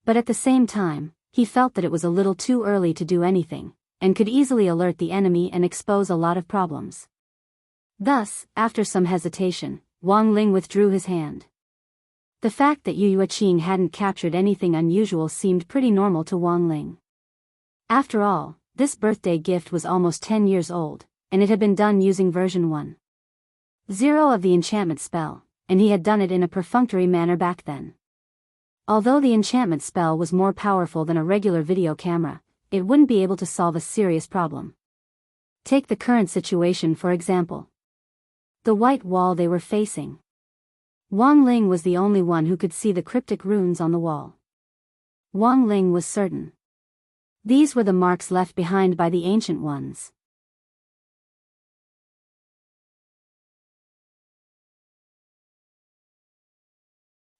But at the same time, he felt that it was a little too early to do anything, and could easily alert the enemy and expose a lot of problems. Thus, after some hesitation, Wang Ling withdrew his hand. The fact that Yu Yuqing hadn't captured anything unusual seemed pretty normal to Wang Ling. After all, this birthday gift was almost 10 years old, and it had been done using version 1.0 of the enchantment spell, and he had done it in a perfunctory manner back then. Although the enchantment spell was more powerful than a regular video camera, it wouldn't be able to solve a serious problem. Take the current situation for example. The white wall they were facing. Wang Ling was the only one who could see the cryptic runes on the wall. Wang Ling was certain. These were the marks left behind by the ancient ones.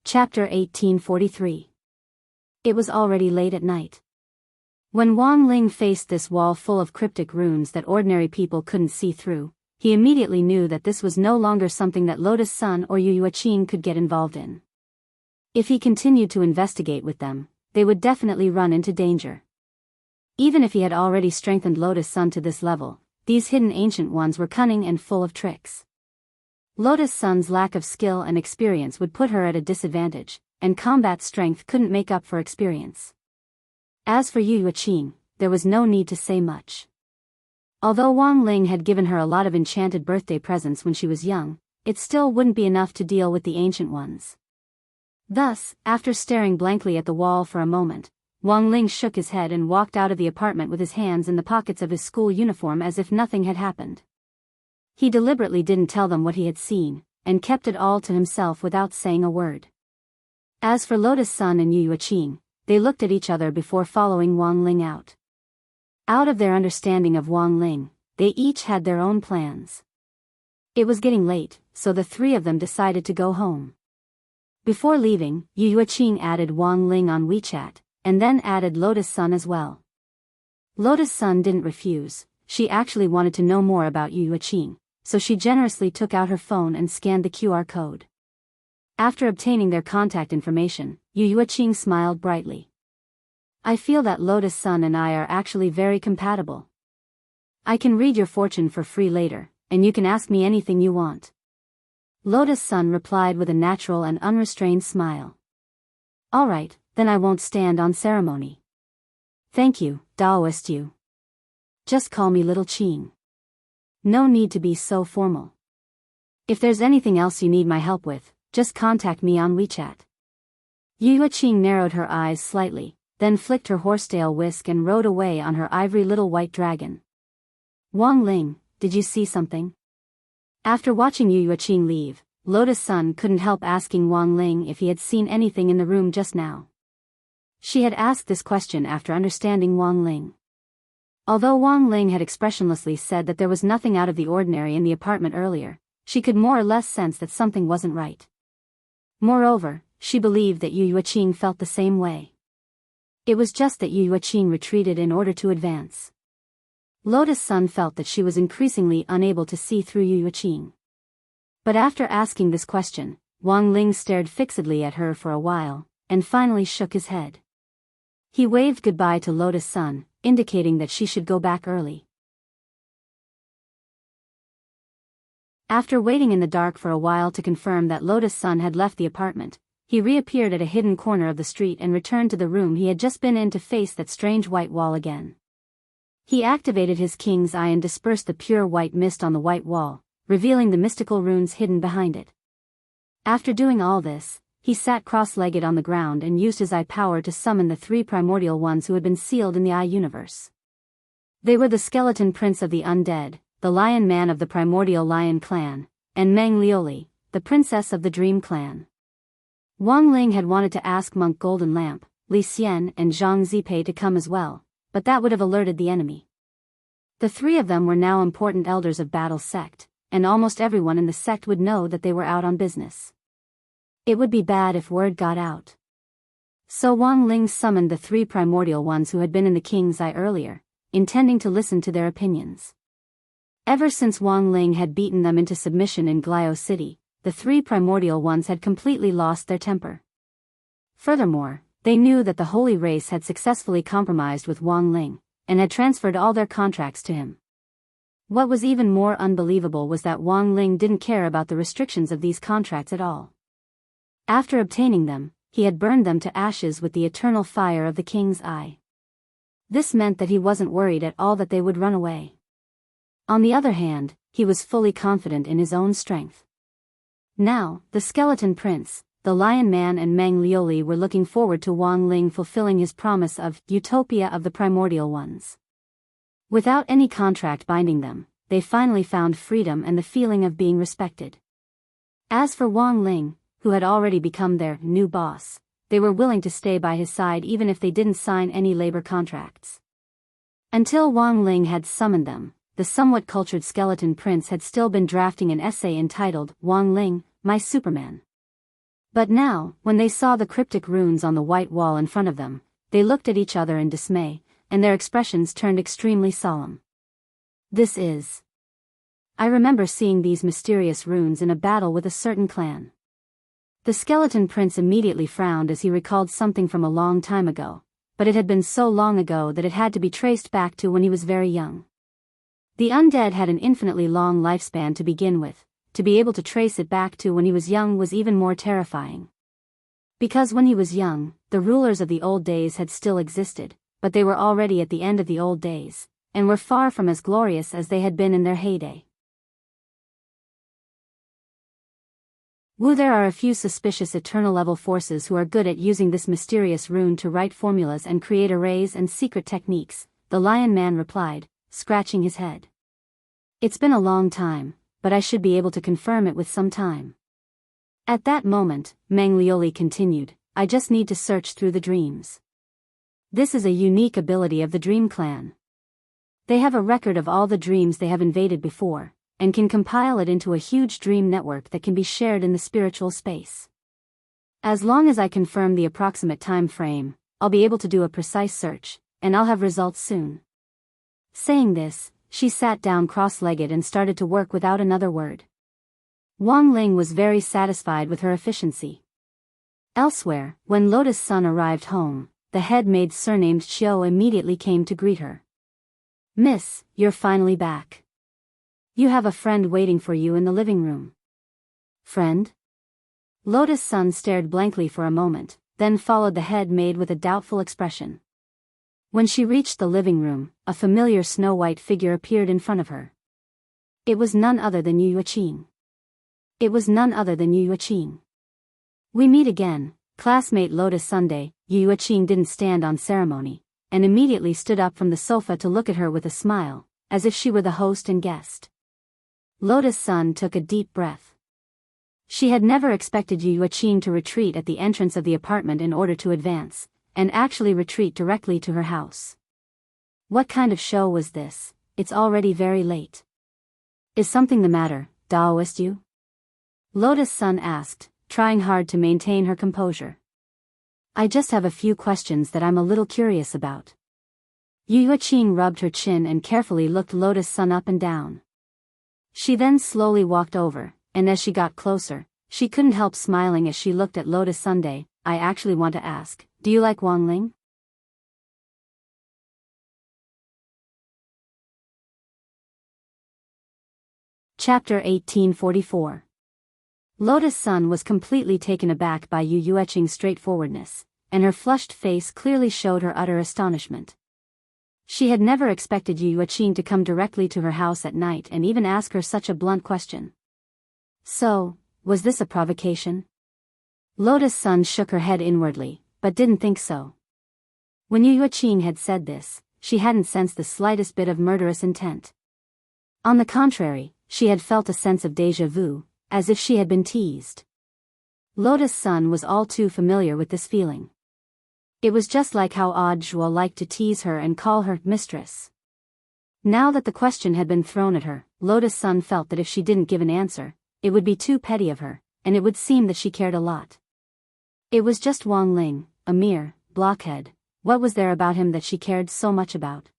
Chapter 1843. It was already late at night. When Wang Ling faced this wall full of cryptic runes that ordinary people couldn't see through, he immediately knew that this was no longer something that Lotus Sun or Yu Yuqing could get involved in. If he continued to investigate with them, they would definitely run into danger. Even if he had already strengthened Lotus Sun to this level, these hidden ancient ones were cunning and full of tricks. Lotus Sun's lack of skill and experience would put her at a disadvantage, and combat strength couldn't make up for experience. As for Yu Yuqing, there was no need to say much. Although Wang Ling had given her a lot of enchanted birthday presents when she was young, it still wouldn't be enough to deal with the ancient ones. Thus, after staring blankly at the wall for a moment, Wang Ling shook his head and walked out of the apartment with his hands in the pockets of his school uniform as if nothing had happened. He deliberately didn't tell them what he had seen, and kept it all to himself without saying a word. As for Lotus Sun and Yu Yuqing, they looked at each other before following Wang Ling out. Out of their understanding of Wang Ling, they each had their own plans. It was getting late, so the three of them decided to go home. Before leaving, Yu Yuqing added Wang Ling on WeChat, and then added Lotus Sun as well. Lotus Sun didn't refuse, she actually wanted to know more about Yu Yuqing, so she generously took out her phone and scanned the QR code. After obtaining their contact information, Yu Yuqing smiled brightly. I feel that Lotus Sun and I are actually very compatible. I can read your fortune for free later, and you can ask me anything you want. Lotus Sun replied with a natural and unrestrained smile. Alright, then I won't stand on ceremony. Thank you, Taoist Yu. Just call me Little Qing. No need to be so formal. If there's anything else you need my help with, just contact me on WeChat. Yu Yuqing narrowed her eyes slightly, then flicked her horsetail whisk and rode away on her ivory little white dragon. Wang Ling, did you see something? After watching Yu Yuqing leave, Lotus Sun couldn't help asking Wang Ling if he had seen anything in the room just now. She had asked this question after understanding Wang Ling. Although Wang Ling had expressionlessly said that there was nothing out of the ordinary in the apartment earlier, she could more or less sense that something wasn't right. Moreover, she believed that Yu Yuqing felt the same way. It was just that Yu Yuqing retreated in order to advance. Lotus Sun felt that she was increasingly unable to see through Yu Yuqing. But after asking this question, Wang Ling stared fixedly at her for a while, and finally shook his head. He waved goodbye to Lotus Sun, indicating that she should go back early. After waiting in the dark for a while to confirm that Lotus Sun had left the apartment, he reappeared at a hidden corner of the street and returned to the room he had just been in to face that strange white wall again. He activated his king's eye and dispersed the pure white mist on the white wall, revealing the mystical runes hidden behind it. After doing all this, he sat cross-legged on the ground and used his eye power to summon the three primordial ones who had been sealed in the eye universe. They were the skeleton prince of the undead, the lion man of the primordial lion clan, and Meng Lioli, the princess of the dream clan. Wang Ling had wanted to ask Monk Golden Lamp, Li Xian and Zhang Zipei to come as well, but that would have alerted the enemy. The three of them were now important elders of Battle Sect, and almost everyone in the sect would know that they were out on business. It would be bad if word got out. So Wang Ling summoned the three primordial ones who had been in the king's eye earlier, intending to listen to their opinions. Ever since Wang Ling had beaten them into submission in Glio City, the three primordial ones had completely lost their temper. Furthermore, they knew that the holy race had successfully compromised with Wang Ling, and had transferred all their contracts to him. What was even more unbelievable was that Wang Ling didn't care about the restrictions of these contracts at all. After obtaining them, he had burned them to ashes with the eternal fire of the king's eye. This meant that he wasn't worried at all that they would run away. On the other hand, he was fully confident in his own strength. Now, the skeleton prince, the lion man and Meng Lioli were looking forward to Wang Ling fulfilling his promise of utopia of the primordial ones. Without any contract binding them, they finally found freedom and the feeling of being respected. As for Wang Ling, who had already become their new boss, they were willing to stay by his side even if they didn't sign any labor contracts. Until Wang Ling had summoned them, the somewhat cultured skeleton prince had still been drafting an essay entitled, Wang Ling, My Superman. But now, when they saw the cryptic runes on the white wall in front of them, they looked at each other in dismay, and their expressions turned extremely solemn. This is... I remember seeing these mysterious runes in a battle with a certain clan. The skeleton prince immediately frowned as he recalled something from a long time ago, but it had been so long ago that it had to be traced back to when he was very young. The undead had an infinitely long lifespan to begin with. To be able to trace it back to when he was young was even more terrifying. Because when he was young, the rulers of the old days had still existed, but they were already at the end of the old days, and were far from as glorious as they had been in their heyday. There are a few suspicious eternal-level forces who are good at using this mysterious rune to write formulas and create arrays and secret techniques, the lion man replied, scratching his head. It's been a long time, but I should be able to confirm it with some time. At that moment, Meng Lioli continued, I just need to search through the dreams. This is a unique ability of the Dream Clan. They have a record of all the dreams they have invaded before, and can compile it into a huge dream network that can be shared in the spiritual space. As long as I confirm the approximate time frame, I'll be able to do a precise search, and I'll have results soon. Saying this, she sat down cross-legged and started to work without another word. Wang Ling was very satisfied with her efficiency. Elsewhere, when Lotus Sun arrived home, the head maid surnamed Xiao immediately came to greet her. Miss, you're finally back. You have a friend waiting for you in the living room. Friend? Lotus Sun stared blankly for a moment, then followed the head maid with a doubtful expression. When she reached the living room, a familiar snow-white figure appeared in front of her. It was none other than Yu Yuqing. We meet again, classmate Lotus Sunday. Yu Yuqing didn't stand on ceremony, and immediately stood up from the sofa to look at her with a smile, as if she were the host and guest. Lotus Sun took a deep breath. She had never expected Yu Yuqing to retreat at the entrance of the apartment in order to advance, and actually retreat directly to her house. What kind of show was this? It's already very late. Is something the matter, Daoist Yu? Lotus Sun asked, trying hard to maintain her composure. I just have a few questions that I'm a little curious about. Yu Yuqing rubbed her chin and carefully looked Lotus Sun up and down. She then slowly walked over, and as she got closer, she couldn't help smiling as she looked at Lotus Sunday. I actually want to ask, do you like Wang Ling? Chapter 1844. Lotus Sun was completely taken aback by Yu Yuqing's straightforwardness, and her flushed face clearly showed her utter astonishment. She had never expected Yu Yuqing to come directly to her house at night and even ask her such a blunt question. So, was this a provocation? Lotus Sun shook her head inwardly, but didn't think so. When Yu Yuqing had said this, she hadn't sensed the slightest bit of murderous intent. On the contrary, she had felt a sense of déjà vu, as if she had been teased. Lotus Sun was all too familiar with this feeling. It was just like how Audiobook liked to tease her and call her mistress. Now that the question had been thrown at her, Lotus Sun felt that if she didn't give an answer, it would be too petty of her, and it would seem that she cared a lot. It was just Wang Ling, a mere blockhead. What was there about him that she cared so much about?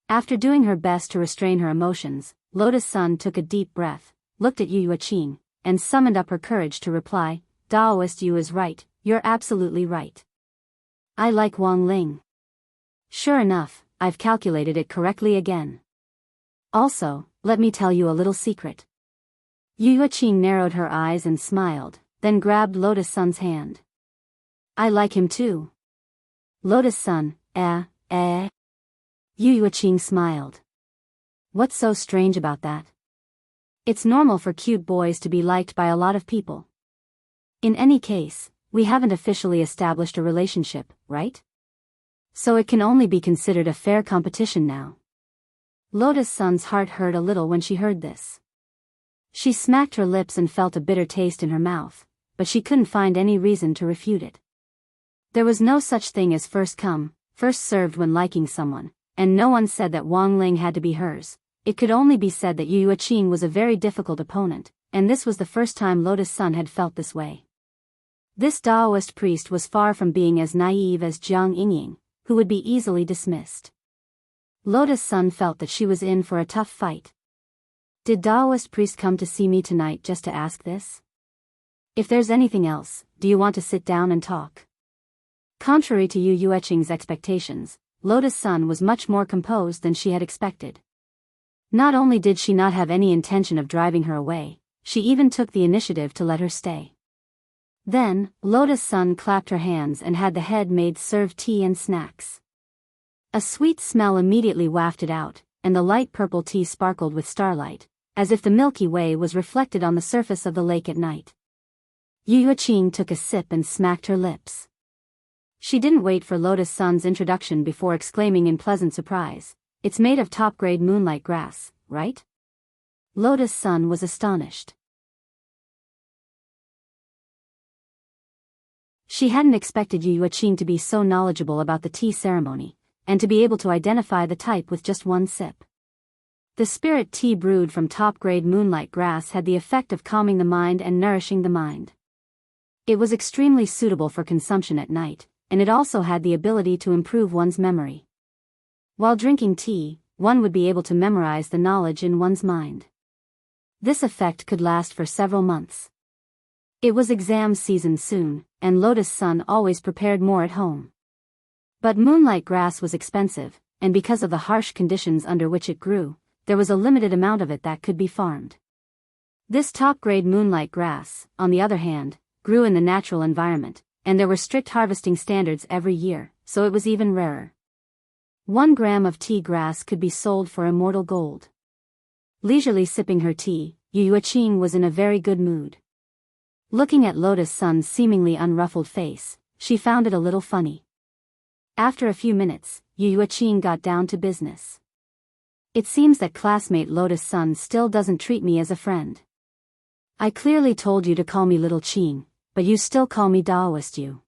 After doing her best to restrain her emotions, Lotus Sun took a deep breath, looked at Yu Yuqing, and summoned up her courage to reply, Daoist Yu is right, you're absolutely right. I like Wang Ling. Sure enough, I've calculated it correctly again. Also, let me tell you a little secret. Yu Yuqing narrowed her eyes and smiled, then grabbed Lotus Sun's hand. I like him too. Lotus Sun, Yu Yuqing smiled. What's so strange about that? It's normal for cute boys to be liked by a lot of people. In any case, we haven't officially established a relationship, right? So it can only be considered a fair competition now. Lotus Sun's heart hurt a little when she heard this. She smacked her lips and felt a bitter taste in her mouth, but she couldn't find any reason to refute it. There was no such thing as first come, first served when liking someone, and no one said that Wang Ling had to be hers. It could only be said that Yu Yuqing was a very difficult opponent, and this was the first time Lotus Sun had felt this way. This Taoist priest was far from being as naive as Jiang Yingying, who would be easily dismissed. Lotus Sun felt that she was in for a tough fight. Did Taoist priest come to see me tonight just to ask this? If there's anything else, do you want to sit down and talk? Contrary to Yu Yuqing's expectations, Lotus Sun was much more composed than she had expected. Not only did she not have any intention of driving her away, she even took the initiative to let her stay. Then, Lotus Sun clapped her hands and had the head maid serve tea and snacks. A sweet smell immediately wafted out, and the light purple tea sparkled with starlight, as if the Milky Way was reflected on the surface of the lake at night. Yu Yuqing took a sip and smacked her lips. She didn't wait for Lotus Sun's introduction before exclaiming in pleasant surprise, "It's made of top-grade moonlight grass, right?" Lotus Sun was astonished. She hadn't expected Yu Yuqing to be so knowledgeable about the tea ceremony, and to be able to identify the type with just one sip. The spirit tea brewed from top-grade moonlight grass had the effect of calming the mind and nourishing the mind. It was extremely suitable for consumption at night, and it also had the ability to improve one's memory. While drinking tea, one would be able to memorize the knowledge in one's mind. This effect could last for several months. It was exam season soon, and Lotus Sun always prepared more at home. But moonlight grass was expensive, and because of the harsh conditions under which it grew, there was a limited amount of it that could be farmed. This top-grade moonlight grass, on the other hand, grew in the natural environment, and there were strict harvesting standards every year, so it was even rarer. 1 gram of tea grass could be sold for immortal gold. Leisurely sipping her tea, Yu Yuqing was in a very good mood. Looking at Lotus Sun's seemingly unruffled face, she found it a little funny. After a few minutes, Yu Yuqing got down to business. It seems that classmate Lotus Sun still doesn't treat me as a friend. I clearly told you to call me Little Qing, but you still call me Daoist you.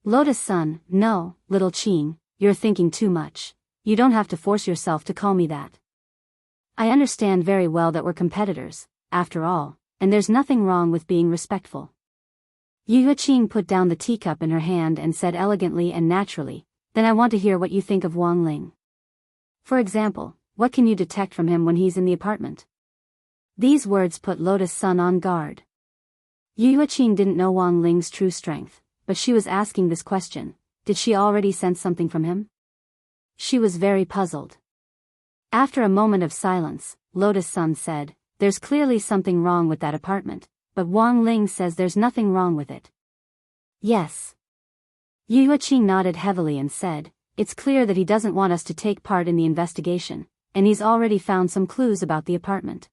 Lotus Sun, no, Little Qing, you're thinking too much. You don't have to force yourself to call me that. I understand very well that we're competitors, after all, and there's nothing wrong with being respectful. Yu Yuqing put down the teacup in her hand and said elegantly and naturally, then I want to hear what you think of Wang Ling. For example, what can you detect from him when he's in the apartment? These words put Lotus Sun on guard. Yu Yuqing didn't know Wang Ling's true strength, but she was asking this question. Did she already sense something from him? She was very puzzled. After a moment of silence, Lotus Sun said, there's clearly something wrong with that apartment, but Wang Ling says there's nothing wrong with it. Yes. Yu Yuqing nodded heavily and said, it's clear that he doesn't want us to take part in the investigation, and he's already found some clues about the apartment.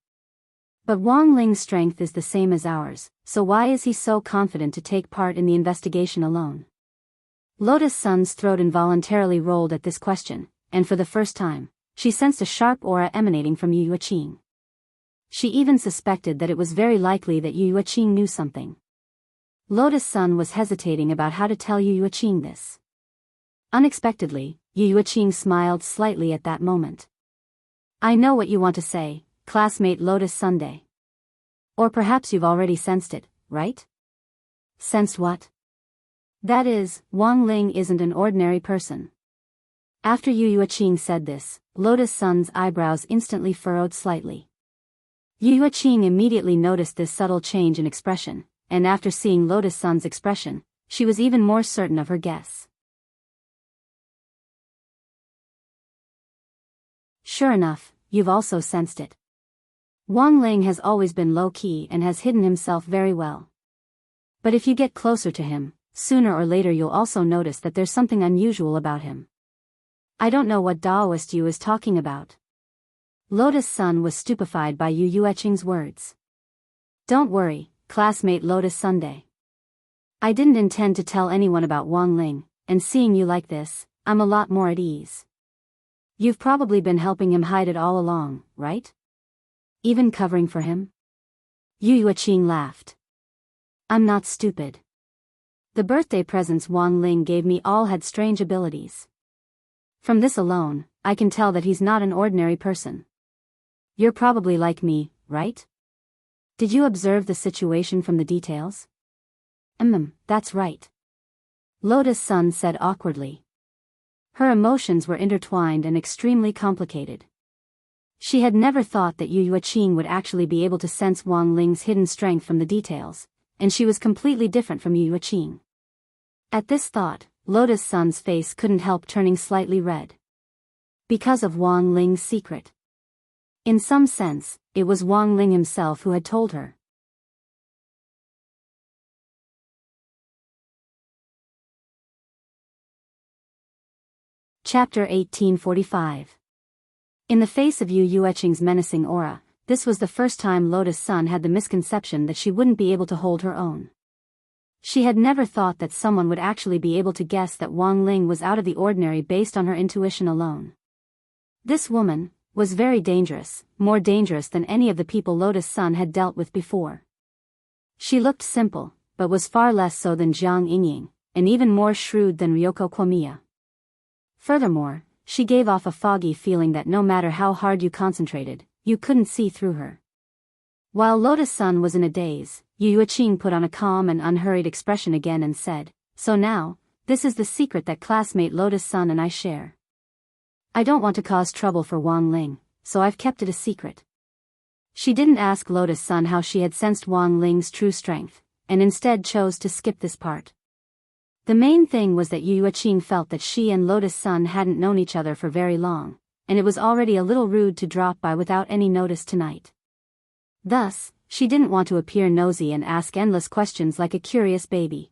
But Wang Ling's strength is the same as ours, so why is he so confident to take part in the investigation alone? Lotus Sun's throat involuntarily rolled at this question, and for the first time, she sensed a sharp aura emanating from Yu Yuqing. She even suspected that it was very likely that Yu Yuqing knew something. Lotus Sun was hesitating about how to tell Yu Yuqing this. Unexpectedly, Yu Yuqing smiled slightly at that moment. I know what you want to say, classmate Lotus Sunday. Or perhaps you've already sensed it, right? Sensed what? That is, Wang Ling isn't an ordinary person. After Yu Yuqing said this, Lotus Sun's eyebrows instantly furrowed slightly. Yu Yuqing immediately noticed this subtle change in expression, and after seeing Lotus Sun's expression, she was even more certain of her guess. Sure enough, you've also sensed it. Wang Ling has always been low-key and has hidden himself very well. But if you get closer to him, sooner or later you'll also notice that there's something unusual about him. I don't know what Daoist you is talking about. Lotus Sun was stupefied by Yu Yuqing's words. Don't worry, classmate Lotus Sunday. I didn't intend to tell anyone about Wang Ling, and seeing you like this, I'm a lot more at ease. You've probably been helping him hide it all along, right? Even covering for him? Yu Yuqing laughed. I'm not stupid. The birthday presents Wang Ling gave me all had strange abilities. From this alone, I can tell that he's not an ordinary person. You're probably like me, right? Did you observe the situation from the details? That's right. Lotus Sun said awkwardly. Her emotions were intertwined and extremely complicated. She had never thought that Yu Yuqing would actually be able to sense Wang Ling's hidden strength from the details, and she was completely different from Yu Yuqing. At this thought, Lotus Sun's face couldn't help turning slightly red. Because of Wang Ling's secret. In some sense, it was Wang Ling himself who had told her. Chapter 1845. In the face of Yu Yuqing's menacing aura, this was the first time Lotus Sun had the misconception that she wouldn't be able to hold her own. She had never thought that someone would actually be able to guess that Wang Ling was out of the ordinary based on her intuition alone. This woman was very dangerous, more dangerous than any of the people Lotus Sun had dealt with before. She looked simple, but was far less so than Jiang Yingying, and even more shrewd than Ryoko Kwamiya. Furthermore, she gave off a foggy feeling that no matter how hard you concentrated, you couldn't see through her. While Lotus Sun was in a daze, Yu Yuqing put on a calm and unhurried expression again and said, so now, this is the secret that classmate Lotus Sun and I share. I don't want to cause trouble for Wang Ling, so I've kept it a secret. She didn't ask Lotus Sun how she had sensed Wang Ling's true strength, and instead chose to skip this part. The main thing was that Yu Yuqing felt that she and Lotus Sun hadn't known each other for very long, and it was already a little rude to drop by without any notice tonight. Thus, she didn't want to appear nosy and ask endless questions like a curious baby.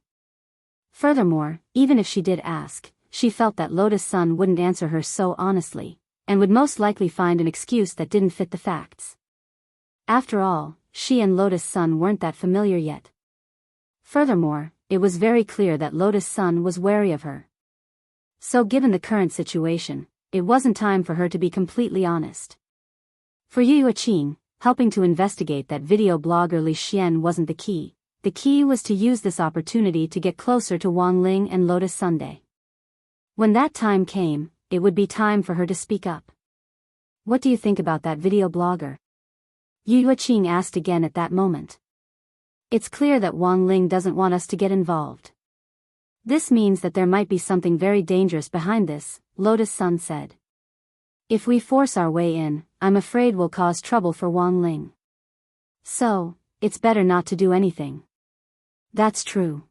Furthermore, even if she did ask, she felt that Lotus Sun wouldn't answer her so honestly, and would most likely find an excuse that didn't fit the facts. After all, she and Lotus Sun weren't that familiar yet. Furthermore, it was very clear that Lotus Sun was wary of her. So given the current situation, it wasn't time for her to be completely honest. For Yu Yuqing, helping to investigate that video blogger Li Xian wasn't the key. The key was to use this opportunity to get closer to Wang Ling and Lotus Sunday. When that time came, it would be time for her to speak up. What do you think about that video blogger? Yu Yuqing asked again at that moment. It's clear that Wang Ling doesn't want us to get involved. This means that there might be something very dangerous behind this, Lotus Sun said. If we force our way in, I'm afraid we'll cause trouble for Wang Ling. So, it's better not to do anything. That's true.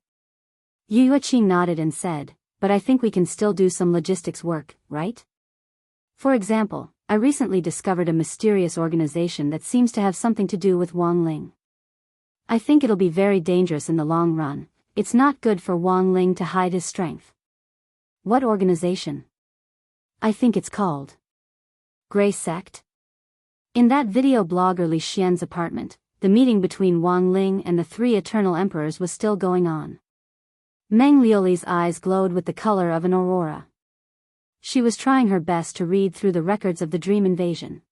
Yu Yuqing nodded and said, but I think we can still do some logistics work, right? For example, I recently discovered a mysterious organization that seems to have something to do with Wang Ling. I think it'll be very dangerous in the long run. It's not good for Wang Ling to hide his strength. What organization? I think it's called Grey Sect? In that video blogger Li Xian's apartment, the meeting between Wang Ling and the 3 Eternal Emperors was still going on. Meng Liuli's eyes glowed with the color of an aurora. She was trying her best to read through the records of the dream invasion.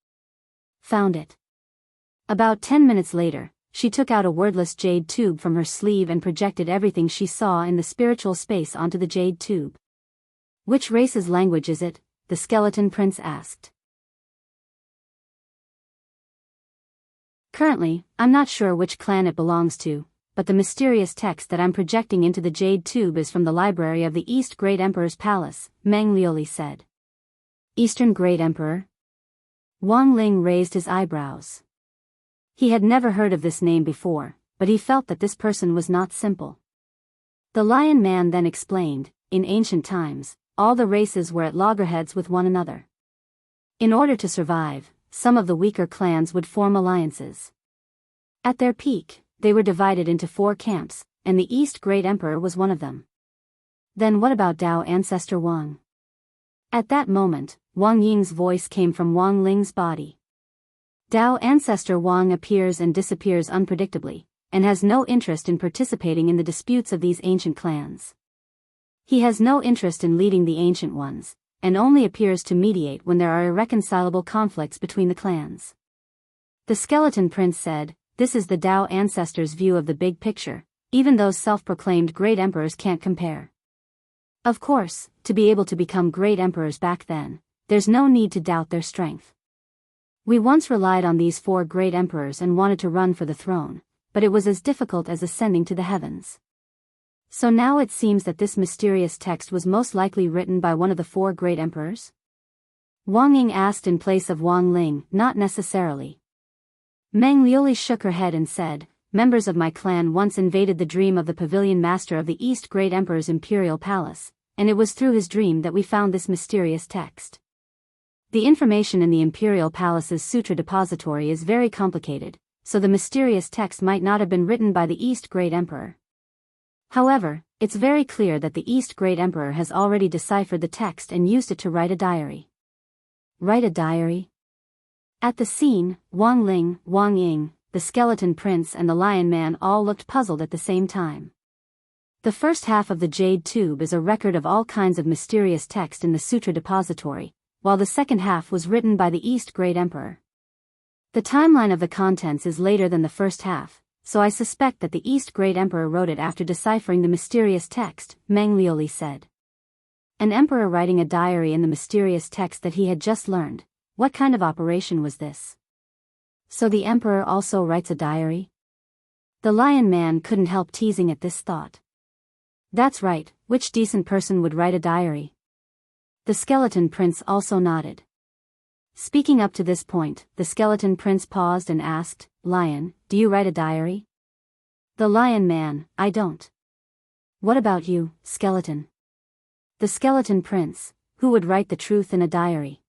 Found it. About 10 minutes later, she took out a wordless jade tube from her sleeve and projected everything she saw in the spiritual space onto the jade tube. Which race's language is it? The Skeleton Prince asked. Currently, I'm not sure which clan it belongs to, but the mysterious text that I'm projecting into the jade tube is from the library of the East Great Emperor's palace, Meng Liuli said. Eastern Great Emperor? Wang Ling raised his eyebrows. He had never heard of this name before, but he felt that this person was not simple. The Lion Man then explained, in ancient times, all the races were at loggerheads with one another. In order to survive, some of the weaker clans would form alliances. At their peak, they were divided into 4 camps, and the East Great Emperor was one of them. Then what about Dao Ancestor Wang? At that moment, Wang Ying's voice came from Wang Ling's body. Dao Ancestor Wang appears and disappears unpredictably, and has no interest in participating in the disputes of these ancient clans. He has no interest in leading the ancient ones, and only appears to mediate when there are irreconcilable conflicts between the clans. The Skeleton Prince said, this is the Dao Ancestor's view of the big picture, even those self-proclaimed great emperors can't compare. Of course, to be able to become great emperors back then, there's no need to doubt their strength. We once relied on these 4 great emperors and wanted to run for the throne, but it was as difficult as ascending to the heavens. So now it seems that this mysterious text was most likely written by one of the 4 great emperors? Wang Ying asked in place of Wang Ling, not necessarily. Meng Liuli shook her head and said, members of my clan once invaded the dream of the pavilion master of the East Great Emperor's imperial palace, and it was through his dream that we found this mysterious text. The information in the imperial palace's sutra depository is very complicated, so the mysterious text might not have been written by the East Great Emperor. However, it's very clear that the East Great Emperor has already deciphered the text and used it to write a diary. Write a diary? At the scene, Wang Ling, Wang Ying, the Skeleton Prince and the Lion Man all looked puzzled at the same time. The first half of the jade tube is a record of all kinds of mysterious text in the sutra depository, while the second half was written by the East Great Emperor. The timeline of the contents is later than the first half, so I suspect that the East Great Emperor wrote it after deciphering the mysterious text, Meng Liuli said. An emperor writing a diary in the mysterious text that he had just learned. What kind of operation was this? So the emperor also writes a diary? The Lion Man couldn't help teasing at this thought. That's right, which decent person would write a diary? The Skeleton Prince also nodded. Speaking up to this point, the Skeleton Prince paused and asked, Lion, do you write a diary? The Lion Man, I don't. What about you, Skeleton? The Skeleton Prince, who would write the truth in a diary?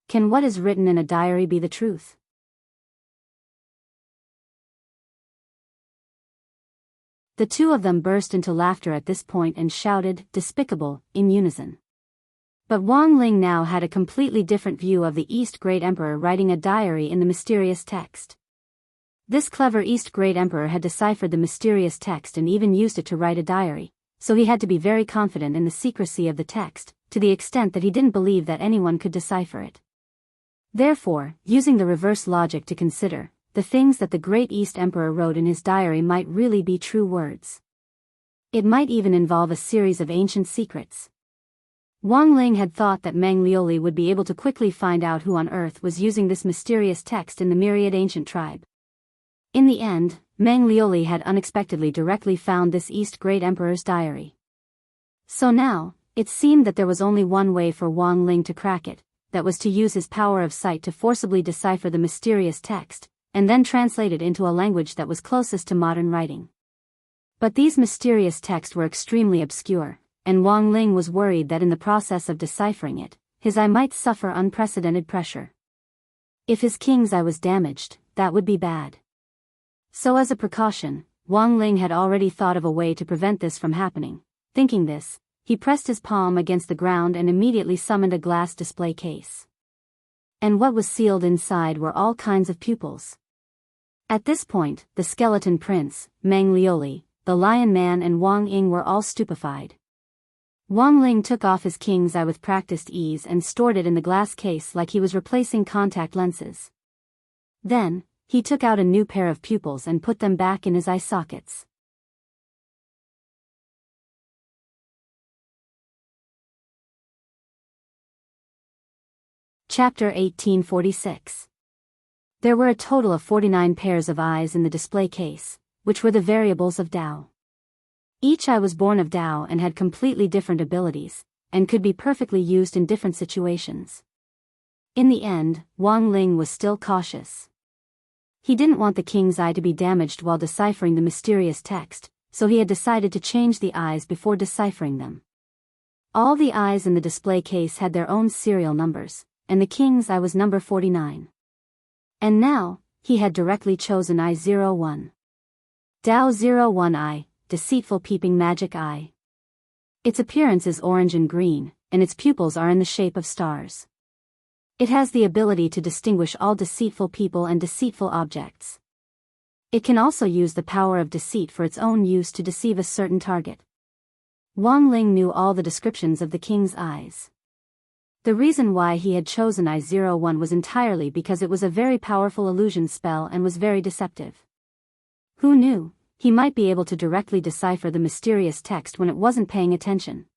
Can what is written in a diary be the truth? The 2 of them burst into laughter at this point and shouted, despicable, in unison. But Wang Ling now had a completely different view of the East Great Emperor writing a diary in the mysterious text. This clever East Great Emperor had deciphered the mysterious text and even used it to write a diary, so he had to be very confident in the secrecy of the text, to the extent that he didn't believe that anyone could decipher it. Therefore, using the reverse logic to consider, the things that the Great East Emperor wrote in his diary might really be true words. It might even involve a series of ancient secrets. Wang Ling had thought that Meng Liuli would be able to quickly find out who on earth was using this mysterious text in the myriad ancient tribe. In the end, Meng Liuli had unexpectedly directly found this East Great Emperor's diary. So now, it seemed that there was only one way for Wang Ling to crack it, that was to use his power of sight to forcibly decipher the mysterious text, and then translate it into a language that was closest to modern writing. But these mysterious texts were extremely obscure, and Wang Ling was worried that in the process of deciphering it, his eye might suffer unprecedented pressure. If his king's eye was damaged, that would be bad. So as a precaution, Wang Ling had already thought of a way to prevent this from happening. Thinking this, he pressed his palm against the ground and immediately summoned a glass display case. And what was sealed inside were all kinds of pupils. At this point, the skeleton prince, Meng Liuli, the lion man and Wang Ying were all stupefied. Wang Ling took off his king's eye with practiced ease and stored it in the glass case like he was replacing contact lenses. Then, he took out a new pair of pupils and put them back in his eye sockets. Chapter 1846. There were a total of 49 pairs of eyes in the display case, which were the variables of Tao. Each eye was born of Tao and had completely different abilities, and could be perfectly used in different situations. In the end, Wang Ling was still cautious. He didn't want the king's eye to be damaged while deciphering the mysterious text, so he had decided to change the eyes before deciphering them. All the eyes in the display case had their own serial numbers, and the king's eye was number 49. And now, he had directly chosen eye 01. Tao 01 eye, deceitful peeping magic eye. Its appearance is orange and green, and its pupils are in the shape of stars. It has the ability to distinguish all deceitful people and deceitful objects. It can also use the power of deceit for its own use to deceive a certain target. Wang Ling knew all the descriptions of the king's eyes. The reason why he had chosen eye 01 was entirely because it was a very powerful illusion spell and was very deceptive. Who knew, he might be able to directly decipher the mysterious text when it wasn't paying attention.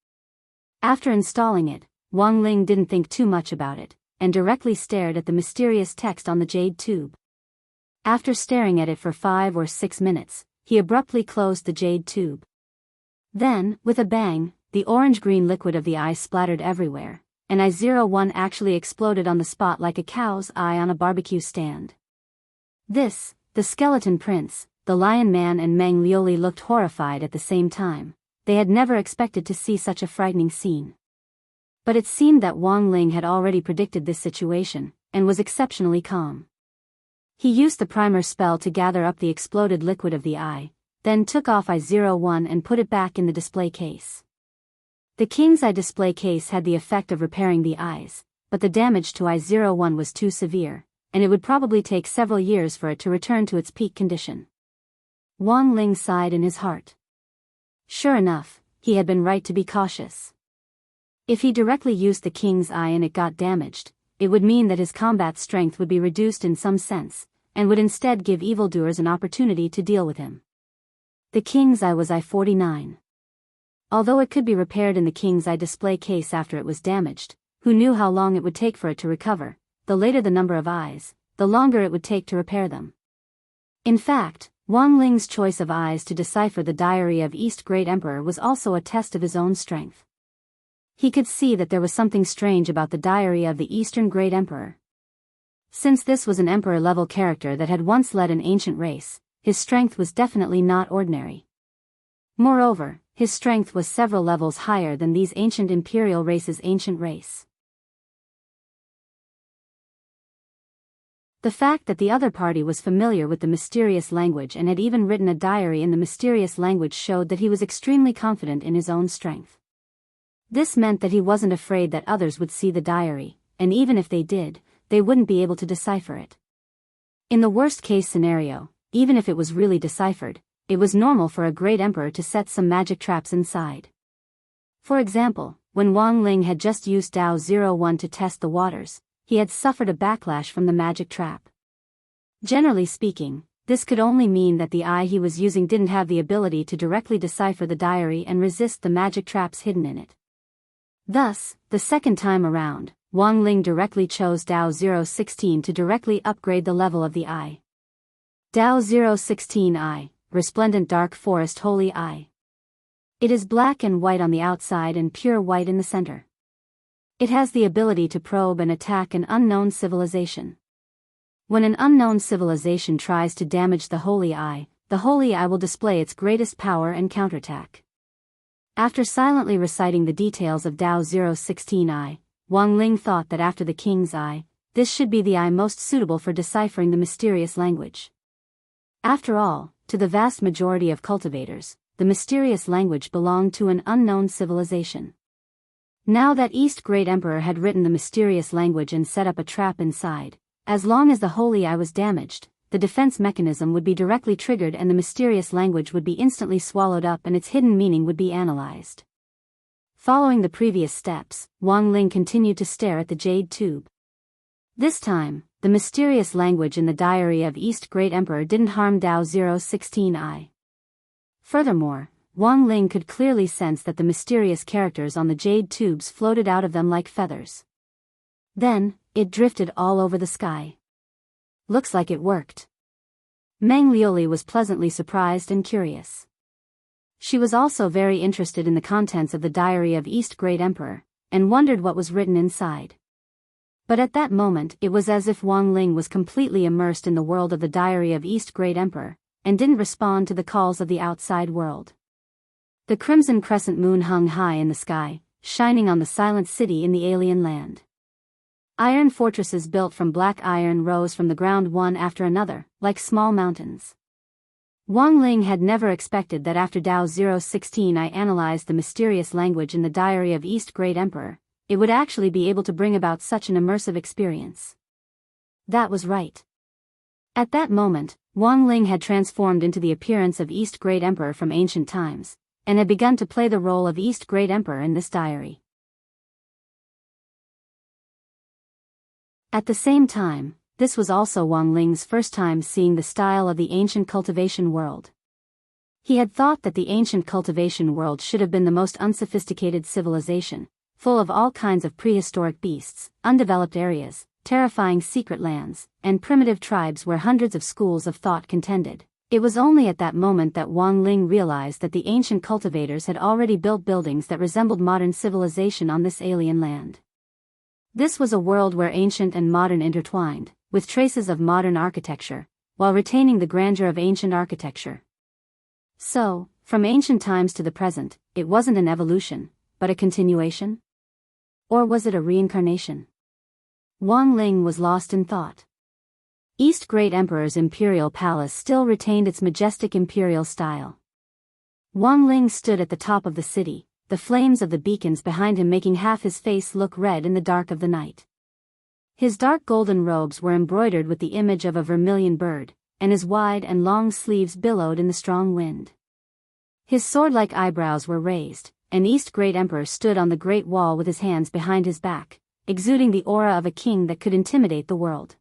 After installing it, Wang Ling didn't think too much about it, and directly stared at the mysterious text on the jade tube. After staring at it for 5 or 6 minutes, he abruptly closed the jade tube. Then, with a bang, the orange-green liquid of the eye splattered everywhere, and eye 01 actually exploded on the spot like a cow's eye on a barbecue stand. This, the skeleton prince, the lion man and Meng Liuli looked horrified at the same time. They had never expected to see such a frightening scene. But it seemed that Wang Ling had already predicted this situation, and was exceptionally calm. He used the primer spell to gather up the exploded liquid of the eye, then took off eye 01 and put it back in the display case. The king's eye display case had the effect of repairing the eyes, but the damage to eye 01 was too severe, and it would probably take several years for it to return to its peak condition. Wang Ling sighed in his heart. Sure enough, he had been right to be cautious. If he directly used the king's eye and it got damaged, it would mean that his combat strength would be reduced in some sense, and would instead give evildoers an opportunity to deal with him. The king's eye was eye 49. Although it could be repaired in the king's eye display case after it was damaged, who knew how long it would take for it to recover? The later the number of eyes, the longer it would take to repair them. In fact, Wang Ling's choice of eyes to decipher the diary of East Great Emperor was also a test of his own strength. He could see that there was something strange about the diary of the Eastern Great Emperor. Since this was an emperor-level character that had once led an ancient race, his strength was definitely not ordinary. Moreover, his strength was several levels higher than these ancient imperial races' ancient race. The fact that the other party was familiar with the mysterious language and had even written a diary in the mysterious language showed that he was extremely confident in his own strength. This meant that he wasn't afraid that others would see the diary, and even if they did, they wouldn't be able to decipher it. In the worst-case scenario, even if it was really deciphered, it was normal for a great emperor to set some magic traps inside. For example, when Wang Ling had just used Dao 01 to test the waters, he had suffered a backlash from the magic trap. Generally speaking, this could only mean that the eye he was using didn't have the ability to directly decipher the diary and resist the magic traps hidden in it. Thus, the second time around, Wang Ling directly chose Dao 016 to directly upgrade the level of the eye. Dao 016 Eye, Resplendent Dark Forest Holy Eye. It is black and white on the outside and pure white in the center. It has the ability to probe and attack an unknown civilization. When an unknown civilization tries to damage the Holy Eye will display its greatest power and counterattack. After silently reciting the details of Dao 016 Eye, Wang Ling thought that after the King's Eye, this should be the eye most suitable for deciphering the mysterious language. After all, to the vast majority of cultivators, the mysterious language belonged to an unknown civilization. Now that East Great Emperor had written the mysterious language and set up a trap inside, as long as the Holy Eye was damaged, the defense mechanism would be directly triggered and the mysterious language would be instantly swallowed up and its hidden meaning would be analyzed. Following the previous steps, Wang Ling continued to stare at the jade tube. This time, the mysterious language in the diary of East Great Emperor didn't harm Dao 016 Eye. Furthermore, Wang Ling could clearly sense that the mysterious characters on the jade tubes floated out of them like feathers. Then, it drifted all over the sky. Looks like it worked. Meng Liuli was pleasantly surprised and curious. She was also very interested in the contents of the diary of East Great Emperor, and wondered what was written inside. But at that moment it was as if Wang Ling was completely immersed in the world of the diary of East Great Emperor, and didn't respond to the calls of the outside world. The crimson crescent moon hung high in the sky, shining on the silent city in the alien land. Iron fortresses built from black iron rose from the ground one after another, like small mountains. Wang Ling had never expected that after Dao 016 I analyzed the mysterious language in the diary of East Great Emperor, it would actually be able to bring about such an immersive experience. That was right. At that moment, Wang Ling had transformed into the appearance of East Great Emperor from ancient times, and had begun to play the role of East Great Emperor in this diary. At the same time, this was also Wang Ling's first time seeing the style of the ancient cultivation world. He had thought that the ancient cultivation world should have been the most unsophisticated civilization, full of all kinds of prehistoric beasts, undeveloped areas, terrifying secret lands, and primitive tribes where hundreds of schools of thought contended. It was only at that moment that Wang Ling realized that the ancient cultivators had already built buildings that resembled modern civilization on this alien land. This was a world where ancient and modern intertwined, with traces of modern architecture, while retaining the grandeur of ancient architecture. So, from ancient times to the present, it wasn't an evolution, but a continuation? Or was it a reincarnation? Wang Ling was lost in thought. East Great Emperor's imperial palace still retained its majestic imperial style. Wang Ling stood at the top of the city, the flames of the beacons behind him making half his face look red in the dark of the night. His dark golden robes were embroidered with the image of a vermilion bird, and his wide and long sleeves billowed in the strong wind. His sword-like eyebrows were raised, and East Great Emperor stood on the great wall with his hands behind his back, exuding the aura of a king that could intimidate the world.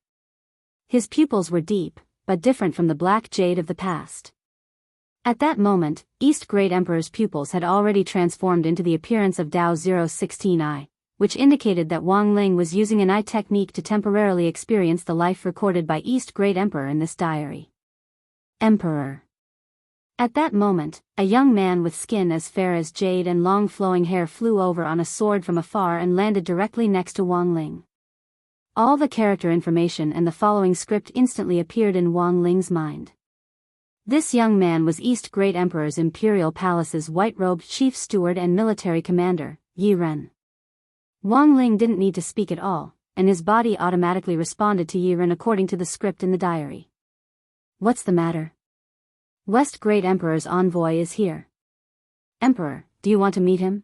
His pupils were deep, but different from the black jade of the past. At that moment, East Great Emperor's pupils had already transformed into the appearance of Dao 016 I, which indicated that Wang Ling was using an eye technique to temporarily experience the life recorded by East Great Emperor in this diary. Emperor. At that moment, a young man with skin as fair as jade and long flowing hair flew over on a sword from afar and landed directly next to Wang Ling. All the character information and the following script instantly appeared in Wang Ling's mind. This young man was East Great Emperor's Imperial Palace's white-robed chief steward and military commander, Yi Ren. Wang Ling didn't need to speak at all, and his body automatically responded to Yi Ren according to the script in the diary. What's the matter? West Great Emperor's envoy is here. Emperor, do you want to meet him?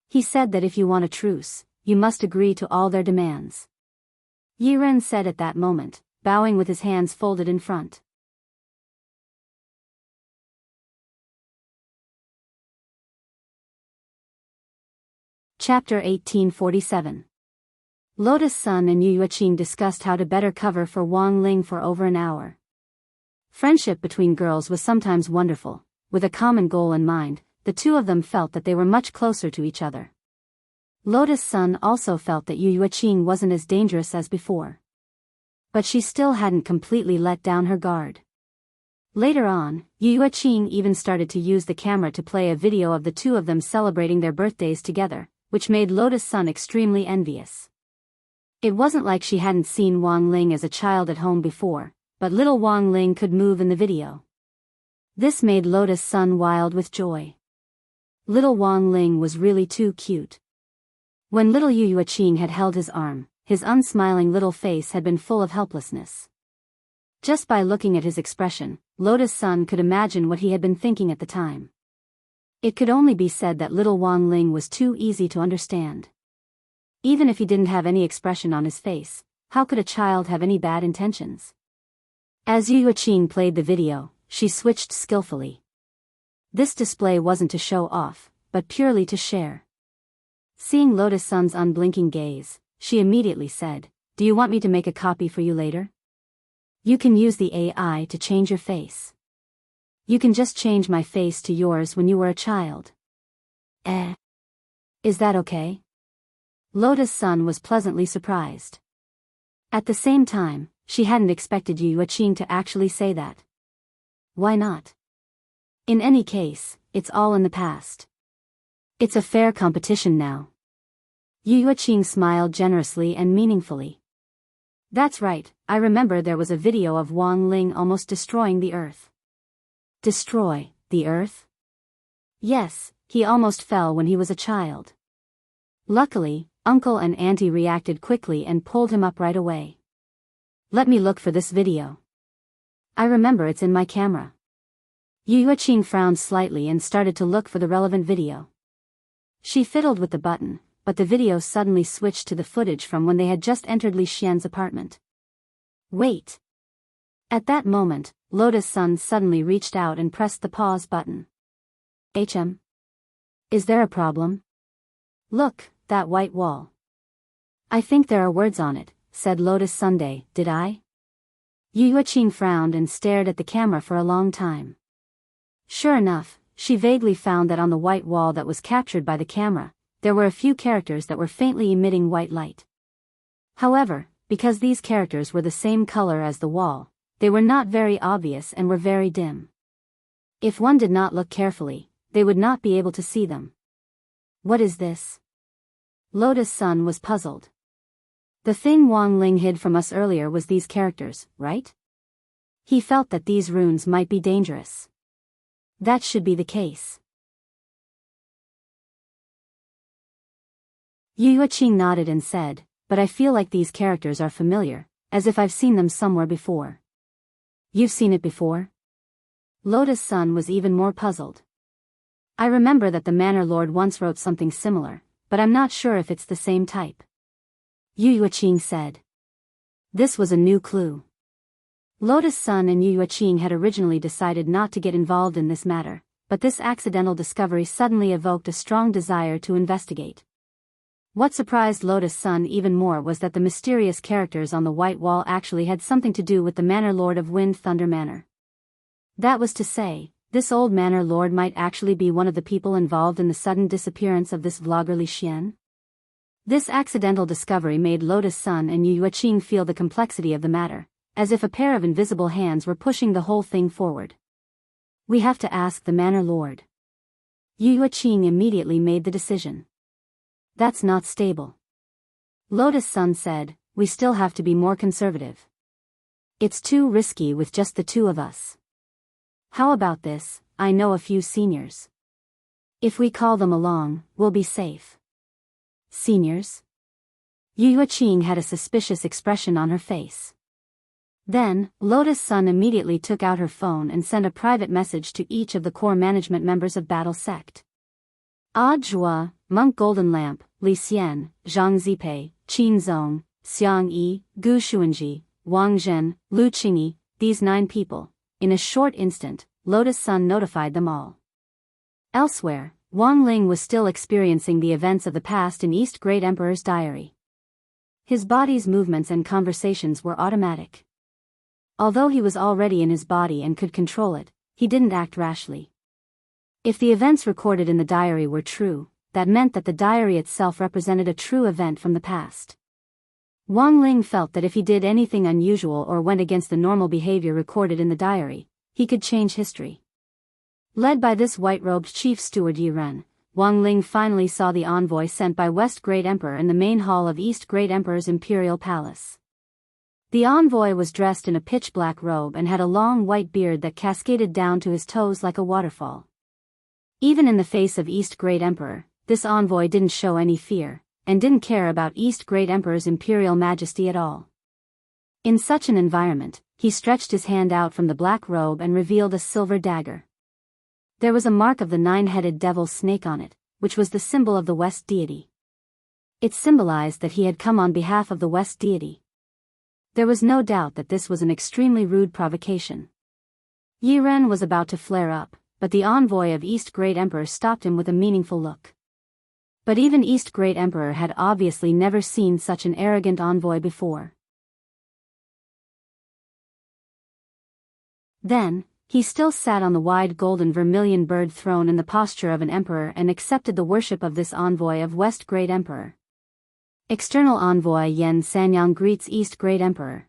He said that if you want a truce, you must agree to all their demands. Yi Ren said at that moment, bowing with his hands folded in front. Chapter 1847. Lotus Sun and Yu Yuqing discussed how to better cover for Wang Ling for over an hour. Friendship between girls was sometimes wonderful. With a common goal in mind, the two of them felt that they were much closer to each other. Lotus Sun also felt that Yu Yuqing wasn't as dangerous as before. But she still hadn't completely let down her guard. Later on, Yu Yuqing even started to use the camera to play a video of the two of them celebrating their birthdays together, which made Lotus Sun extremely envious. It wasn't like she hadn't seen Wang Ling as a child at home before, but little Wang Ling could move in the video. This made Lotus Sun wild with joy. Little Wang Ling was really too cute. When little Yu Yuqing had held his arm, his unsmiling little face had been full of helplessness. Just by looking at his expression, Lotus Sun could imagine what he had been thinking at the time. It could only be said that little Wang Ling was too easy to understand. Even if he didn't have any expression on his face, how could a child have any bad intentions? As Yu Yuqing played the video, she switched skillfully. This display wasn't to show off, but purely to share. Seeing Lotus Sun's unblinking gaze, she immediately said, "Do you want me to make a copy for you later? You can use the AI to change your face. You can just change my face to yours when you were a child." Is that okay? Lotus Sun was pleasantly surprised. At the same time, she hadn't expected Yu Yuqing to actually say that. Why not? In any case, it's all in the past. It's a fair competition now. Yu Yuqing smiled generously and meaningfully. That's right, I remember there was a video of Wang Ling almost destroying the Earth. Destroy the Earth? Yes, he almost fell when he was a child. Luckily, Uncle and Auntie reacted quickly and pulled him up right away. Let me look for this video. I remember it's in my camera. Yu Yuqing frowned slightly and started to look for the relevant video. She fiddled with the button, but the video suddenly switched to the footage from when they had just entered Li Xian's apartment. Wait. At that moment, Lotus Sun suddenly reached out and pressed the pause button. Is there a problem? Look, that white wall. I think there are words on it, said Lotus Sunday. Did I? Yu Yuqing frowned and stared at the camera for a long time. Sure enough, she vaguely found that on the white wall that was captured by the camera, there were a few characters that were faintly emitting white light. However, because these characters were the same color as the wall, they were not very obvious and were very dim. If one did not look carefully, they would not be able to see them. What is this? Lotus Sun was puzzled. The thing Wang Ling hid from us earlier was these characters, right? He felt that these runes might be dangerous. That should be the case. Yu Yuqing nodded and said, but I feel like these characters are familiar, as if I've seen them somewhere before. You've seen it before? Lotus Sun was even more puzzled. I remember that the Manor Lord once wrote something similar, but I'm not sure if it's the same type. Yu Yuqing said. This was a new clue. Lotus Sun and Yu Yuqing had originally decided not to get involved in this matter, but this accidental discovery suddenly evoked a strong desire to investigate. What surprised Lotus Sun even more was that the mysterious characters on the white wall actually had something to do with the Manor Lord of Wind Thunder Manor. That was to say, this old Manor Lord might actually be one of the people involved in the sudden disappearance of this vlogger Li Xian. This accidental discovery made Lotus Sun and Yu Yuqing feel the complexity of the matter, as if a pair of invisible hands were pushing the whole thing forward. We have to ask the Manor Lord. Yu Yuqing immediately made the decision. That's not stable. Lotus Sun said, we still have to be more conservative. It's too risky with just the two of us. How about this? I know a few seniors. If we call them along, we'll be safe. Seniors? Yu Yuqing had a suspicious expression on her face. Then, Lotus Sun immediately took out her phone and sent a private message to each of the core management members of Battle Sect. Odd Zhua, Monk Golden Lamp, Li Xian, Zhang Zipei, Qin Zong, Xiang Yi, Gu Xuanji, Wang Zhen, Lu Qingyi, these 9 people. In a short instant, Lotus Sun notified them all. Elsewhere, Wang Ling was still experiencing the events of the past in East Great Emperor's diary. His body's movements and conversations were automatic. Although he was already in his body and could control it, he didn't act rashly. If the events recorded in the diary were true, that meant that the diary itself represented a true event from the past. Wang Ling felt that if he did anything unusual or went against the normal behavior recorded in the diary, he could change history. Led by this white-robed chief steward Yi Ren, Wang Ling finally saw the envoy sent by West Great Emperor in the main hall of East Great Emperor's imperial palace. The envoy was dressed in a pitch-black robe and had a long white beard that cascaded down to his toes like a waterfall. Even in the face of East Great Emperor, this envoy didn't show any fear, and didn't care about East Great Emperor's imperial majesty at all. In such an environment, he stretched his hand out from the black robe and revealed a silver dagger. There was a mark of the nine-headed devil's snake on it, which was the symbol of the West deity. It symbolized that he had come on behalf of the West deity. There was no doubt that this was an extremely rude provocation. Yi Ren was about to flare up, but the envoy of East Great Emperor stopped him with a meaningful look. But even East Great Emperor had obviously never seen such an arrogant envoy before. Then, he still sat on the wide golden vermilion bird throne in the posture of an emperor and accepted the worship of this envoy of West Great Emperor. External Envoy Yen Sanyang greets East Great Emperor.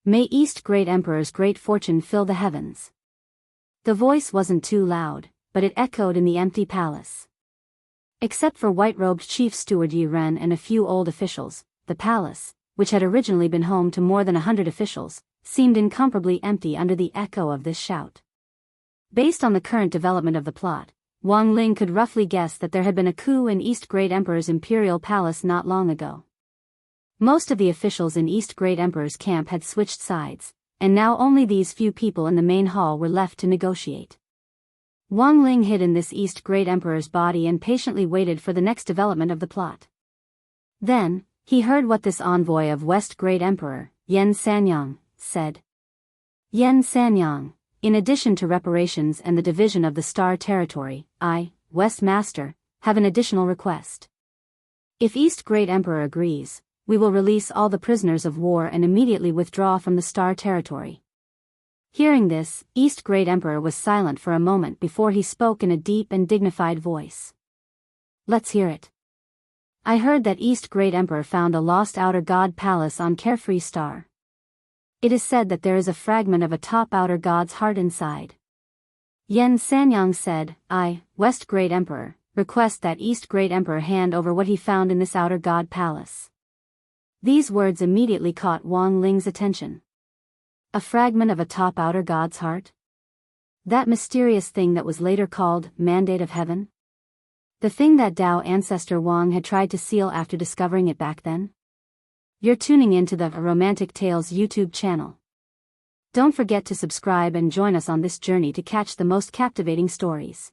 May East Great Emperor's great fortune fill the heavens. The voice wasn't too loud, but it echoed in the empty palace. Except for white-robed Chief Steward Yi Ren and a few old officials, the palace, which had originally been home to more than 100 officials, seemed incomparably empty under the echo of this shout. Based on the current development of the plot, Wang Ling could roughly guess that there had been a coup in East Great Emperor's imperial palace not long ago. Most of the officials in East Great Emperor's camp had switched sides, and now only these few people in the main hall were left to negotiate. Wang Ling hid in this East Great Emperor's body and patiently waited for the next development of the plot. Then, he heard what this envoy of West Great Emperor, Yen Sanyang, said. Yen Sanyang, in addition to reparations and the division of the Star Territory, I, West Master, have an additional request. If East Great Emperor agrees, we will release all the prisoners of war and immediately withdraw from the Star Territory. Hearing this, East Great Emperor was silent for a moment before he spoke in a deep and dignified voice. Let's hear it. I heard that East Great Emperor found a lost outer god palace on Carefree Star. It is said that there is a fragment of a top outer god's heart inside. Yen Sanyang said, I, West Great Emperor, request that East Great Emperor hand over what he found in this outer god palace. These words immediately caught Wang Ling's attention. A fragment of a top outer god's heart? That mysterious thing that was later called Mandate of Heaven? The thing that Dao ancestor Wang had tried to seal after discovering it back then? You're tuning into the Romantic Tales YouTube channel. Don't forget to subscribe and join us on this journey to catch the most captivating stories.